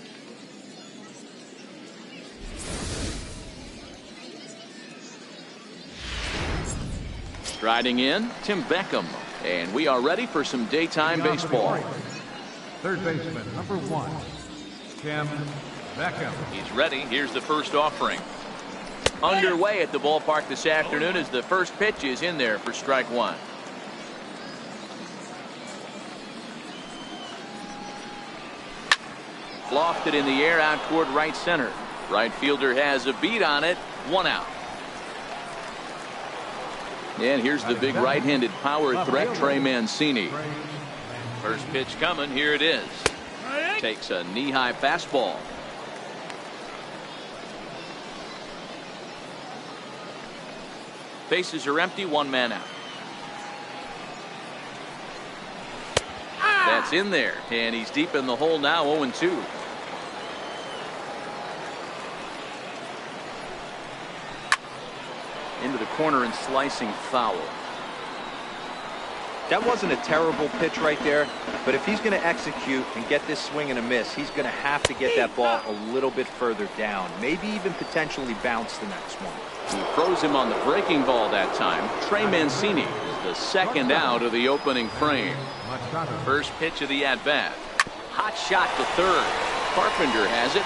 Striding in, Tim Beckham. And we are ready for some daytime baseball. Third baseman, number 1, Tim Beckham. He's ready. Here's the first offering. Underway at the ballpark this afternoon as the first pitch is in there for strike 1. Lofted in the air out toward right center. Right fielder has a beat on it. 1 out. And here's the big right-handed power threat, Trey Mancini. First pitch coming. Here it is. Takes a knee-high fastball. Bases are empty. 1 man out. That's in there. And he's deep in the hole now. 0-2. Into the corner and slicing foul. That wasn't a terrible pitch right there, but if he's going to execute and get this swing and a miss, he's going to have to get that ball a little bit further down, maybe even potentially bounce the next one. He throws him on the breaking ball that time. Trey Mancini is the second out of the opening frame. First pitch of the at-bat. Hot shot to third. Carpenter has it.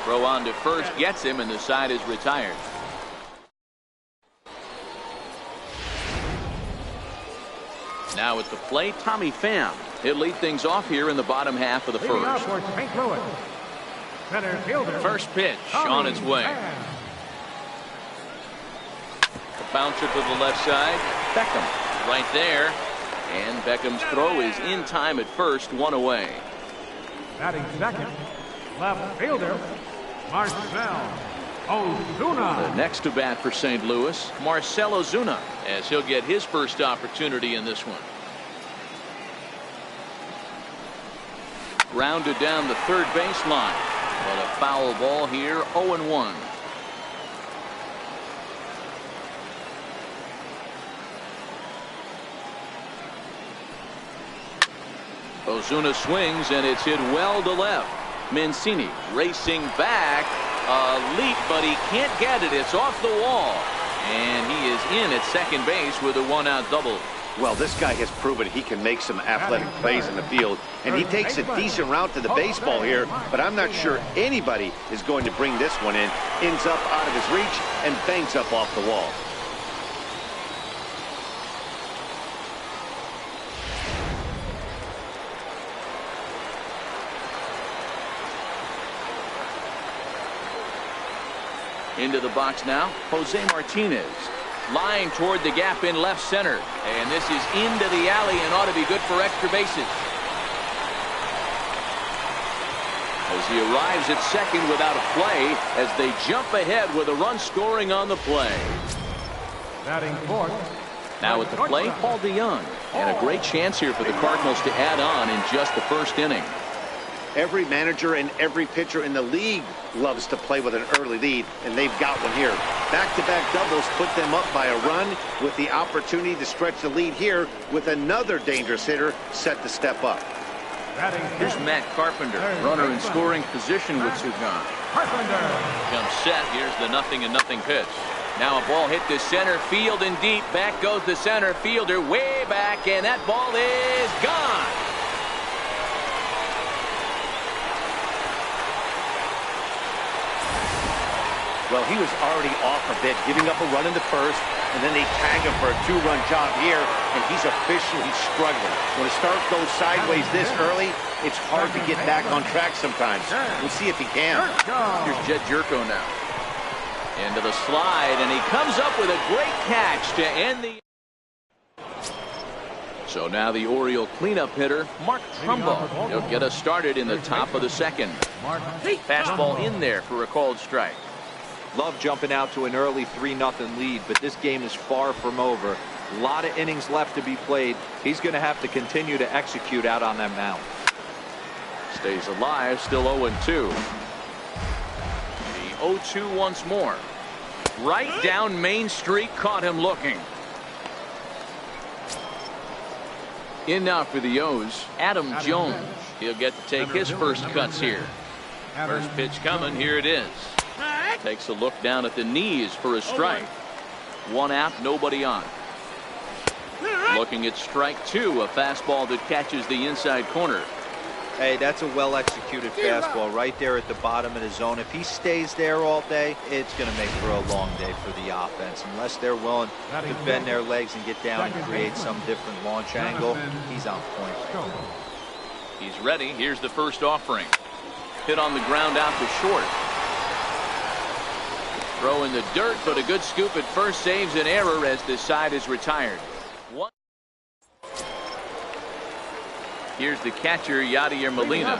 Throw on to first gets him, and the side is retired. Now at the plate, Tommy Pham. He'll lead things off here in the bottom half of the first. First pitch on its way. The bouncer to the left side. Beckham right there. And Beckham's throw is in time at first. 1 away. Batting second, left fielder, Marcell Ozuna. The next to bat for St. Louis, Marcell Ozuna, as he'll get his first opportunity in this one. Grounded down the third baseline, but a foul ball here. 0-1. Ozuna swings, and it's hit well to left. Mancini racing back. A leap, but he can't get it. It's off the wall. And he is in at second base with a 1-out double. Well, this guy has proven he can make some athletic plays in the field, and he takes a decent route to the baseball here, but I'm not sure anybody is going to bring this one in. Ends up out of his reach and bangs up off the wall. Into the box now, Jose Martinez. Lying toward the gap in left center. And this is into the alley and ought to be good for extra bases. As he arrives at second without a play, as they jump ahead with a run scoring on the play. Batting fourth. Now at the plate, Paul DeYoung. And a great chance here for the Cardinals to add on in just the first inning. Every manager and every pitcher in the league loves to play with an early lead, and they've got one here. Back-to-back doubles put them up by a run with the opportunity to stretch the lead here with another dangerous hitter set to step up. Here's Matt Carpenter, runner in scoring position with 2 gone. Jump set. Here's the 0-0 pitch. Now a ball hit to center field and deep. Back goes the center fielder way back, and that ball is gone. Well, he was already off a bit, giving up a run into first, and then they tag him for a 2-run job here, and he's officially struggling. When a start goes sideways this early, it's hard to get back on track sometimes. We'll see if he can. Here's Jed Jerko now. Into the slide, and he comes up with a great catch to end the... So now the Oriole cleanup hitter, Mark Trumbo. He'll get us started in the top of the second. Fastball in there for a called strike. Love jumping out to an early 3-0 lead, but this game is far from over. A lot of innings left to be played. He's going to have to continue to execute out on that mound. Stays alive, still 0-2. The 0-2 once more. Right down Main Street, caught him looking. In now for the O's, Adam Jones. He'll get to take his first cuts here. First pitch coming, here it is. Takes a look down at the knees for a strike. One out, nobody on. Looking at strike two, a fastball that catches the inside corner. Hey, that's a well-executed fastball right there at the bottom of the zone. If he stays there all day, it's going to make for a long day for the offense. Unless they're willing to bend their legs and get down and create some different launch angle, he's on point. He's ready. Here's the first offering. Hit on the ground out to short. Throw in the dirt, but a good scoop at first saves an error as the side is retired. Here's the catcher, Yadier Molina.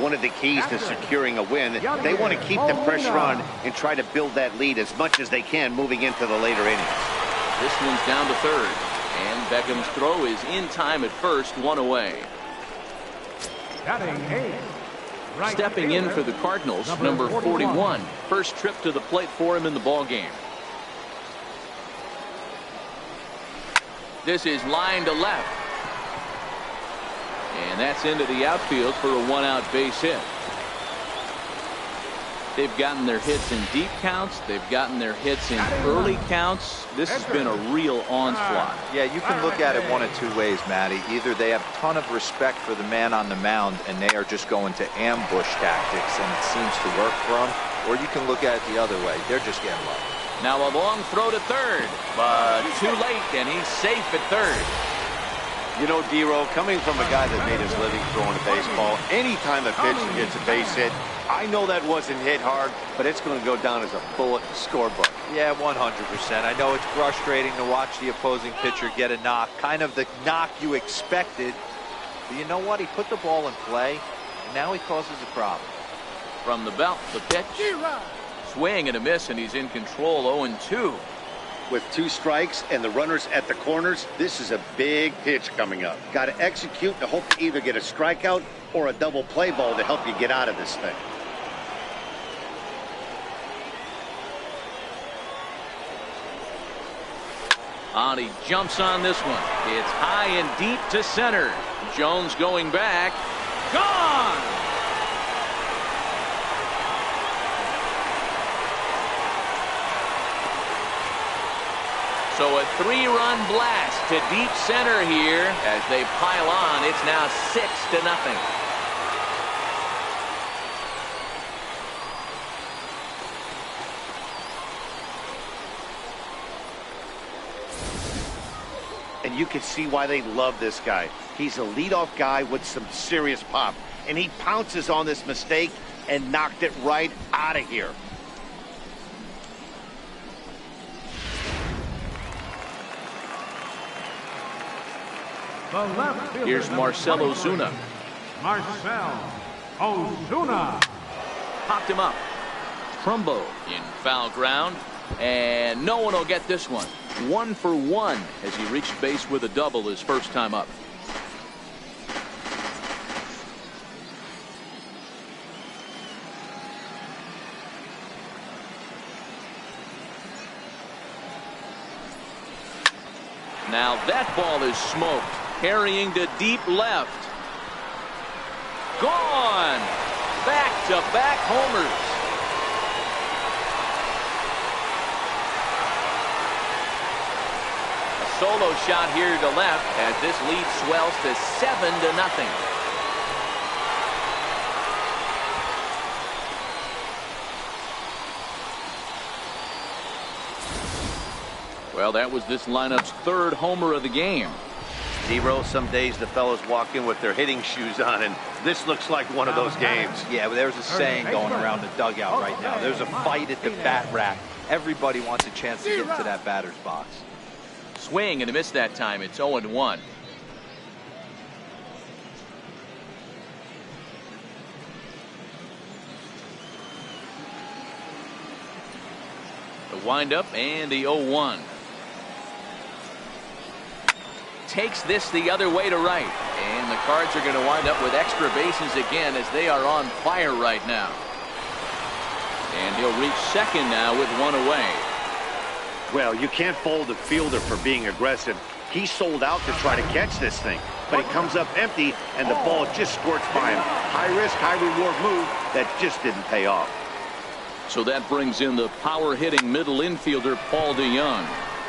One of the keys to securing a win, they want to keep the pressure on and try to build that lead as much as they can moving into the later innings. This one's down to third, and Beckham's throw is in time at first, one away. Stepping in for the Cardinals, number 41. First trip to the plate for him in the ballgame. This is line to left. And that's into the outfield for a one-out base hit. They've gotten their hits in deep counts. They've gotten their hits in early counts. This has been a real onslaught. Yeah, you can look at it one of two ways, Matty. Either they have a ton of respect for the man on the mound and they are just going to ambush tactics and it seems to work for them, or you can look at it the other way. They're just getting lucky. Now a long throw to third, but too late, and he's safe at third. You know, D-Row, coming from a guy that made his living throwing a baseball, anytime a pitcher gets a base hit, I know that wasn't hit hard, but it's going to go down as a bullet in the scorebook. Yeah, 100%. I know it's frustrating to watch the opposing pitcher get a knock, kind of the knock you expected. But you know what? He put the ball in play, and now he causes a problem. From the belt, the pitch. Swing and a miss, and he's in control, 0-2. With 2 strikes and the runners at the corners, this is a big pitch coming up. Got to execute to hope to either get a strikeout or a double play ball to help you get out of this thing. On he jumps on this one. It's high and deep to center. Jones going back. Gone! So a 3-run blast to deep center here as they pile on. It's now 6-0. And you can see why they love this guy. He's a leadoff guy with some serious pop. And he pounces on this mistake and knocked it right out of here. Here's Marcell Ozuna. Marcell Ozuna. Popped him up. Trumbo in foul ground. And no one will get this one. 1 for 1 as he reached base with a double his first time up. Now that ball is smoked. Carrying to deep left. Gone. Back-to-back homers. A solo shot here to left as this lead swells to 7-0. Well, that was this lineup's 3rd homer of the game. D-Row, some days the fellows walk in with their hitting shoes on, and this looks like one of those games. Yeah, but there's a saying going around the dugout right now. There's a fight at the bat rack. Everybody wants a chance to get into that batter's box. Swing and a miss that time. It's 0-1. The windup and the 0-1. Takes this the other way to right, and the Cards are going to wind up with extra bases again as they are on fire right now. And he'll reach second now with one away. Well, you can't fault the fielder for being aggressive. He sold out to try to catch this thing, but he comes up empty, and the ball just squirts by him. High risk, high reward move that just didn't pay off. So that brings in the power-hitting middle infielder Paul DeYoung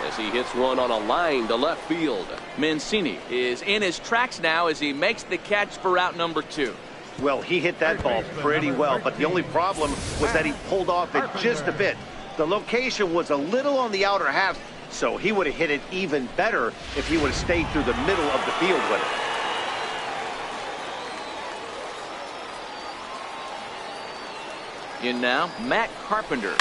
as he hits one on a line to left field. Mancini is in his tracks now as he makes the catch for out number 2. Well, he hit that ball pretty well, but the only problem was that he pulled off it just a bit. The location was a little on the outer half, so he would have hit it even better if he would have stayed through the middle of the field with it. In now, Matt Carpenter.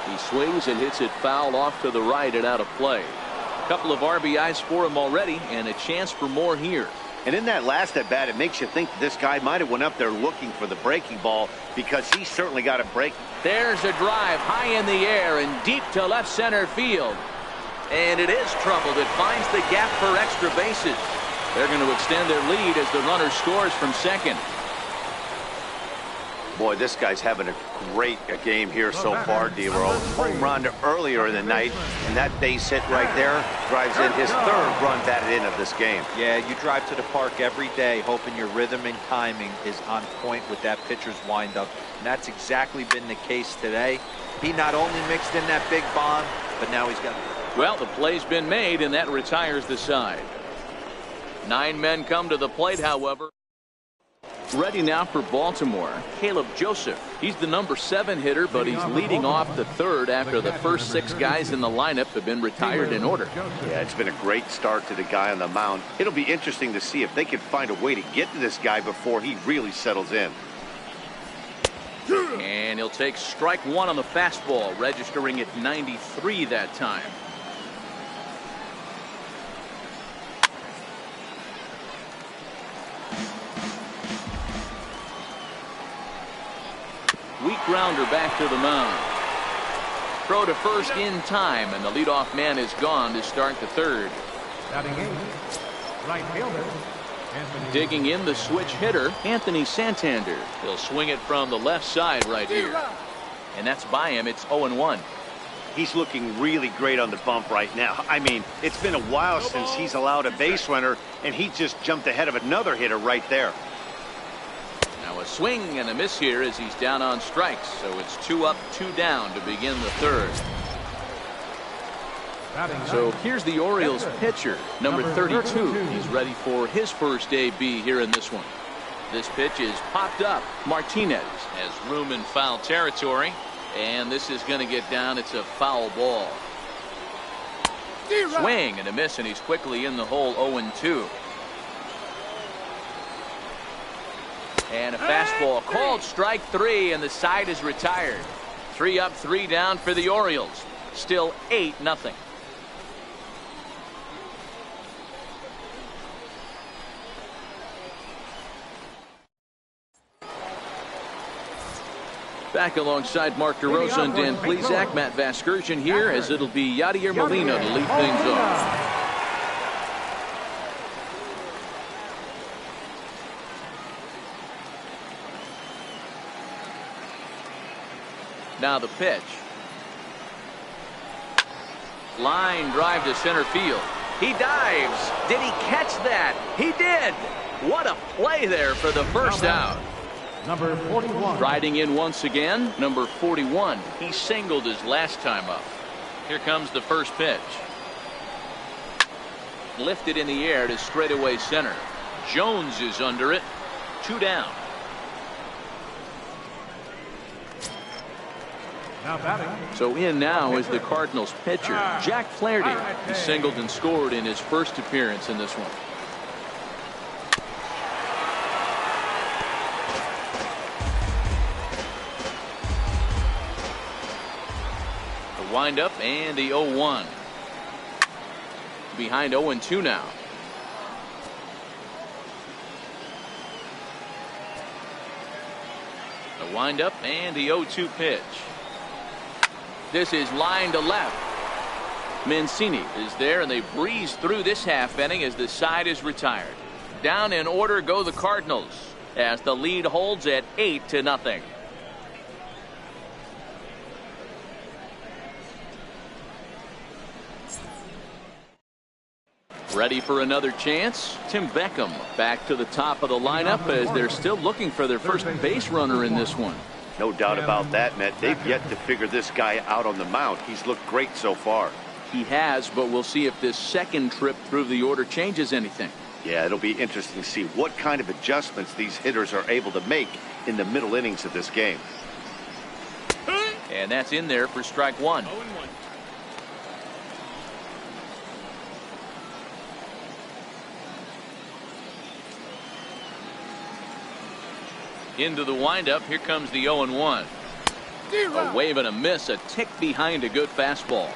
He swings and hits it foul off to the right and out of play. A couple of RBIs for him already, and a chance for more here. And in that last at bat, it makes you think that this guy might have went up there looking for the breaking ball, because he certainly got a break. There's a drive high in the air and deep to left center field. And it is trouble that finds the gap for extra bases. They're going to extend their lead as the runner scores from second. Boy, this guy's having a great game here so far, D-Row. Home run earlier in the night, and that base hit right there drives in his third run batted in of this game. Yeah, you drive to the park every day hoping your rhythm and timing is on point with that pitcher's windup, and that's exactly been the case today. He not only mixed in that big bomb, but now he's got... Well, the play's been made, and that retires the side. 9 men come to the plate, however. Ready now for Baltimore, Caleb Joseph. He's the number 7 hitter, but he's leading off the third after the first 6 guys in the lineup have been retired in order. Yeah, it's been a great start to the guy on the mound. It'll be interesting to see if they can find a way to get to this guy before he really settles in. And he'll take strike 1 on the fastball, registering at 93 that time. Weak grounder back to the mound. Throw to first in time, and the leadoff man is gone to start the third. Batting 8, right fielder. Digging in the switch hitter, Anthony Santander. He'll swing it from the left side right here. And that's by him. It's 0-1. He's looking really great on the bump right now. I mean, it's been a while since he's allowed a base runner, and he just jumped ahead of another hitter right there. Now a swing and a miss here as he's down on strikes. So it's 2 up, 2 down to begin the third. So here's the Orioles pitcher, number 32. He's ready for his first AB here in this one. This pitch is popped up. Martinez has room in foul territory, and this is going to get down. It's a foul ball. Swing and a miss, and he's quickly in the hole. 0-2. And a fastball called strike 3, and the side is retired. 3 up, 3 down for the Orioles. Still 8-0. Back alongside Mark DeRosa and Dan Plesac, Matt Vasgersian here, as it'll be Yadier Molina to lead things off. Now the pitch. Line drive to center field. He dives. Did he catch that? He did. What a play there for the first out. Number 41. Riding in once again, number 41. He singled his last time up. Here comes the first pitch. Lifted in the air to straightaway center. Jones is under it. 2 down. Now batting. So in now is the Cardinals pitcher, Jack Flaherty. He singled and scored in his first appearance in this one. The windup and the 0-1. Behind 0-2 now. The windup and the 0-2 pitch. This is line to left. Mancini is there, and they breeze through this half inning as the side is retired. Down in order go the Cardinals as the lead holds at 8-0. Ready for another chance? Tim Beckham back to the top of the lineup as they're still looking for their first base runner in this one. No doubt about that, Matt. They've yet to figure this guy out on the mound. He's looked great so far. He has, but we'll see if this second trip through the order changes anything. Yeah, it'll be interesting to see what kind of adjustments these hitters are able to make in the middle innings of this game. And that's in there for strike one. 0-1. Into the windup. Here comes the 0-1. A wave and a miss, a tick behind a good fastball.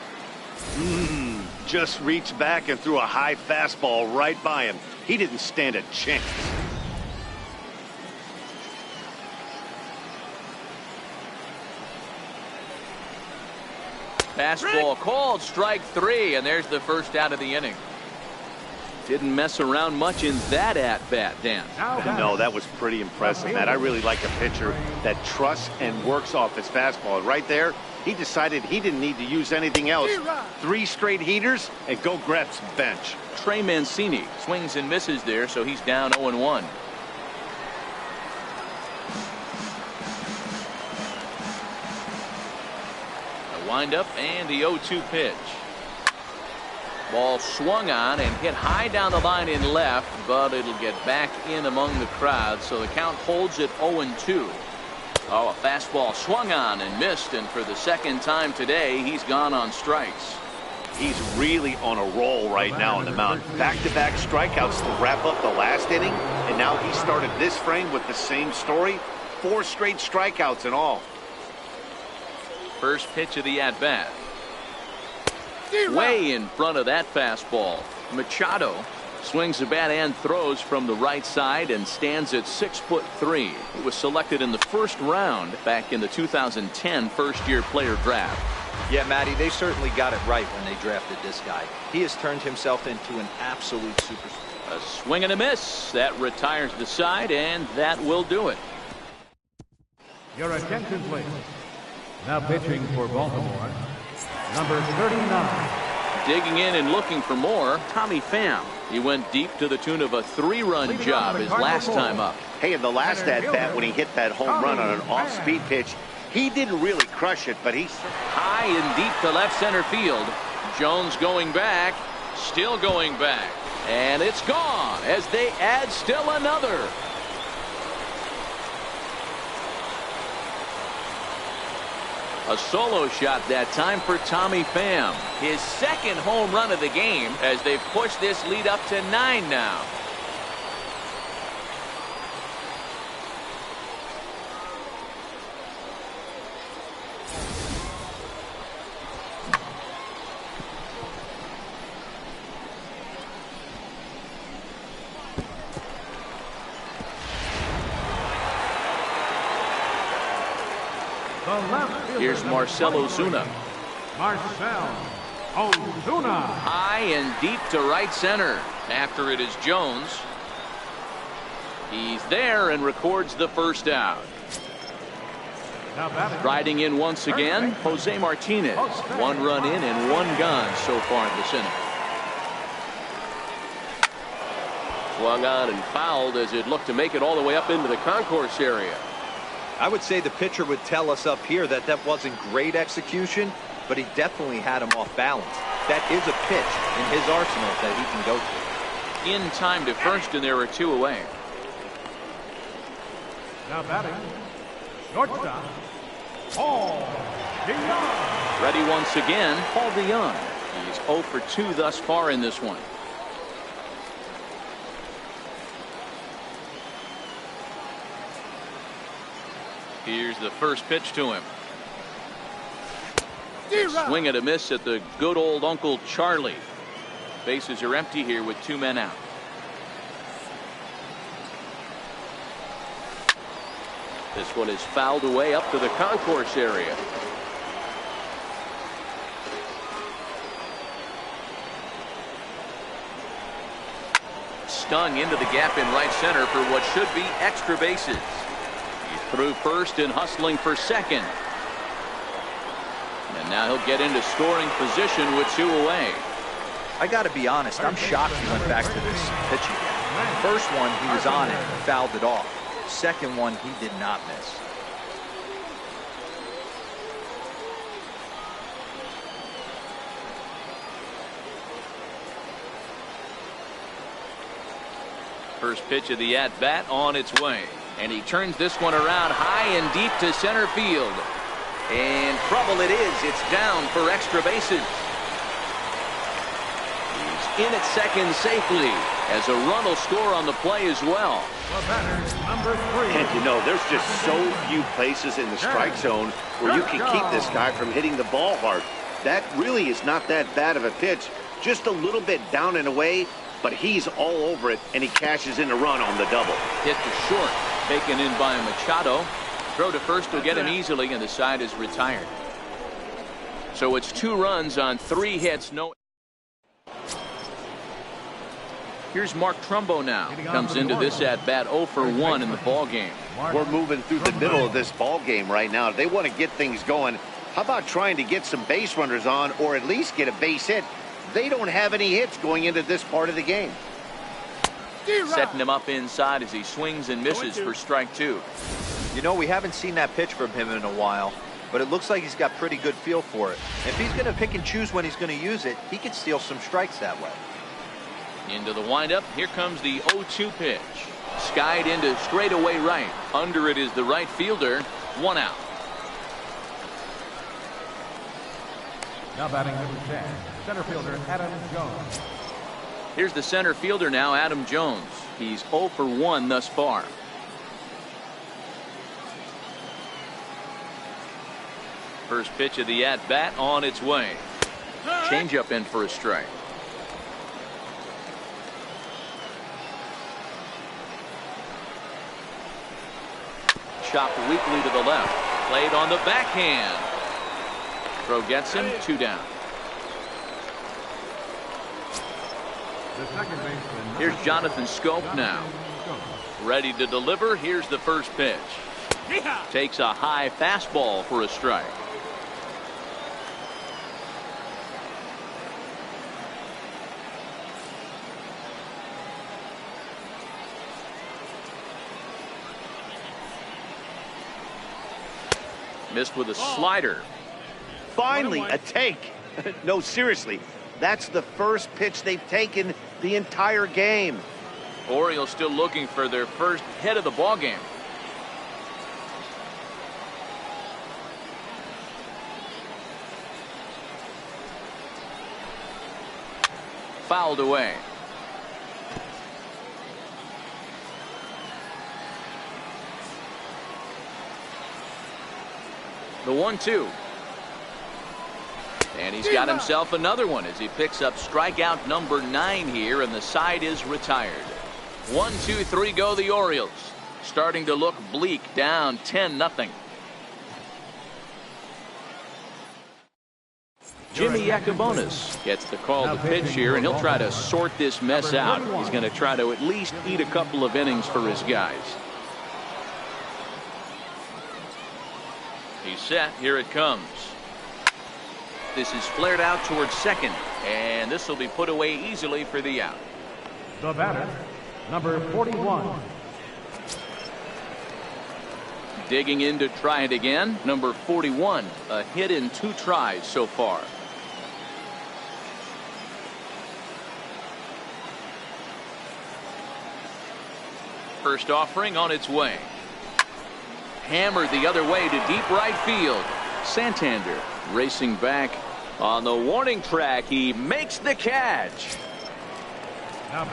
Just reached back and threw a high fastball right by him. He didn't stand a chance. Fastball called, strike three, and there's the first out of the inning. Didn't mess around much in that at-bat, Dan. No, that was pretty impressive, Matt. I really like a pitcher that trusts and works off his fastball. And right there, he decided he didn't need to use anything else. 3 straight heaters and go grab some bench. Trey Mancini swings and misses there, so he's down 0-1. A windup and the 0-2 pitch. Ball swung on and hit high down the line in left, but it'll get back in among the crowd, so the count holds at 0-2. Oh, a fastball swung on and missed, and for the second time today, he's gone on strikes. He's really on a roll right now on the mound. Back-to-back strikeouts to wrap up the last inning, and now he started this frame with the same story. 4 straight strikeouts in all. First pitch of the at-bat. Way in front of that fastball. Machado swings the bat and throws from the right side and stands at 6'3". He was selected in the first round back in the 2010 first-year player draft. Yeah, Matty, they certainly got it right when they drafted this guy. He has turned himself into an absolute superstar. A swing and a miss. That retires the side, and that will do it. Your attention, please. Now pitching for Baltimore, number 39. Digging in and looking for more, Tommy Pham. He went deep to the tune of a 3-run job his last time up. Hey, in the last at-bat when he hit that home run on an off-speed pitch, he didn't really crush it, but he's high and deep to left center field. Jones going back, still going back, and it's gone as they add still another. A solo shot that time for Tommy Pham. His second home run of the game as they've pushed this lead up to 9 now. Here's Marcell Ozuna. Marcell Ozuna. High and deep to right center. After it is Jones. He's there and records the first out. Riding in once again, Jose Martinez. 1 run in and 1 gone so far in this inning. Swung on and fouled as it looked to make it all the way up into the concourse area. I would say the pitcher would tell us up here that that wasn't great execution, but he definitely had him off balance. That is a pitch in his arsenal that he can go to. In time to first, and there are 2 away. Now batting, shortstop, Paul DeYoung. Ready once again, Paul DeYoung. He's 0 for 2 thus far in this one. Here's the first pitch to him. Swing and a miss at the good old Uncle Charlie. Bases are empty here with 2 men out. This one is fouled away up to the concourse area. Stung into the gap in right center for what should be extra bases. Through first and hustling for second. And now he'll get into scoring position with 2 away. I got to be honest, I'm shocked he went back to this pitch again. First one, he was on it and fouled it off. Second one, he did not miss. First pitch of the at-bat on its way. And he turns this one around high and deep to center field. And trouble it is. It's down for extra bases. He's in at second safely as a run will score on the play as well. Number 3. And you know, there's just so few places in the strike zone where you can keep this guy from hitting the ball hard. That really is not that bad of a pitch. Just a little bit down and away, but he's all over it, and he cashes in a run on the double. Hit to short, taken in by Machado. Throw to first will get him easily, and the side is retired. So it's 2 runs on 3 hits. No. Here's Mark Trumbo now. Comes into this at bat 0 for 1 in the ball game. We're moving through the middle of this ball game right now. If they want to get things going, how about trying to get some base runners on, or at least get a base hit? They don't have any hits going into this part of the game. Setting him up inside as he swings and misses for strike 2. You know, we haven't seen that pitch from him in a while, but it looks like he's got pretty good feel for it. If he's going to pick and choose when he's going to use it, he could steal some strikes that way. Into the windup. Here comes the 0-2 pitch. Skied into straightaway right. Under it is the right fielder. 1 out. Now batting number 10, center fielder Adam Jones. Here's the center fielder now, Adam Jones. He's 0 for 1 thus far. First pitch of the at-bat on its way. Changeup in for a strike. Chopped weakly to the left. Played on the backhand. Throw gets him. 2 down. Here's Jonathan Scope now. Ready to deliver. Here's the first pitch. Takes a high fastball for a strike. Missed with a slider. Finally, a take. No, seriously. That's the first pitch they've taken the entire game. Orioles still looking for their first hit of the ball game. Fouled away. The 1-2. And he's got himself another one as he picks up strikeout number 9 here, and the side is retired. 1, 2, 3 go the Orioles. Starting to look bleak, down 10-0. Jimmy Yacobonis gets the call to pitch here, and he'll try to sort this mess out. He's going to try to at least eat a couple of innings for his guys. He's set. Here it comes. This is flared out towards second, and this will be put away easily for the out. The batter, number 41. Digging in to try it again, number 41. A hit in 2 tries so far. First offering on its way. Hammered the other way to deep right field. Santander racing back on the warning track. He makes the catch.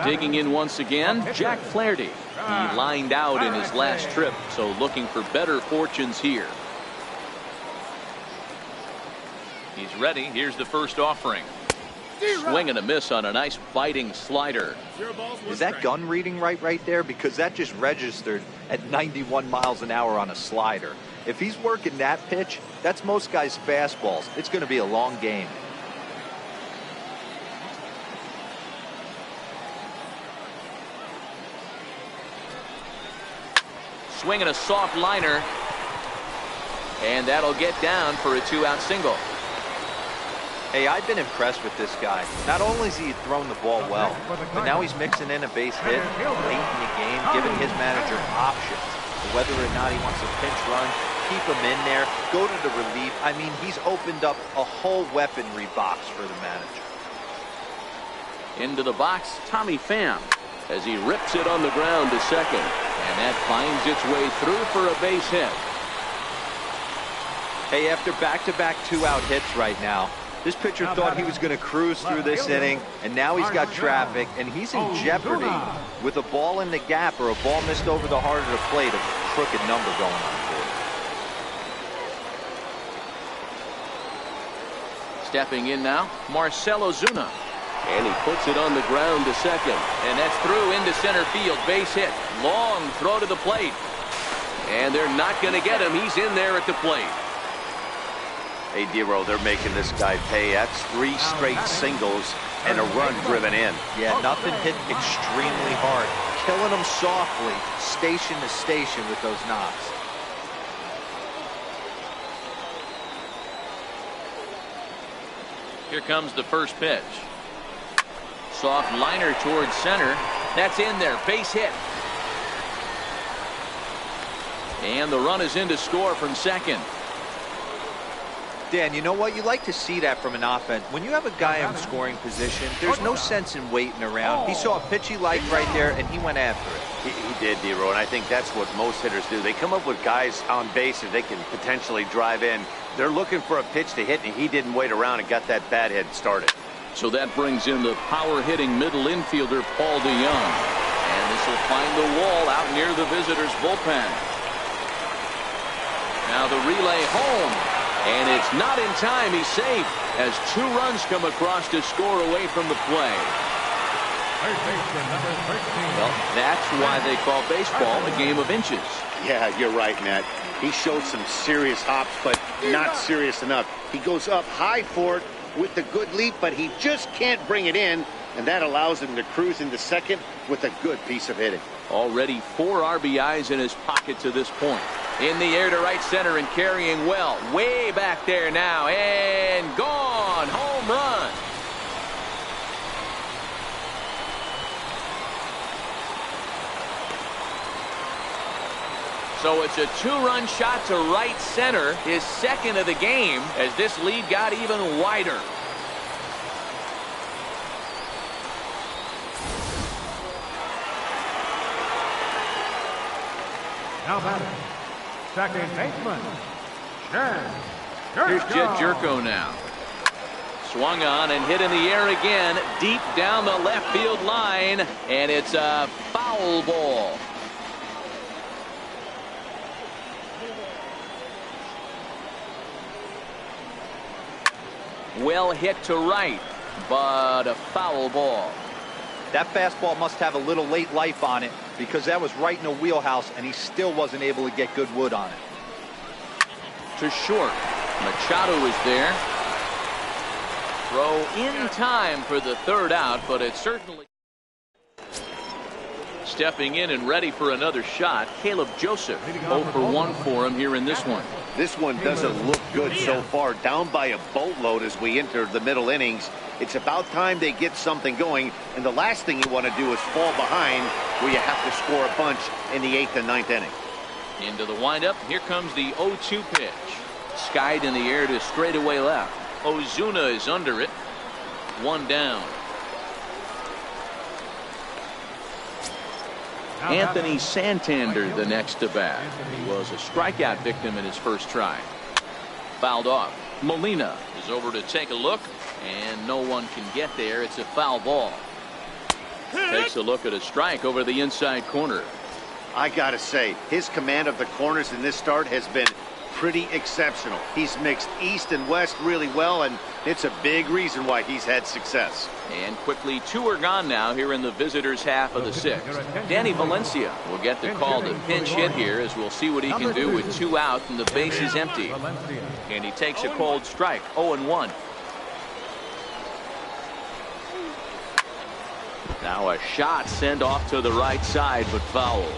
Digging in once again, Jack Flaherty. He lined out in his last trip, so looking for better fortunes here. He's ready. Here's the first offering. Swing and a miss on a nice biting slider. Is that gun reading right there? Because that just registered at 91 miles an hour on a slider. If he's working that pitch, that's most guys' fastballs. It's going to be a long game. Swinging a soft liner, and that'll get down for a 2-out single. Hey, I've been impressed with this guy. Not only has he thrown the ball well, but now he's mixing in a base hit late in the game, giving his manager options. Whether or not he wants a pinch run, keep him in there, go to the relief. I mean, he's opened up a whole weaponry box for the manager. Into the box, Tommy Pham, as he rips it on the ground to second. And that finds its way through for a base hit. Hey, after back-to-back two-out hits right now, this pitcher thought he was going to cruise through this inning, and now he's got traffic, and he's in jeopardy with a ball in the gap or a ball missed over the heart of the plate, a crooked number going on for him. Stepping in now, Marcell Ozuna. And he puts it on the ground to second. And that's through into center field. Base hit. Long throw to the plate. And they're not going to get him. He's in there at the plate. Hey, Dero, they're making this guy pay. That's 3 straight singles and a run driven in. Yeah, nothing hit extremely hard. Killing them softly, station to station with those knocks. Here comes the first pitch. Soft liner towards center. That's in there. Base hit. And the run is in to score from second. Dan, you know what? You like to see that from an offense. When you have a guy in scoring position, there's no sense in waiting around. He saw a pitch he liked right there, and he went after it. He did, Dero, and I think that's what most hitters do. They come up with guys on base that they can potentially drive in. They're looking for a pitch to hit, and he didn't wait around and got that bat head started. So that brings in the power-hitting middle infielder, Paul DeYoung. And this will find the wall out near the visitors' bullpen. Now the relay home. And it's not in time. He's safe as 2 runs come across to score away from the play. Well, that's why they call baseball a game of inches. Yeah, you're right, Matt. He showed some serious hops, but not serious enough. He goes up high for it with the good leap, but he just can't bring it in, and that allows him to cruise into second with a good piece of hitting. Already 4 RBIs in his pocket to this point. In the air to right center and carrying well. Way back there now. And gone. Home run. So it's a 2-run shot to right center. His second of the game as this lead got even wider. Now batting, second baseman, Here's Jed Jerko now. Swung on and hit in the air again, deep down the left field line, and it's a foul ball. Well hit to right, but a foul ball. That fastball must have a little late life on it because that was right in the wheelhouse, and he still wasn't able to get good wood on it. To short. Machado is there. Throw in time for the 3rd out, but it's certainly. Stepping in and ready for another shot, Caleb Joseph. 0 for 1 for him here in this one. This one doesn't look good so far. Down by a boatload as we enter the middle innings. It's about time they get something going, and the last thing you want to do is fall behind where you have to score a bunch in the 8th and 9th inning. Into the windup. Here comes the 0-2 pitch. Skied in the air to straightaway left. Ozuna is under it. 1 down. Anthony Santander the next to bat. He was a strikeout victim in his first try. Fouled off. Molina is over to take a look, and no one can get there. It's a foul ball. Takes a look at a strike over the inside corner. I gotta say, his command of the corners in this start has been pretty exceptional. He's mixed east and west really well, and it's a big reason why he's had success. And quickly 2 are gone now here in the visitors' half of the 6th. Danny Valencia will get the call to pinch hit here, as we'll see what he can do with 2 out and the base is empty. And he takes a cold strike. 0-1. Now a shot sent off to the right side, but fouled.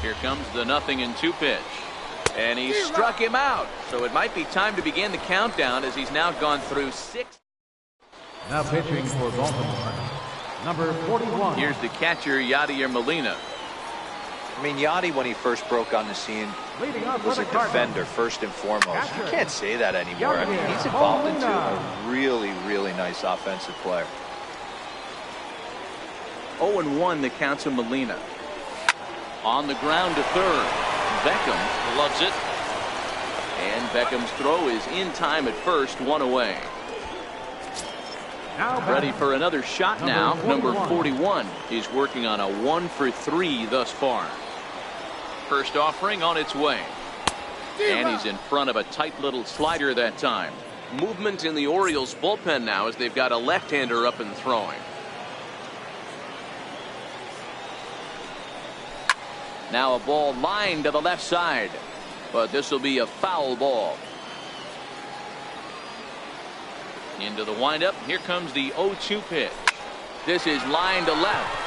Here comes the 0-2 pitch. And he struck him out. So it might be time to begin the countdown as he's now gone through 6. Now pitching for Baltimore, number 41. Here's the catcher, Yadier Molina. I mean, Yadi, when he first broke on the scene, was a defender first and foremost. You can't say that anymore. I mean, he's evolved into a really, really nice offensive player. 0-1 the count to Molina. On the ground to third. Beckham loves it. And Beckham's throw is in time at first, 1 away. Ready for another shot now. Number 41 is working on a 1-for-3 thus far. First offering on its way. And he's in front of a tight little slider that time. Movement in the Orioles bullpen now as they've got a left-hander up and throwing. Now a ball lined to the left side. But this will be a foul ball. Into the windup. Here comes the 0-2 pitch. This is line to left.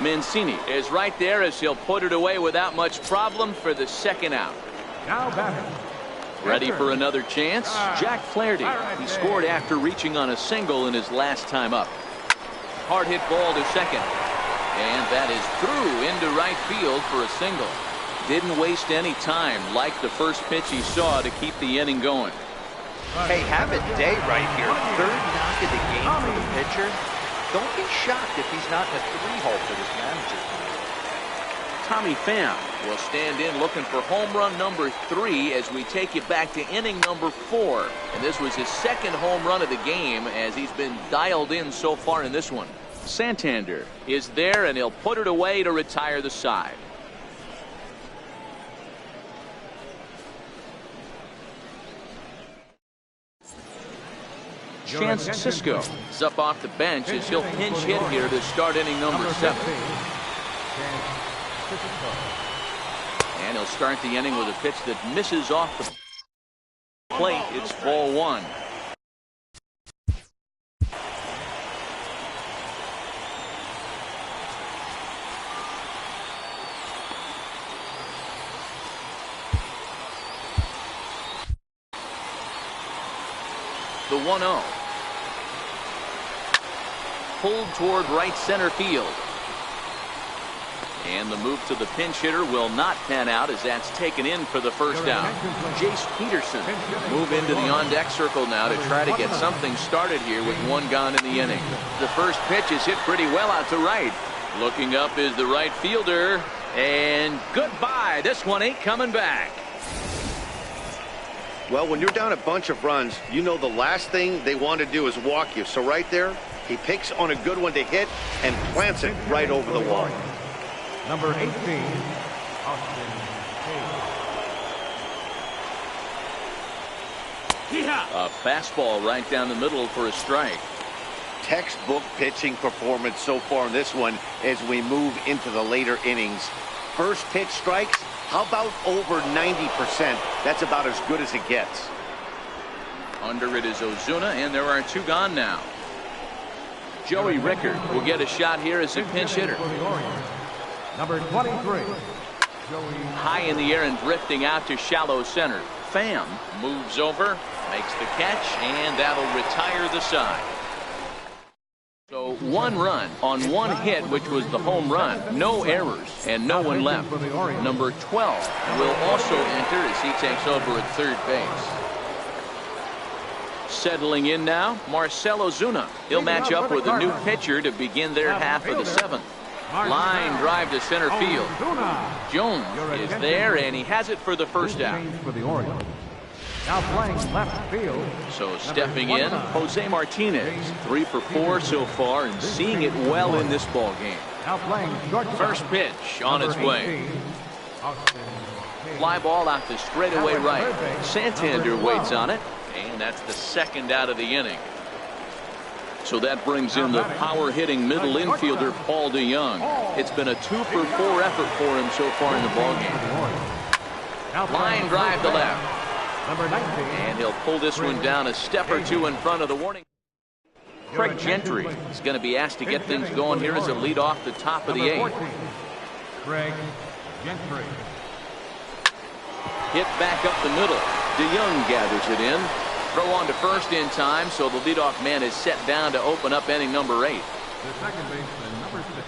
Mancini is right there as he'll put it away without much problem for the second out. Now batting. Ready for another chance? Jack Flaherty. He scored after reaching on a single in his last time up. Hard hit ball to second. And that is through into right field for a single. Didn't waste any time like the first pitch he saw to keep the inning going. Hey, have a day right here. Third knock of the game for the pitcher. Don't be shocked if he's not in a 3-hole for this manager. Tommy Pham will stand in looking for home run number 3 as we take you back to inning number 4. And this was his second home run of the game as he's been dialed in so far in this one. Santander is there and he'll put it away to retire the side. Chance Cisco is up off the bench as he'll pinch hit here to start inning number 7. And he'll start the inning with a pitch that misses off the plate. It's ball 1. The 1-0. Pulled toward right center field. And the move to the pinch hitter will not pan out as that's taken in for the first out. Jace Peterson move into the on-deck circle now to try to get something started here with 1 gone in the inning. The first pitch is hit pretty well out to right. Looking up is the right fielder. And goodbye. This one ain't coming back. Well, when you're down a bunch of runs, you know the last thing they want to do is walk you. So right there, he picks on a good one to hit and plants it right over the wall. Number 18, Austin Hayes. A fastball right down the middle for a strike. Textbook pitching performance so far in this one as we move into the later innings. First pitch strikes. How about over 90%? That's about as good as it gets. Under it is Ozuna, and there are 2 gone now. Joey Rickard will get a shot here as a pinch hitter. Number 23. High in the air and drifting out to shallow center. Pham moves over, makes the catch, and that'll retire the side. So 1 run on 1 hit, which was the home run. No errors and no one left. Number 12 will also enter as he takes over at third base. Settling in now, Marcell Ozuna. He'll match up with a new pitcher to begin their half of the 7th. Line drive to center field. Jones is there, and he has it for the first out. Now playing left field. So stepping in, Jose Martinez. 3 for 4 so far and seeing it well in this ball game. Now playing shortstop. First pitch on its way. Fly ball out the straightaway right. Santander waits on it, and that's the second out of the inning. So that brings in the power-hitting middle infielder Paul DeYoung. It's been a 2 for 4 effort for him so far in the ball game. Line drive to left. Number 19. And he'll pull this one down a step or 2 in front of the warning. Craig Gentry is going to be asked to get things going here as a lead off the top of the 8th. Craig Gentry. Hit back up the middle. DeYoung gathers it in. Throw on to first in time, so the leadoff man is set down to open up inning number 8. The second baseman, number 6,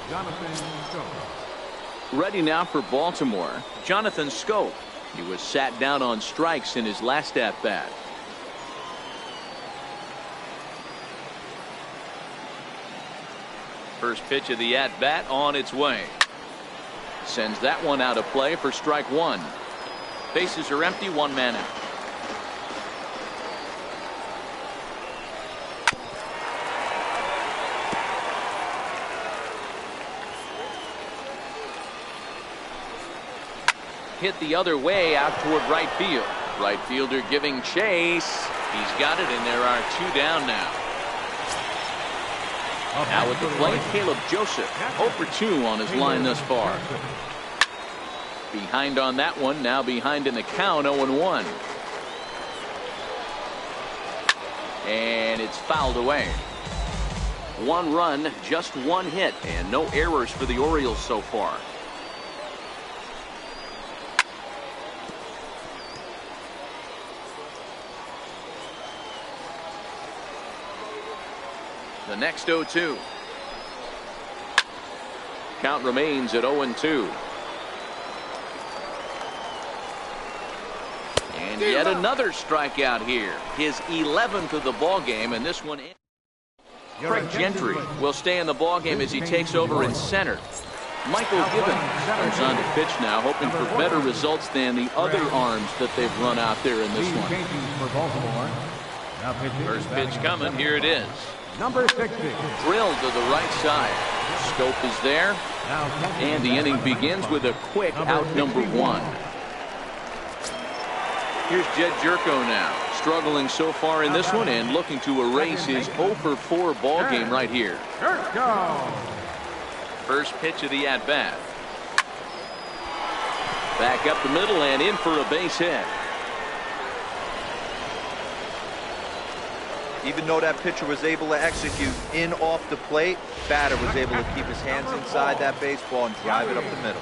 Jonathan Schoop. Ready now for Baltimore, Jonathan Schoop. He was sat down on strikes in his last at-bat. First pitch of the at-bat on its way. Sends that one out of play for strike 1. Bases are empty, 1 man out. Hit the other way out toward right field. Right fielder giving chase. He's got it, and there are 2 down now. Now with the plate, Caleb Joseph, 0 for 2 on his line thus far. Behind on that one, now behind in the count, 0-1. And it's fouled away. 1 run, just 1 hit, and no errors for the Orioles so far. The next 0-2. Count remains at 0-2. And yet another strikeout here. His 11th of the ball game, and this one in. Craig Gentry will stay in the ball game as he takes over in center. Michael Gibbons comes on to pitch now, hoping for better results than the other arms that they've run out there in this one. First pitch coming. Here it is. Number 60. Drilled to the right side. Schoop is there. And the inning begins with a quick out number 1. Here's Jed Jerko now. Struggling so far in this one and looking to erase his 0 for 4 ball game right here. First pitch of the at-bat. Back up the middle and in for a base hit. Even though that pitcher was able to execute in off the plate, batter was able to keep his hands inside that baseball and drive it up the middle.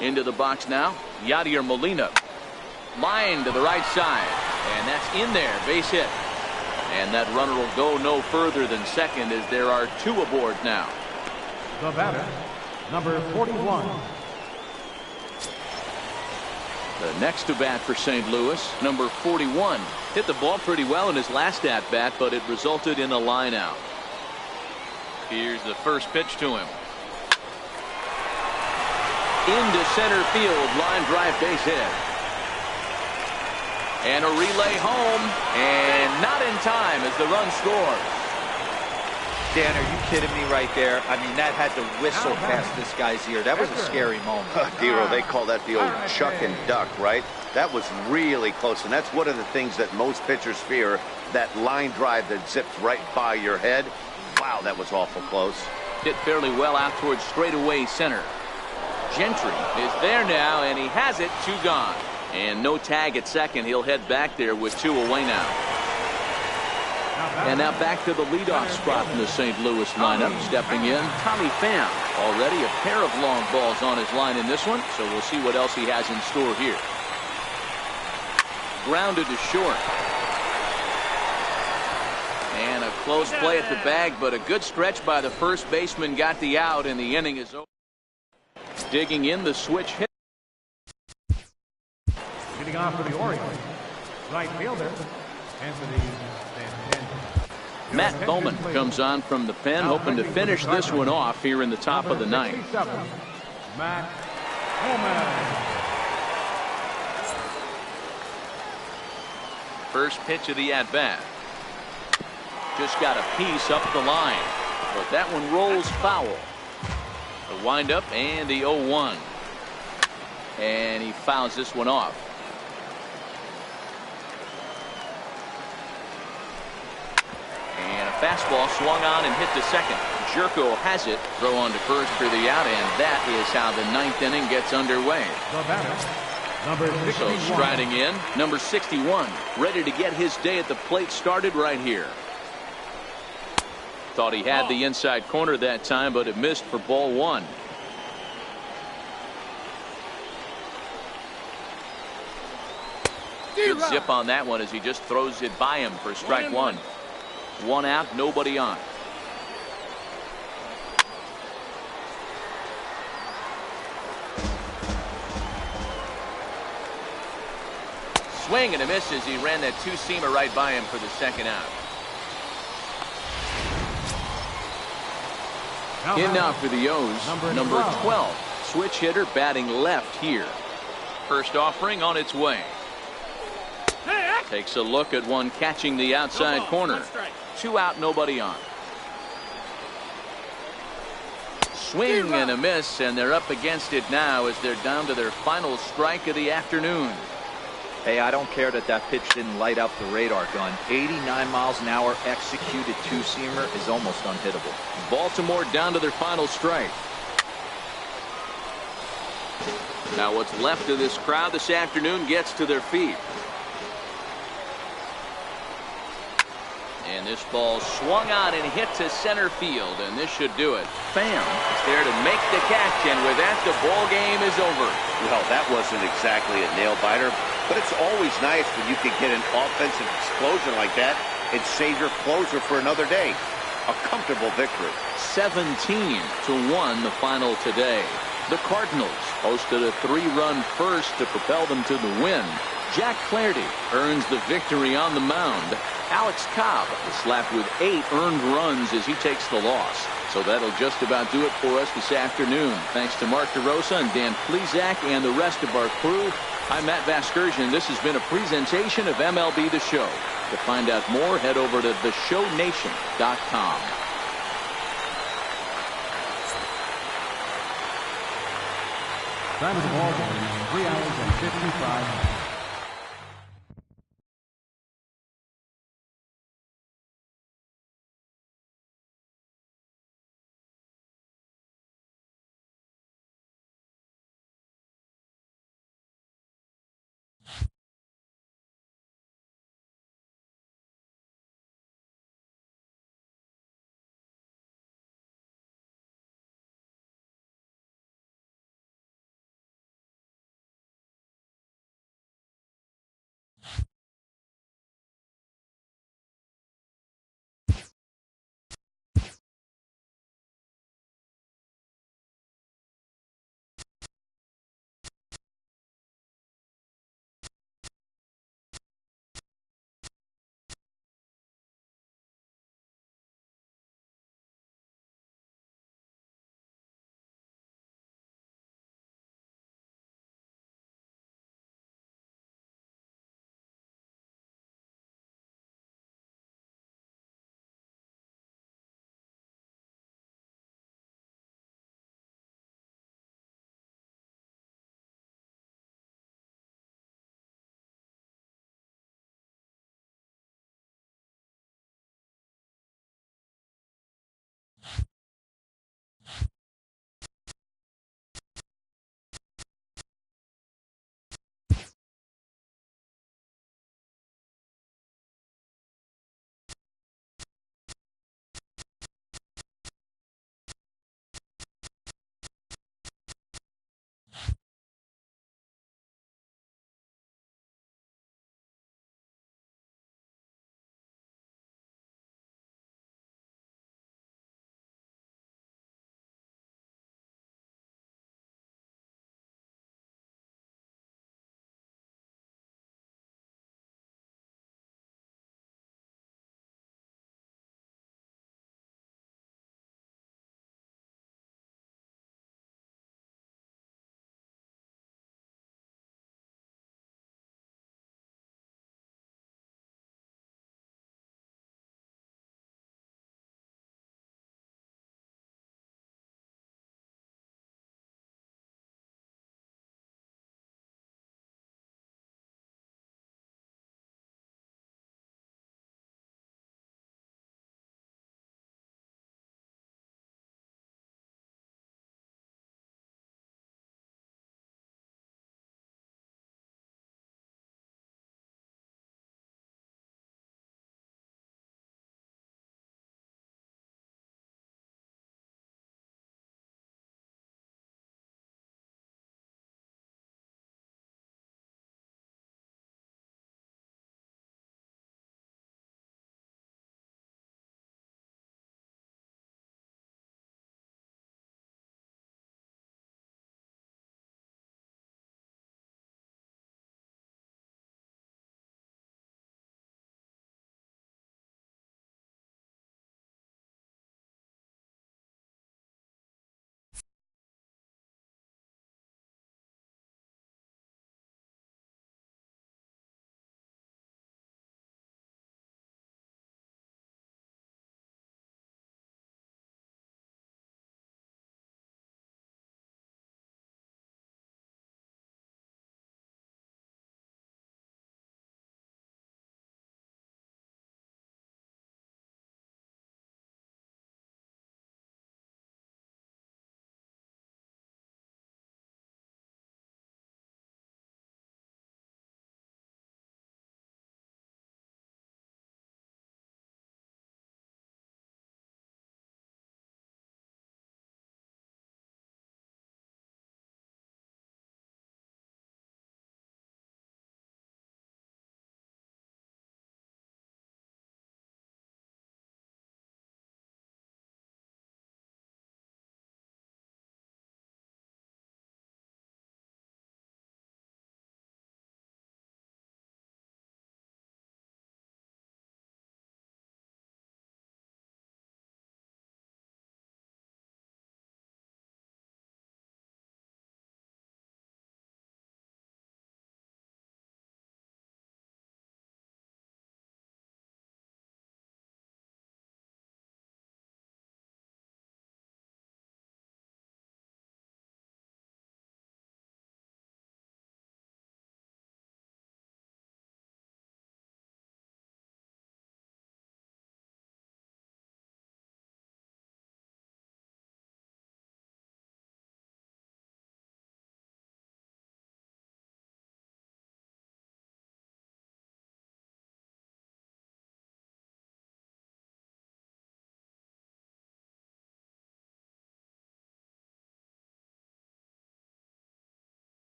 Into the box now, Yadier Molina. Line to the right side, and that's in there, base hit. And that runner will go no further than second as there are 2 aboard now. The batter, number 41. The next to bat for St. Louis, number 41. Hit the ball pretty well in his last at bat, but it resulted in a line out. Here's the first pitch to him. Into center field, line drive, base hit. And a relay home, and not in time as the run scores. Dan, are you kidding me right there? I mean, that had to whistle past this guy's ear. That was a scary moment. Dero, they call that the old chuck and duck, right? That was really close, and that's one of the things that most pitchers fear, that line drive that zips right by your head. Wow, that was awful close. Hit fairly well out towards straightaway center. Gentry is there now, and he has it. 2 gone. And no tag at second. He'll head back there with 2 away now. And now back to the leadoff spot in the St. Louis lineup. Stepping in, Tommy Pham. Already a pair of long balls on his line in this one, so we'll see what else he has in store here. Grounded to short. And a close play at the bag, but a good stretch by the first baseman got the out, and the inning is over. Digging in the switch hit. Getting off for the Orioles, right fielder, Anthony. Matt Bowman comes on from the pen, hoping to finish this one off here in the top of the 9th. Matt Bowman. First pitch of the at-bat. Just got a piece up the line, but that one rolls foul. The windup and the 0-1. And he fouls this one off. And a fastball swung on and hit to second. Jerko has it. Throw on to first for the out, and that is how the 9th inning gets underway. The batter, number 61. So striding in, number 61, ready to get his day at the plate started right here. Thought he had the inside corner that time, but it missed for ball one. Good zip on that one as he just throws it by him for strike one. One out, nobody on. Swing and a miss as he ran that two-seamer right by him for the second out. In now for the O's, number 12. Switch hitter batting left here. First offering on its way. Takes a look at one catching the outside corner. 2 out, nobody on. Swing and a miss, and they're up against it now as they're down to their final strike of the afternoon. Hey, I don't care that pitch didn't light up the radar gun. 89 miles an hour executed two-seamer is almost unhittable. Baltimore down to their final strike. Now what's left of this crowd this afternoon gets to their feet. And this ball swung on and hit to center field, and this should do it. Pham is there to make the catch, and with that, the ball game is over. Well, that wasn't exactly a nail-biter, but it's always nice when you can get an offensive explosion like that and save your closer for another day. A comfortable victory. 17-1 the final today. The Cardinals hosted a 3-run first to propel them to the win. Jack Flaherty earns the victory on the mound. Alex Cobb is slapped with 8 earned runs as he takes the loss. So that'll just about do it for us this afternoon. Thanks to Mark DeRosa and Dan Plesac and the rest of our crew. I'm Matt Vasgersian. This has been a presentation of MLB The Show. To find out more, head over to theshownation.com. Time of the ball game, 3 hours and 55 minutes.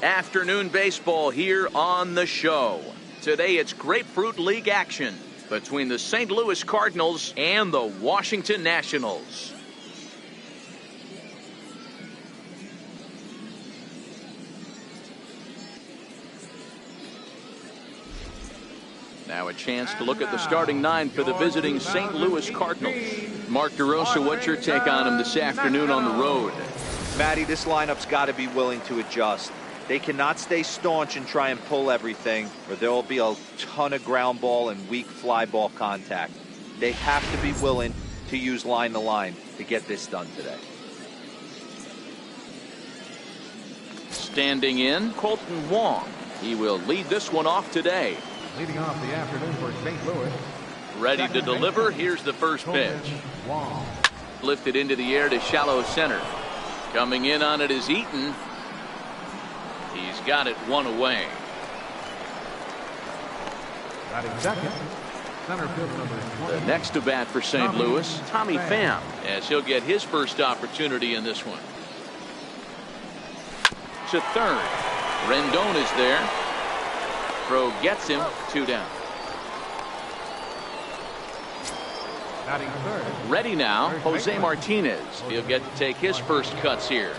Afternoon baseball here on the show. Today it's Grapefruit League action between the St. Louis Cardinals and the Washington Nationals. Now a chance to look at the starting nine for the visiting St. Louis Cardinals. Mark DeRosa, what's your take on them this afternoon on the road? Matty, this lineup's got to be willing to adjust. They cannot stay staunch and try and pull everything, or there will be a ton of ground ball and weak fly ball contact. They have to be willing to use line to line to get this done today. Standing in, Colton Wong. He will lead this one off today. Leading off the afternoon for St. Louis. Ready to deliver. Here's the first pitch. Lifted into the air to shallow center. Coming in on it is Eaton. He's got it one away. Batting second, center field number 20. The next to bat for St. Louis, Tommy Pham, as he'll get his first opportunity in this one. To third. Rendon is there. Throw gets him, 2 down. Batting third. Ready now, Jose Martinez. He'll get to take his first cuts here.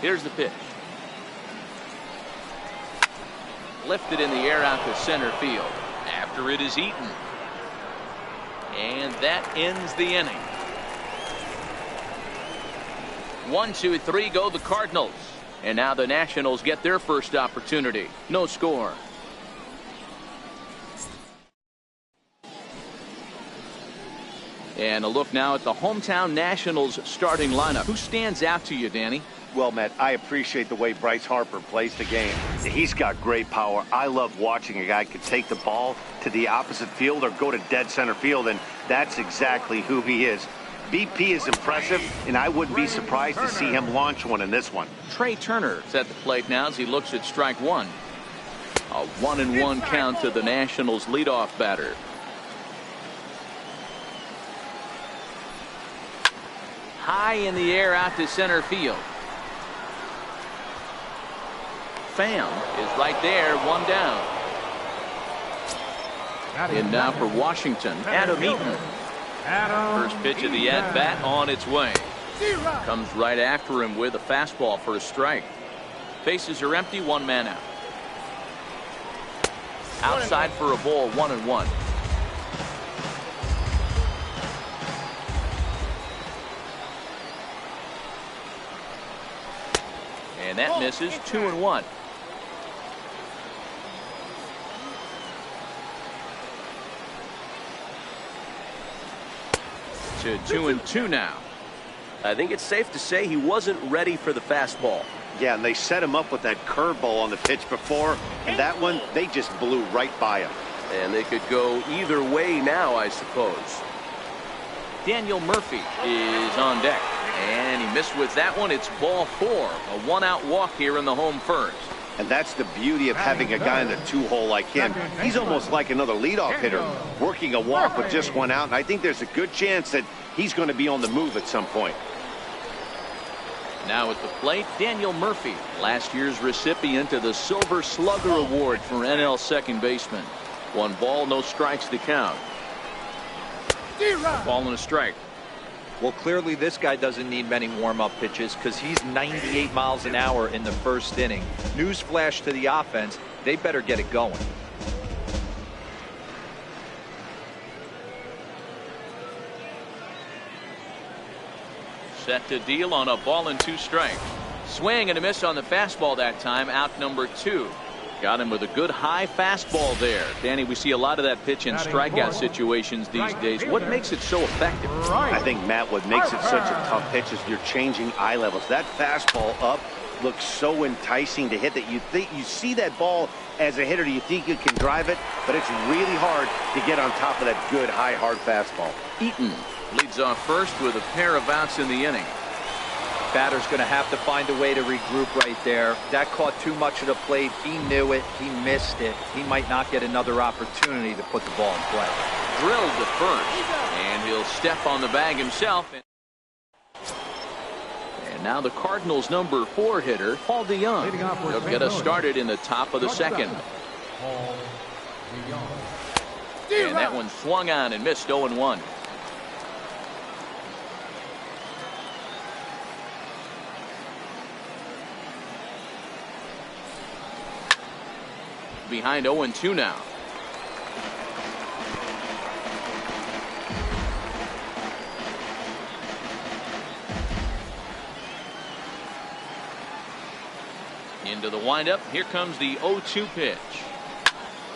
Here's the pitch. Lifted in the air out to center field. After it is Eaton. And that ends the inning. 1, 2, 3 go the Cardinals. And now the Nationals get their first opportunity. No score. And a look now at the hometown Nationals starting lineup. Who stands out to you, Danny? Well, Matt, I appreciate the way Bryce Harper plays the game. He's got great power. I love watching a guy could take the ball to the opposite field or go to dead center field, and that's exactly who he is. BP is impressive, and I wouldn't be surprised to see him launch one in this one. Trey Turner is at the plate now as he looks at strike one. A 1-1 count to the Nationals leadoff batter. High in the air out to center field. Pham is right there, 1 down. And now for Washington, Adam Eaton. First pitch of the at-bat on its way. Comes right after him with a fastball for a strike. Bases are empty, 1 man out. Outside for a ball, 1-1. And that misses, 2-1. To 2-2 now. I think it's safe to say he wasn't ready for the fastball. Yeah, and they set him up with that curveball on the pitch before, and that one, they just blew right by him. And they could go either way now, I suppose. Daniel Murphy is on deck. And he missed with that one. It's ball 4. A 1-out walk here in the home first. And that's the beauty of having a guy in the 2-hole like him. He's almost like another leadoff hitter, working a walk with just 1 out. And I think there's a good chance that he's going to be on the move at some point. Now at the plate, Daniel Murphy, last year's recipient of the Silver Slugger Award for NL second baseman. 1 ball, no strikes to count. Ball and a strike. Well, clearly this guy doesn't need many warm-up pitches because he's 98 miles an hour in the first inning. Newsflash to the offense, they better get it going. Set to deal on a ball and 2 strikes. Swing and a miss on the fastball that time, out number 2. Got him with a good high fastball there. Danny, we see a lot of that pitch in strikeout situations these days. What makes it so effective? I think, Matt, what makes it such a tough pitch is you're changing eye levels. That fastball up looks so enticing to hit that you think you see that ball as a hitter, you think you can drive it, but it's really hard to get on top of that good high hard fastball. Eaton leads off first with a pair of outs in the inning. Batter's going to have to find a way to regroup right there. That caught too much of the plate. He knew it. He missed it. He might not get another opportunity to put the ball in play. Drilled to first, and he'll step on the bag himself. Now the Cardinals' number 4 hitter, Paul DeYoung. He'll get us started in the top of the second. And that one swung on and missed 0-1. Behind 0-2 now. Into the windup. Here comes the 0-2 pitch.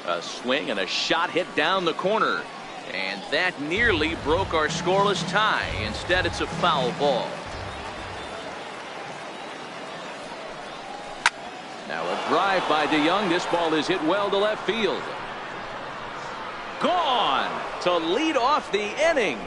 A swing and a shot hit down the corner. And that nearly broke our scoreless tie. Instead, it's a foul ball. Now a drive by DeYoung. This ball is hit well to left field. Gone to lead off the inning.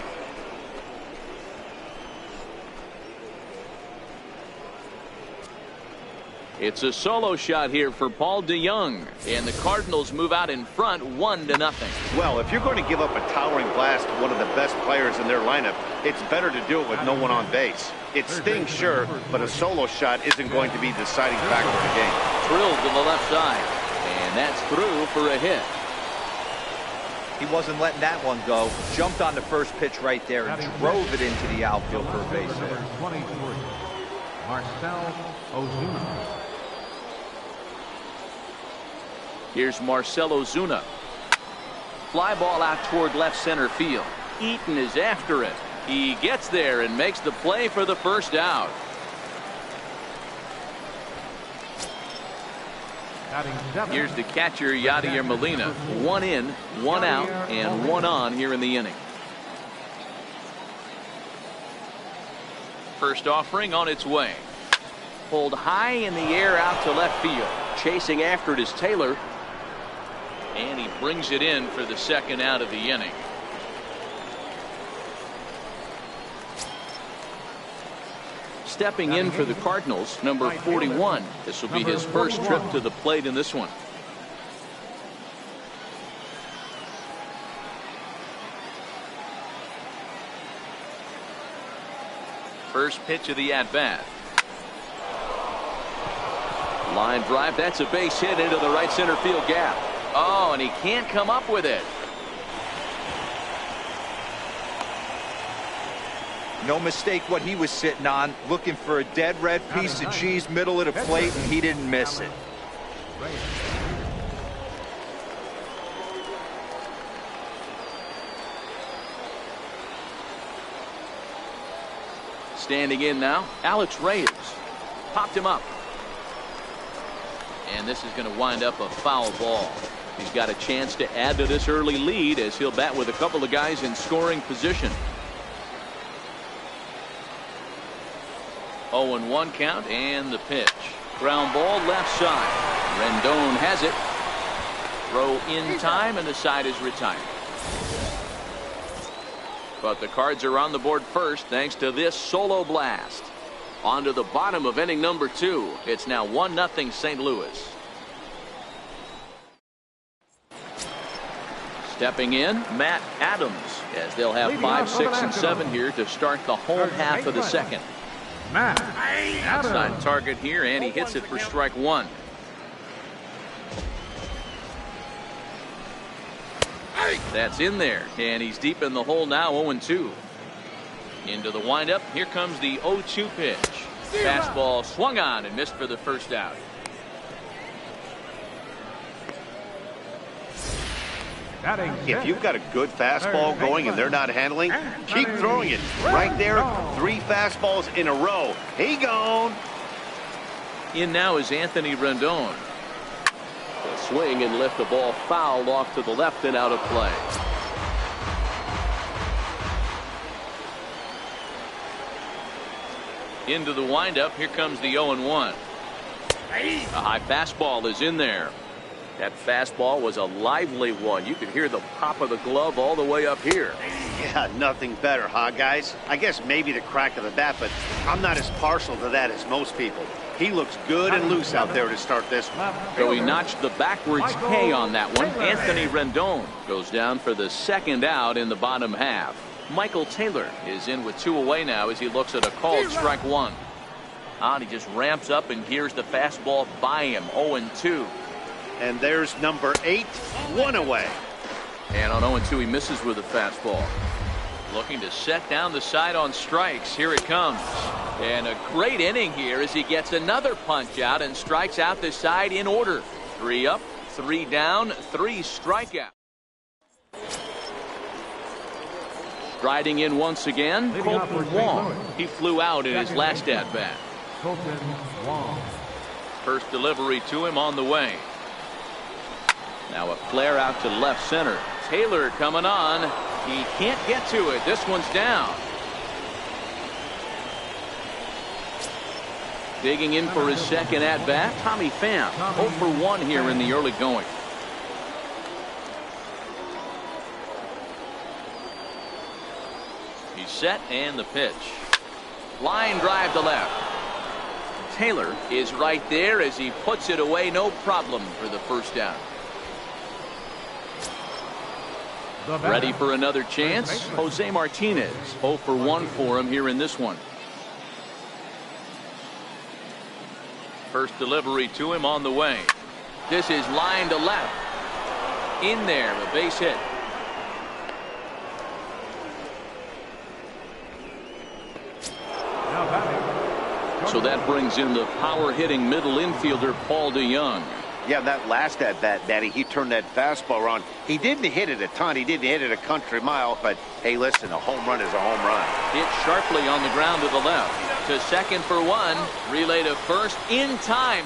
It's a solo shot here for Paul DeYoung, and the Cardinals move out in front 1-0. Well, if you're going to give up a towering blast to one of the best players in their lineup, it's better to do it with no one on base. It stings, sure, but a solo shot isn't going to be the deciding factor of the game. Drilled to the left side, and that's through for a hit. He wasn't letting that one go. Jumped on the first pitch right there and drove it into the outfield for a base hit. 23, Marcell Ozuna. Here's Marcell Ozuna. Fly ball out toward left center field. Eaton is after it. He gets there and makes the play for the first out. Here's the catcher, Yadier Molina. 1 in, 1 out, and 1 on here in the inning. First offering on its way. Pulled high in the air out to left field. Chasing after it is Taylor. And he brings it in for the second out of the inning. Stepping in for the Cardinals, number 41. This will be his first trip to the plate in this one. First pitch of the at-bat. Line drive. That's a base hit into the right center field gap. Oh, and he can't come up with it. No mistake what he was sitting on, looking for a dead red piece of cheese middle of the plate, and he didn't miss it. Standing in now, Alex Reyes. Popped him up. And this is going to wind up a foul ball. He's got a chance to add to this early lead as he'll bat with a couple of guys in scoring position. 0-1 count and the pitch. Ground ball left side. Rendon has it. Throw in time and the side is retired. But the Cards are on the board first thanks to this solo blast. On to the bottom of inning number 2. It's now 1-0 St. Louis. Stepping in, Matt Adams, as they'll have 5, 6, and 7 here to start the home half of the second. Outside target here, and he hits it for strike 1. That's in there, and he's deep in the hole now, 0-2. Into the windup. Here comes the 0-2 pitch. Fastball swung on and missed for the first out. If you've got a good fastball going and they're not handling, keep throwing it. Right there, 3 fastballs in a row. He gone. In now is Anthony Rendon. A swing and lift the ball foul off to the left and out of play. Into the windup. Here comes the 0-1. A high fastball is in there. That fastball was a lively one. You could hear the pop of the glove all the way up here. Yeah, nothing better, huh, guys? I guess maybe the crack of the bat, but I'm not as partial to that as most people. He looks good and loose out there to start this one. So he notched the backwards K on that one. Anthony Rendon goes down for the second out in the bottom half. Michael Taylor is in with 2 away now as he looks at a called strike 1. And he just ramps up and hears the fastball by him. 0-2. And there's number 8, 1 away. And on 0-2, he misses with a fastball. Looking to set down the side on strikes. Here it comes. And a great inning here as he gets another punch out and strikes out the side in order. 3 up, 3 down, 3 strikeouts. Striding in once again, Colton Wong. He flew out in his last at-bat. Colton Wong. First delivery to him on the way. Now a flare out to left center. Taylor coming on. He can't get to it. This one's down. Digging in for his second at-bat, Tommy Pham. 0 for 1 here in the early going. He's set and the pitch. Line drive to left. Taylor is right there as he puts it away. No problem for the first down. Ready for another chance. Jose Martinez. 0 for 1 for him here in this one. First delivery to him on the way. This is line to left. In there, a base hit. So that brings in the power-hitting middle infielder Paul DeYoung. Yeah, that last at-bat, Daddy, he turned that fastball around. He didn't hit it a ton. He didn't hit it a country mile. But, hey, listen, a home run is a home run. Hit sharply on the ground to the left. To second for 1. Relay to first in time.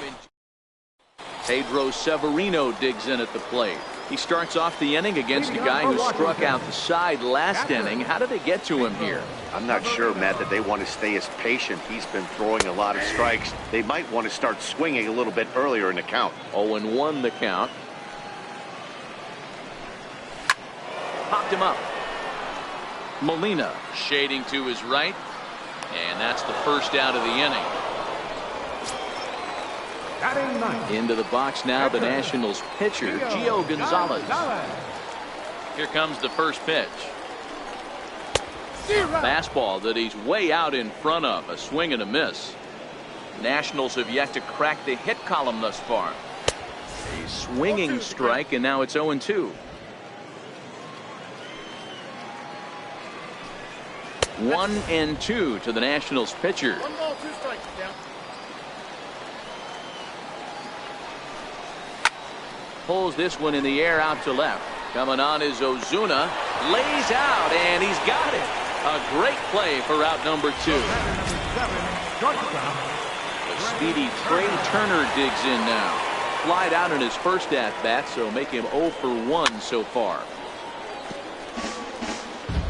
Pedro Severino digs in at the plate. He starts off the inning against a guy who struck out the side last inning. How did they get to him here? I'm not sure, Matt, that they want to stay as patient. He's been throwing a lot of strikes. They might want to start swinging a little bit earlier in the count. 0-1 the count. Popped him up. Molina shading to his right. And that's the first out of the inning. Into the box now, the Nationals pitcher, Gio Gonzalez. Here comes the first pitch. Fastball that he's way out in front of. A swing and a miss. Nationals have yet to crack the hit column thus far. A swinging strike, and now it's 0-2. 1-2 to the Nationals pitcher. 1 ball, 2 strikes. Down. Pulls this one in the air out to left. Coming on is Ozuna. Lays out, and he's got it. A great play for out number 2. The speedy Trey Turner digs in now. Flied out in his first at-bat, so make him 0 for 1 so far.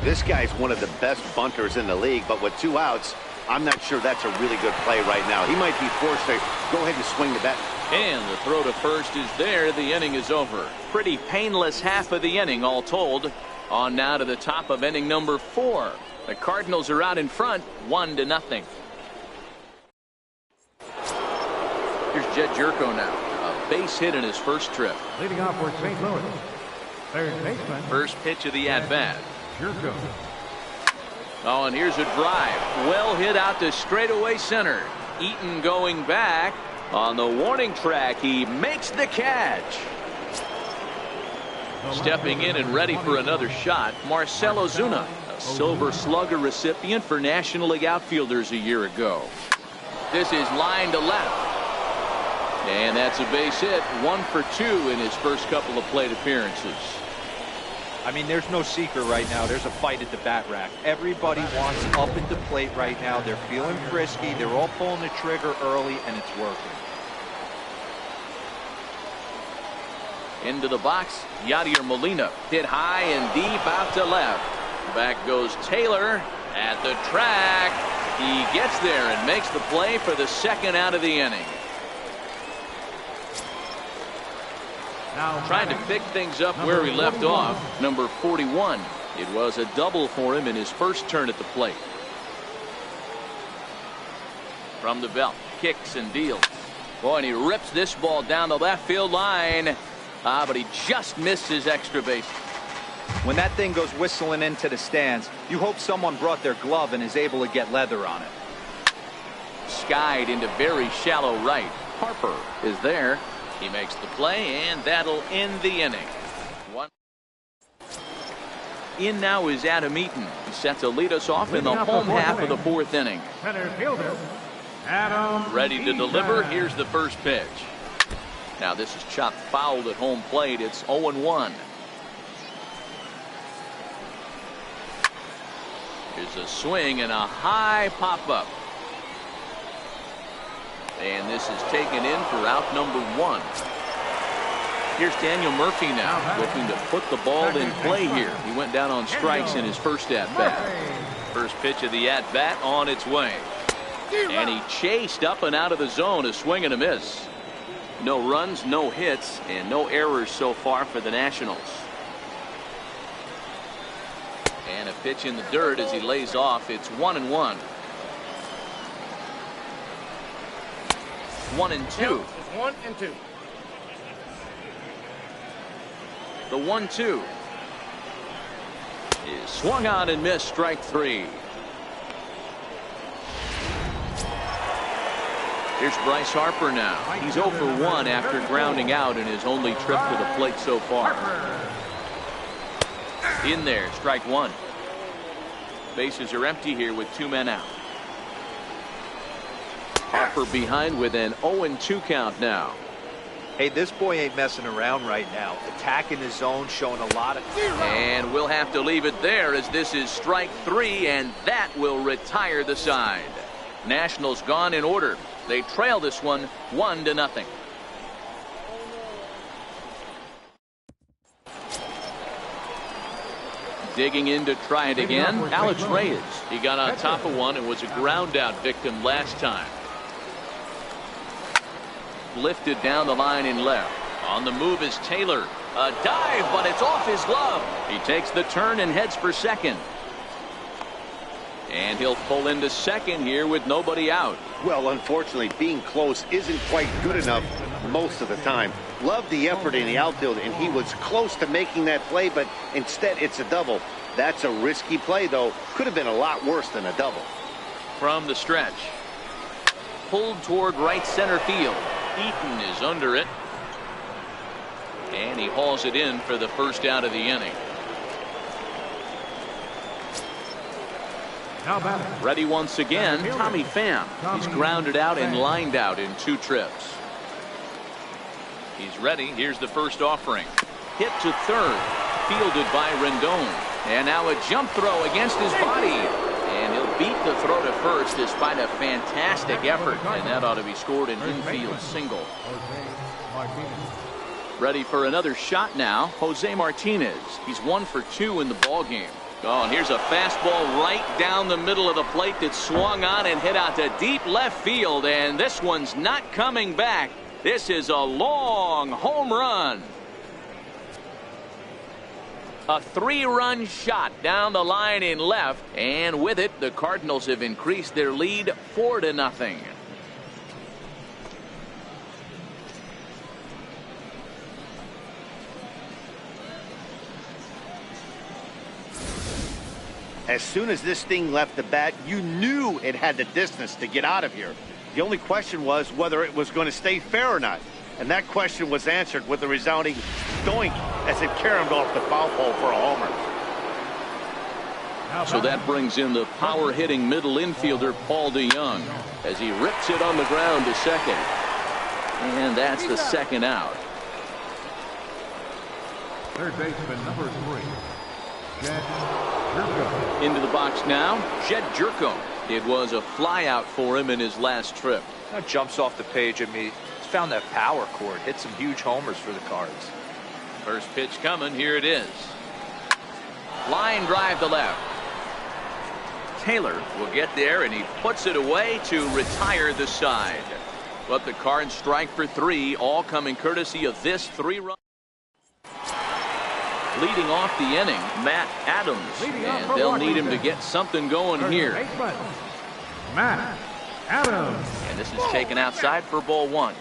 This guy's one of the best bunters in the league, but with 2 outs, I'm not sure that's a really good play right now. He might be forced to go ahead and swing the bat. And the throw to first is there. The inning is over. Pretty painless half of the inning, all told. On now to the top of inning number 4. The Cardinals are out in front, 1-0. Here's Jed Jerko now. A base hit in his first trip. Leading off for St. Louis. Third baseman. First pitch of the at-bat. Jerko. Oh, and here's a drive. Well hit out to straightaway center. Eaton going back. On the warning track, he makes the catch. Stepping in and ready for another shot, Marcell Ozuna, a Silver Slugger recipient for National League outfielders a year ago. This is line to left. And that's a base hit. 1 for 2 in his first couple of plate appearances. I mean, there's no secret right now. There's a fight at the bat rack. Everybody wants up at the plate right now. They're feeling frisky. They're all pulling the trigger early, and it's working. Into the box, Yadier Molina. Hit high and deep out to left. Back goes Taylor at the track. He gets there and makes the play for the second out of the inning. Trying to pick things up where he left off. Number 41. It was a double for him in his first turn at the plate. From the belt, kicks and deals. Boy, and he rips this ball down the left field line. But he just missed his extra base. When that thing goes whistling into the stands, you hope someone brought their glove and is able to get leather on it. Skied into very shallow right. Harper is there. He makes the play, and that'll end the inning. In now is Adam Eaton. He's set to lead us off in the home half of the fourth inning. Center fielder, Adam Ready to deliver. Eaton. Here's the first pitch. Now this is chopped foul at home plate. It's 0-1. Here's a swing and a high pop-up. And this is taken in for out number 1. Here's Daniel Murphy now, looking to put the ball in play here. He went down on strikes in his first at-bat. First pitch of the at-bat on its way. And he chased up and out of the zone, a swing and a miss. No runs, no hits, and no errors so far for the Nationals. And a pitch in the dirt as he lays off. It's 1-1. 1-2. 1-2. The 1-2 is swung on and missed. Strike 3. Here's Bryce Harper now. He's 0 for 1 after grounding out in his only trip to the plate so far. In there, strike 1. Bases are empty here with 2 men out. Harper behind with an 0-2 count now. Hey, this boy ain't messing around right now. Attacking the zone, showing a lot of... And we'll have to leave it there as this is strike 3, and that will retire the side. Nationals gone in order. They trail this one 1-0. Digging in to try it again, Alex Reyes. He got on top of one and was a ground out victim last time. Lifted down the line in left. On the move is Taylor. A dive, but it's off his glove. He takes the turn and heads for second. And he'll pull into second here with nobody out. Well, unfortunately, being close isn't quite good enough most of the time. Loved the effort in the outfield, and he was close to making that play, but instead it's a double. That's a risky play, though. Could have been a lot worse than a double. From the stretch. Pulled toward right center field. Eaton is under it. And he hauls it in for the first out of the inning. Ready once again, Tommy Pham. He's grounded out and lined out in 2 trips. He's ready. Here's the first offering. Hit to third. Fielded by Rendon. And now a jump throw against his body. And he'll beat the throw to first despite a fantastic effort. And that ought to be scored an infield single. Ready for another shot now, Jose Martinez. He's 1 for 2 in the ballgame. Oh, and here's a fastball right down the middle of the plate that swung on and hit out to deep left field. And this one's not coming back. This is a long home run. A 3-run shot down the line in left, and with it the Cardinals have increased their lead 4-0. As soon as this thing left the bat, you knew it had the distance to get out of here. The only question was whether it was going to stay fair or not. And that question was answered with a resounding doink as it caromed off the foul pole for a homer. So that brings in the power-hitting middle infielder Paul DeYoung as he rips it on the ground to second. And that's the second out. Third baseman number 3, Jed Jerko. Into the box now, Jed Jerko. It was a flyout for him in his last trip. That jumps off the page at me. He's found that power chord. Hit some huge homers for the Cards. First pitch coming. Here it is. Line drive to left. Taylor will get there, and he puts it away to retire the side. But the Cards strike for 3, all coming courtesy of this 3-run. Leading off the inning, Matt Adams, and they'll need him to get something going here. Matt Adams. And this is taken outside for ball 1.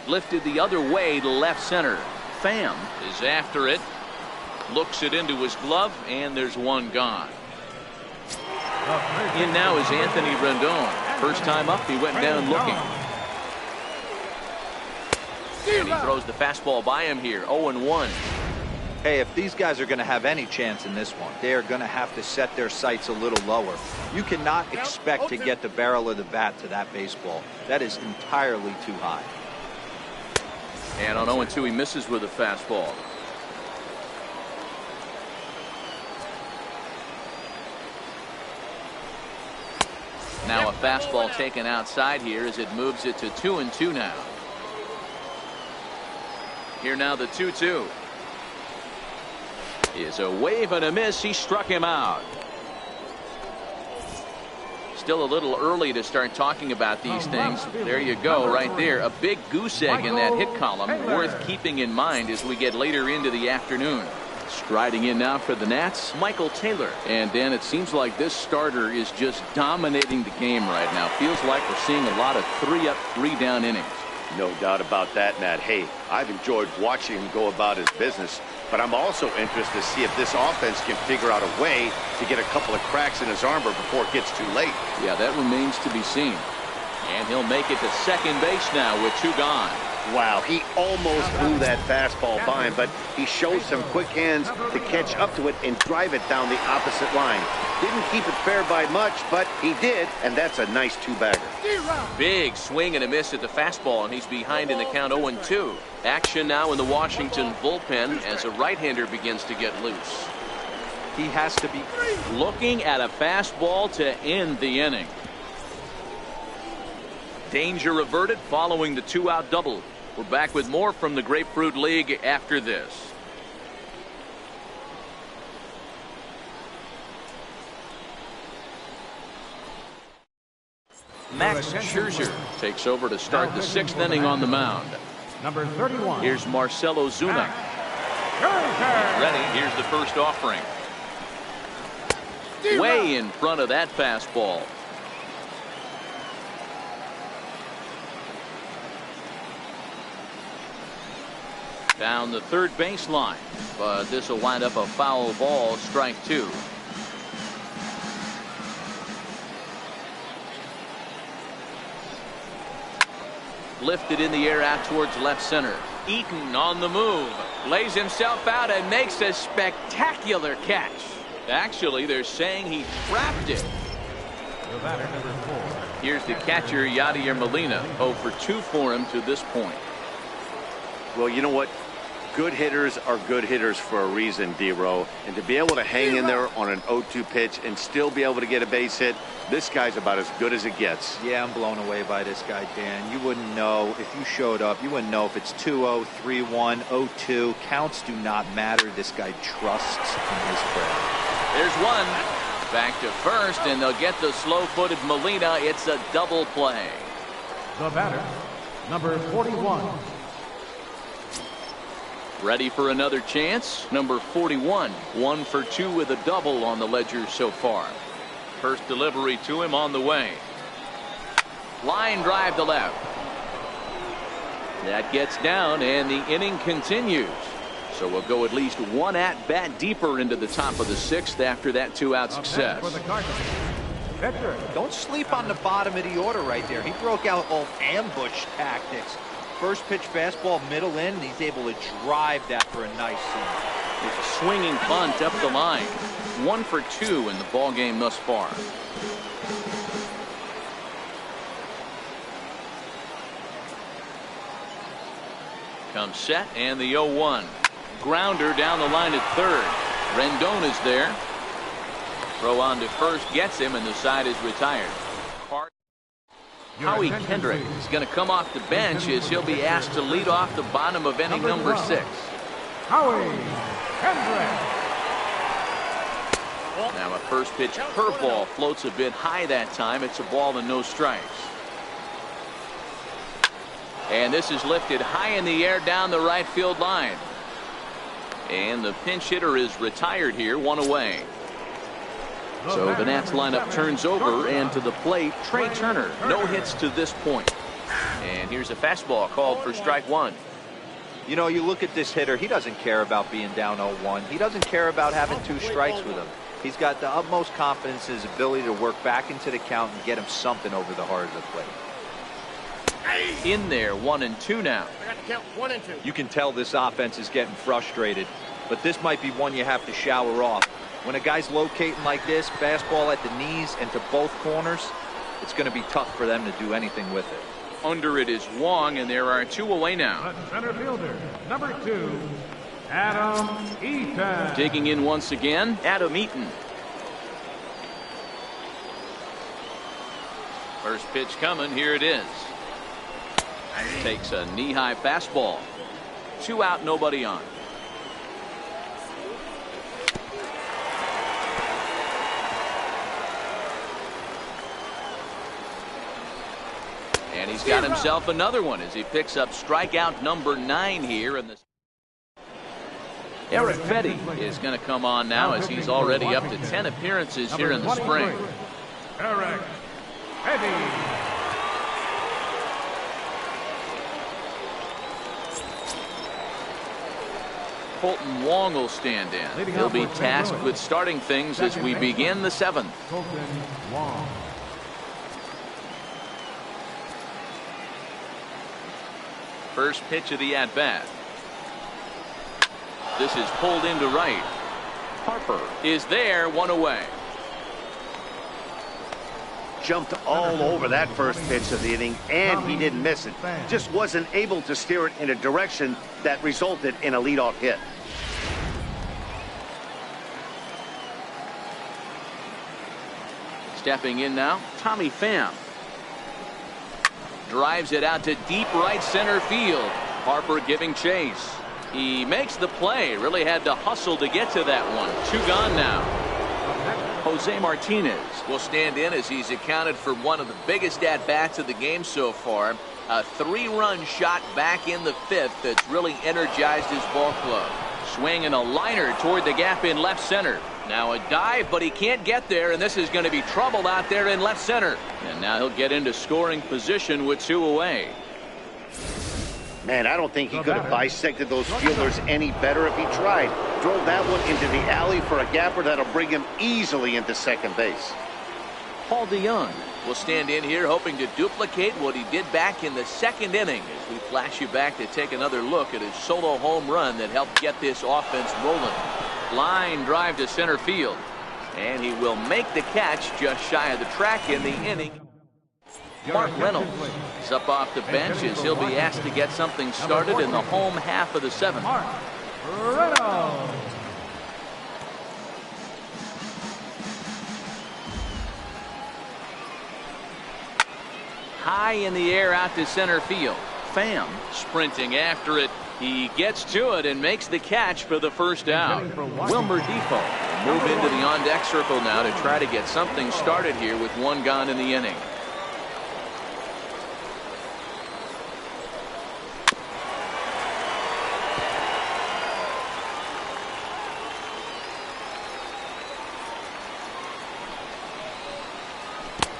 Lifted the other way to left center. Pham is after it. Looks it into his glove, and there's one gone. In now is Anthony Rendon. First time up, he went down looking. And he throws the fastball by him here. 0-1. Hey, if these guys are going to have any chance in this one, they are going to have to set their sights a little lower. You cannot expect to get the barrel of the bat to that baseball. That is entirely too high. And on 0-2, he misses with a fastball. Now a fastball taken outside here as it moves it to 2-2 now. Here now the 2-2. Is a wave and a miss. He struck him out. Still a little early to start talking about these things. There you go, right there. A big goose egg in that hit column, worth keeping in mind as we get later into the afternoon. Striding in now for the Nats, Michael Taylor. And Dan, it seems like this starter is just dominating the game right now. Feels like we're seeing a lot of 3-up, 3-down innings. No doubt about that, Matt. Hey, I've enjoyed watching him go about his business, but I'm also interested to see if this offense can figure out a way to get a couple of cracks in his armor before it gets too late. Yeah, that remains to be seen. And he'll make it to second base now with 2 gone. Wow, he almost blew that fastball by him, but he showed some quick hands to catch up to it and drive it down the opposite line. Didn't keep it fair by much, but he did, and that's a nice 2-bagger. Big swing and a miss at the fastball, and he's behind in the count 0-2. Action now in the Washington bullpen as a right-hander begins to get loose. He has to be looking at a fastball to end the inning. Danger averted following the 2-out double. We're back with more from the Grapefruit League after this. Max Scherzer takes over to start the 6th inning on the mound. Number 31. Here's Marcell Ozuna. Ready. Here's the first offering. Way in front of that fastball. Down the third baseline, but this will wind up a foul ball, strike 2. Lifted in the air out towards left center. Eaton on the move, lays himself out and makes a spectacular catch. Actually, they're saying he trapped it. The batter, number 4. Here's the catcher, Yadier Molina. 0 for 2 for him to this point. Well, you know what? Good hitters are good hitters for a reason, D-Row. And to be able to hang in there on an 0-2 pitch and still be able to get a base hit, this guy's about as good as it gets. Yeah, I'm blown away by this guy, Dan. You wouldn't know if you showed up. You wouldn't know if it's 2-0, 3-1, 0-2. Counts do not matter. This guy trusts in his craft. There's one. Back to first, and they'll get the slow-footed Molina. It's a double play. The batter, number 41. Ready for another chance. Number 41. 1 for 2 with a double on the ledger so far. First delivery to him on the way. Line drive to left. That gets down, and the inning continues. So we'll go at least 1 at-bat deeper into the top of the 6th after that 2-out success. Don't sleep on the bottom of the order right there. He broke out all ambush tactics. First pitch fastball middle in, and he's able to drive that for a nice swing. With a swinging bunt up the line. 1 for 2 in the ball game thus far. Comes set, and the 0-1. Grounder down the line at third. Rendon is there. Throw on to first gets him, and the side is retired. Howie Kendrick is going to come off the bench as he'll be asked to lead off the bottom of inning number 6. Howie Kendrick. Now a first pitch curveball floats a bit high that time. It's a ball and no strikes. And this is lifted high in the air down the right field line. And the pinch hitter is retired here, 1 away. So the Nats lineup turns over, and to the plate, Trey Turner. No hits to this point. And here's a fastball called for strike 1. You know, you look at this hitter, he doesn't care about being down 0-1. He doesn't care about having 2 strikes with him. He's got the utmost confidence in his ability to work back into the count and get him something over the heart of the plate. In there, 1-2 now. I got to count 1 and 2. You can tell this offense is getting frustrated, but this might be one you have to shower off. When a guy's locating like this, fastball at the knees and to both corners, it's going to be tough for them to do anything with it. Under it is Wong, and there are 2 away now. The center fielder, number 2, Adam Eaton. Digging in once again, Adam Eaton. First pitch coming, here it is. Takes a knee-high fastball. 2 out, nobody on. And he's got himself another one as he picks up strikeout number 9 here in the. Eric Fetty is going to come on now as he's already up to 10 appearances here in the spring. Eric Fetty. Colton Wong will stand in. He'll be tasked with starting things as we begin the 7th. Colton Wong. First pitch of the at-bat. This is pulled into right. Harper is there, 1 away. Jumped all over that first pitch of the inning, and he didn't miss it. Just wasn't able to steer it in a direction that resulted in a leadoff hit. Stepping in now, Tommy Pham. Drives it out to deep right center field. Harper giving chase. He makes the play. Really had to hustle to get to that one. 2 gone now. Jose Martinez will stand in as he's accounted for one of the biggest at-bats of the game so far. A 3-run shot back in the 5th that's really energized his ball club. Swinging a liner toward the gap in left center. Now a dive, but he can't get there, and this is going to be trouble out there in left center. And now he'll get into scoring position with 2 away. Man, I don't think he could have bisected those fielders any better if he tried. Drove that one into the alley for a gapper that'll bring him easily into second base. Paul DeYoung will stand in here hoping to duplicate what he did back in the 2nd inning as we flash you back to take another look at his solo home run that helped get this offense rolling. Line drive to center field, and he will make the catch just shy of the track in the inning. Mark Reynolds is up off the bench as he'll be asked to get something started in the home half of the 7th. Mark Reynolds. High in the air out to center field. Pham sprinting after it. He gets to it and makes the catch for the first out. Wilmer Depot will move into the on-deck circle now to try to get something started here with 1 gone in the inning.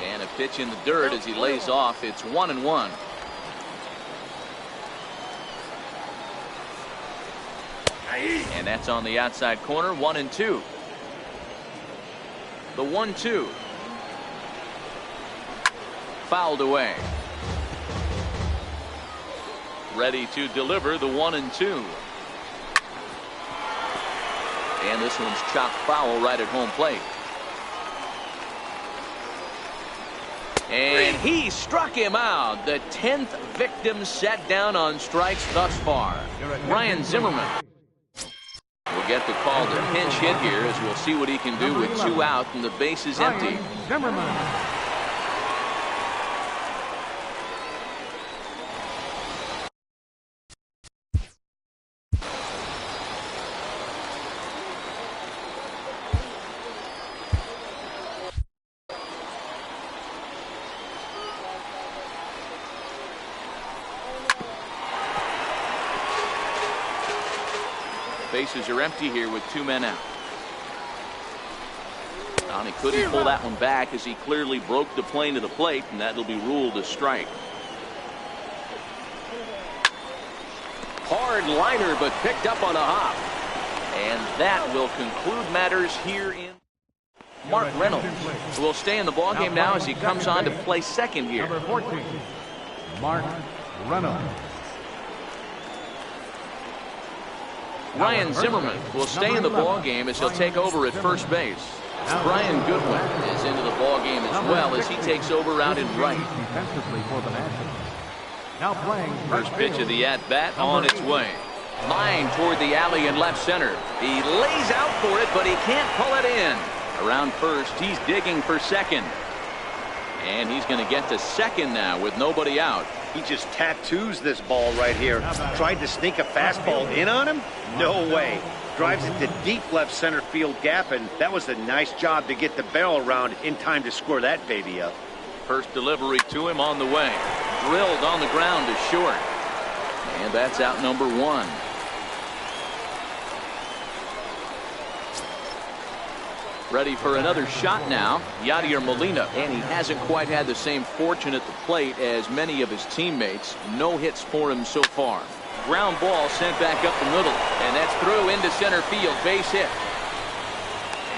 And a pitch in the dirt as he lays off. It's 1-1. And that's on the outside corner, 1-2. The 1-2. Fouled away. Ready to deliver the 1-2. And this one's chopped foul right at home plate. And he struck him out. The 10th victim set down on strikes thus far. Ryan Zimmerman will get the call to pinch hit here as we'll see what he can do with 2 out and the base is empty. Zimmerman. Bases are empty here with 2 men out. And he couldn't pull that one back as he clearly broke the plane to the plate, and that'll be ruled a strike. Hard liner, but picked up on a hop. And that will conclude matters here in. Mark Reynolds will stay in the ballgame now as he comes on to play second here. Number 14, Mark Reynolds. Ryan Zimmerman will stay in the ballgame as he'll take over at first base. Brian Goodwin is into the ballgame as well as he takes over out in right. Defensively for the Nationals. Now playing First pitch of the at-bat on its way. Line toward the alley in left center. He lays out for it, but he can't pull it in. Around first, he's digging for second. And he's going to get to second now with nobody out. He just tattoos this ball right here. Tried to sneak a fastball in on him? No way. Drives it to deep left center field gap, and that was a nice job to get the barrel around in time to score that baby up. First delivery to him on the way. Drilled on the ground to short. And that's out number one. Ready for another shot now, Yadier Molina. And he hasn't quite had the same fortune at the plate as many of his teammates. No hits for him so far. Ground ball sent back up the middle. And that's through into center field. Base hit.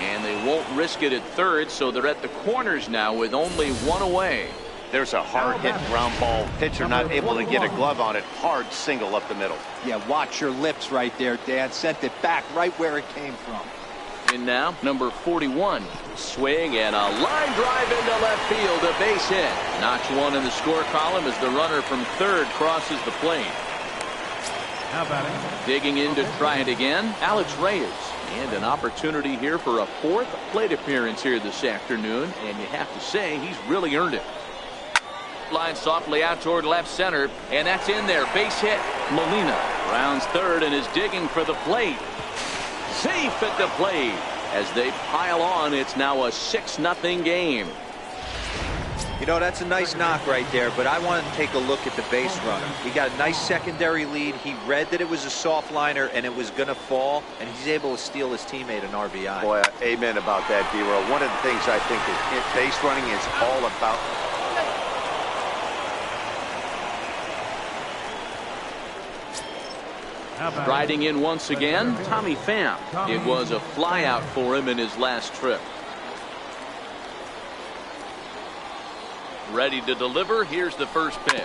And they won't risk it at third, so they're at the corners now with only one away. There's a hard hit ground ball. Pitcher not able to get a glove on it. Hard single up the middle. Yeah, watch your lips right there, Dan. Sent it back right where it came from. In now, number 41. Swing and a line drive into left field. A base hit. Knocks one in the score column as the runner from third crosses the plate. How about it? Digging in to try it again, Alex Reyes. And an opportunity here for a fourth plate appearance here this afternoon. And you have to say, he's really earned it. Line softly out toward left center. And that's in there. Base hit. Molina rounds third and is digging for the plate. Safe at the plate. As they pile on, it's now a 6-0 game. You know, that's a nice knock right there, but I want to take a look at the base runner. He got a nice secondary lead. He read that it was a soft liner and it was going to fall, and he's able to steal his teammate an RBI. Boy, amen about that, D-Roll. One of the things I think that base running is all about. Riding in once again, Tommy Pham. It was a flyout for him in his last trip. Ready to deliver. Here's the first pitch.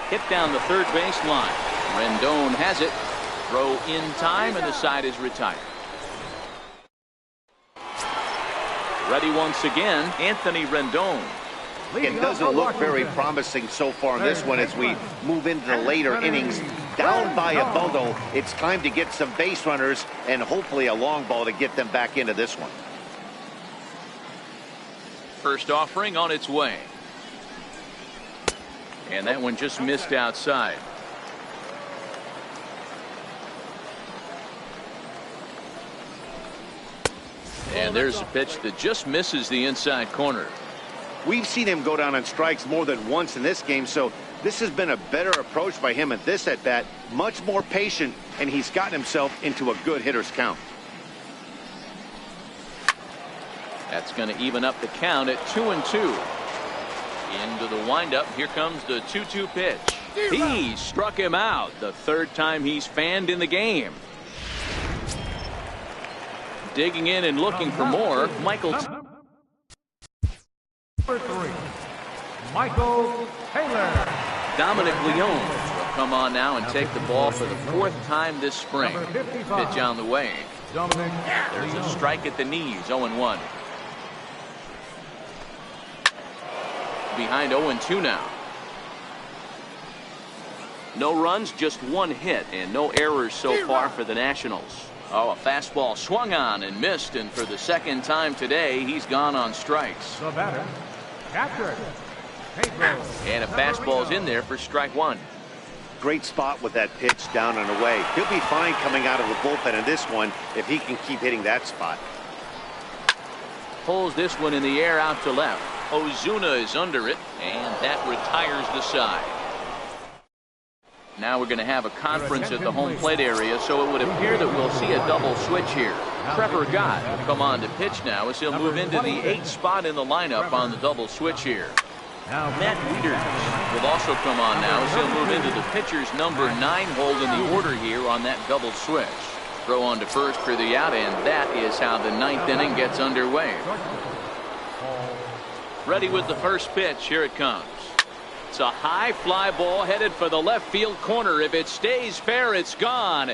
Hit down the third base line. Rendon has it. Throw in time, and the side is retired. Ready once again, Anthony Rendon. It doesn't look very promising so far in this one as we move into the later innings. Down by a bundle, it's time to get some base runners and hopefully a long ball to get them back into this one. First offering on its way. And that one just missed outside. And there's a pitch that just misses the inside corner. We've seen him go down on strikes more than once in this game, so this has been a better approach by him at this at-bat. Much more patient, and he's gotten himself into a good hitter's count. That's going to even up the count at 2-2. Into the windup. Here comes the 2-2 pitch. He struck him out. The third time he's fanned in the game. Digging in and looking for more. Michael. Number 3, Michael Taylor. Dominic Leone will come on now and take the ball for the fourth time this spring. Pitch on the way. There's a strike at the knees. 0-1. Behind 0-2 now. No runs, just one hit, and no errors so far for the Nationals. Oh, a fastball swung on and missed, and for the second time today, he's gone on strikes. The batter, captured. And a fastball's in there for strike one. Great spot with that pitch down and away. He'll be fine coming out of the bullpen in this one if he can keep hitting that spot. Pulls this one in the air out to left. Ozuna is under it, and that retires the side. Now we're going to have a conference at the home plate area, so it would appear that we'll see a double switch here. Trevor Gott will come on to pitch now as he'll move into the 8th spot in the lineup on the double switch here. Now, Matt Wieters will also come on now as he'll move into the pitcher's number 9 hold in the order here on that double switch. Throw on to first for the out, and that is how the 9th inning gets underway. Ready with the first pitch. Here it comes. It's a high fly ball headed for the left field corner. If it stays fair, it's gone.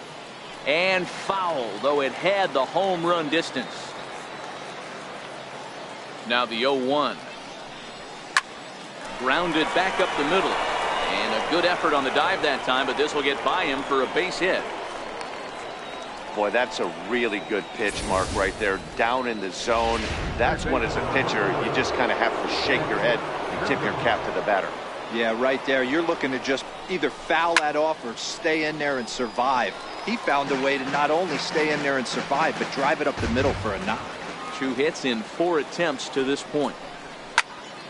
And foul, though it had the home run distance. Now the 0-1. Grounded back up the middle. And a good effort on the dive that time, but this will get by him for a base hit. Boy, that's a really good pitch, Mark, right there. Down in the zone. That's when, as a pitcher, you just kind of have to shake your head and tip your cap to the batter. Yeah, right there. You're looking to just either foul that off or stay in there and survive. He found a way to not only stay in there and survive, but drive it up the middle for a knock. 2 hits in 4 attempts to this point.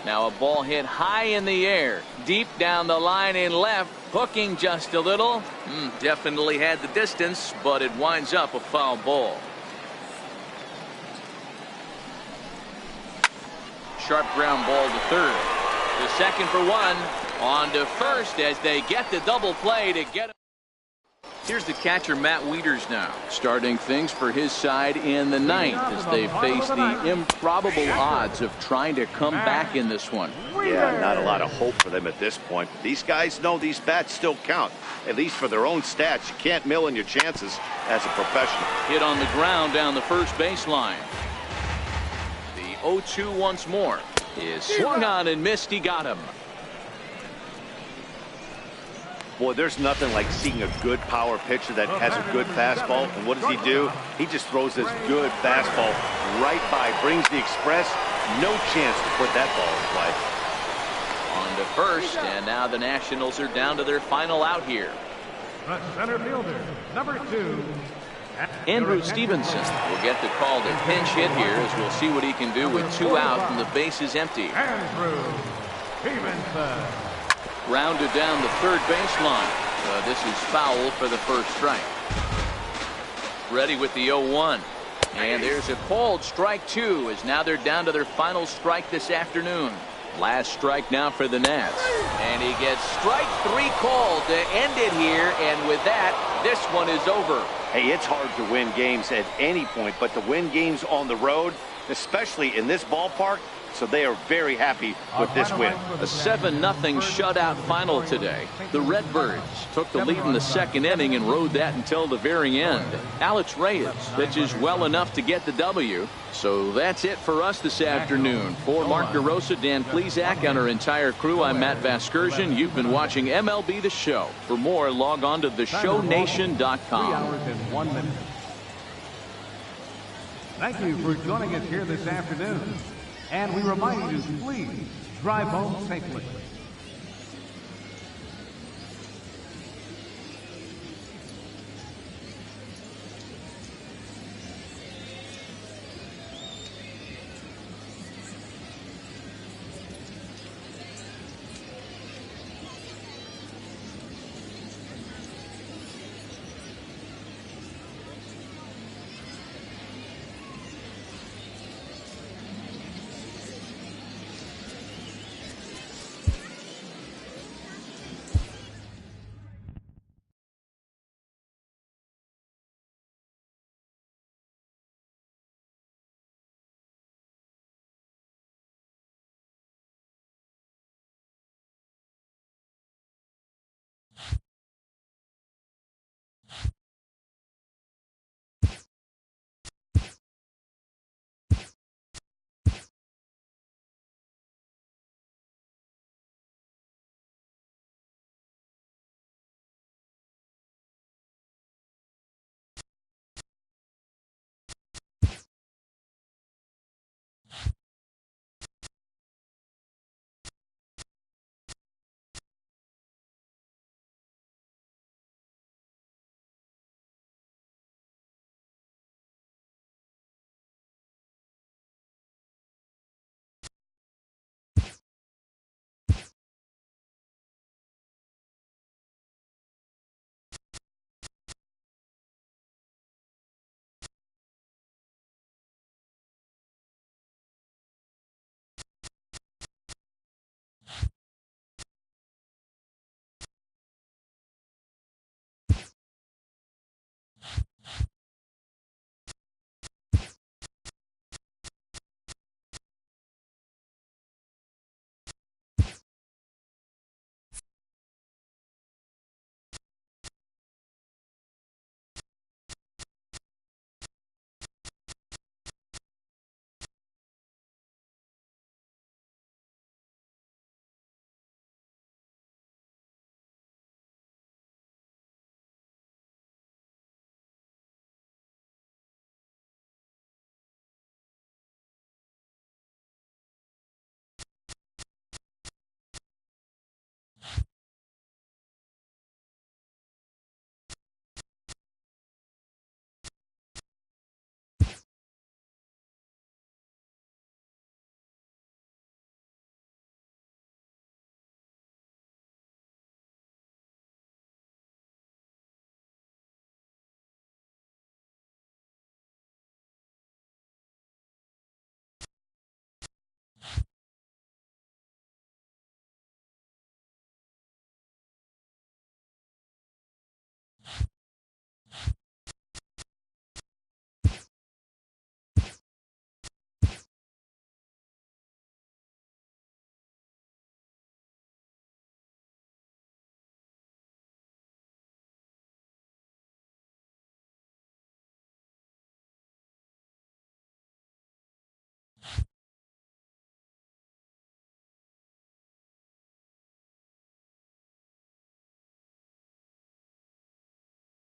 Now a ball hit high in the air, deep down the line in left, hooking just a little. Definitely had the distance, but it winds up a foul ball. Sharp ground ball to third. The second for 1. On to first as they get the double play to get him. Here's the catcher, Matt Wieters, now starting things for his side in the 9th as they face the improbable odds of trying to come back in this one. Yeah, not a lot of hope for them at this point. But these guys know these bats still count, at least for their own stats. You can't mill in your chances as a professional. Hit on the ground down the first baseline. The 0-2 once more is swung on and missed. He got him. Boy, there's nothing like seeing a good power pitcher that has a good fastball. And what does he do? He just throws this good fastball right by, brings the express. No chance to put that ball in play. On to first, and now the Nationals are down to their final out here. the center fielder, number 2. Andrew Stevenson will get the call to pinch hit here as we'll see what he can do with 2 out and the base is empty. Andrew Stevenson. Grounded down the third baseline. This is foul for the first strike. Ready with the 0-1. And there's a called strike 2 as now they're down to their final strike this afternoon. Last strike now for the Nats. And he gets strike 3 called to end it here. And with that, this one is over. Hey, it's hard to win games at any point, but to win games on the road, especially in this ballpark, so they are very happy with this win. A 7-0 shutout final today. The Redbirds took the lead in the second inning and rode that until the very end. Alex Reyes pitches well enough to get the W. So that's it for us this afternoon. For Mark DeRosa, Dan Plesac, and our entire crew, I'm Matt Vasgersian. You've been watching MLB The Show. For more, log on to theshownation.com. 3 hours and 1 minute. Thank you for joining us here this afternoon. And we remind you, please drive home safely.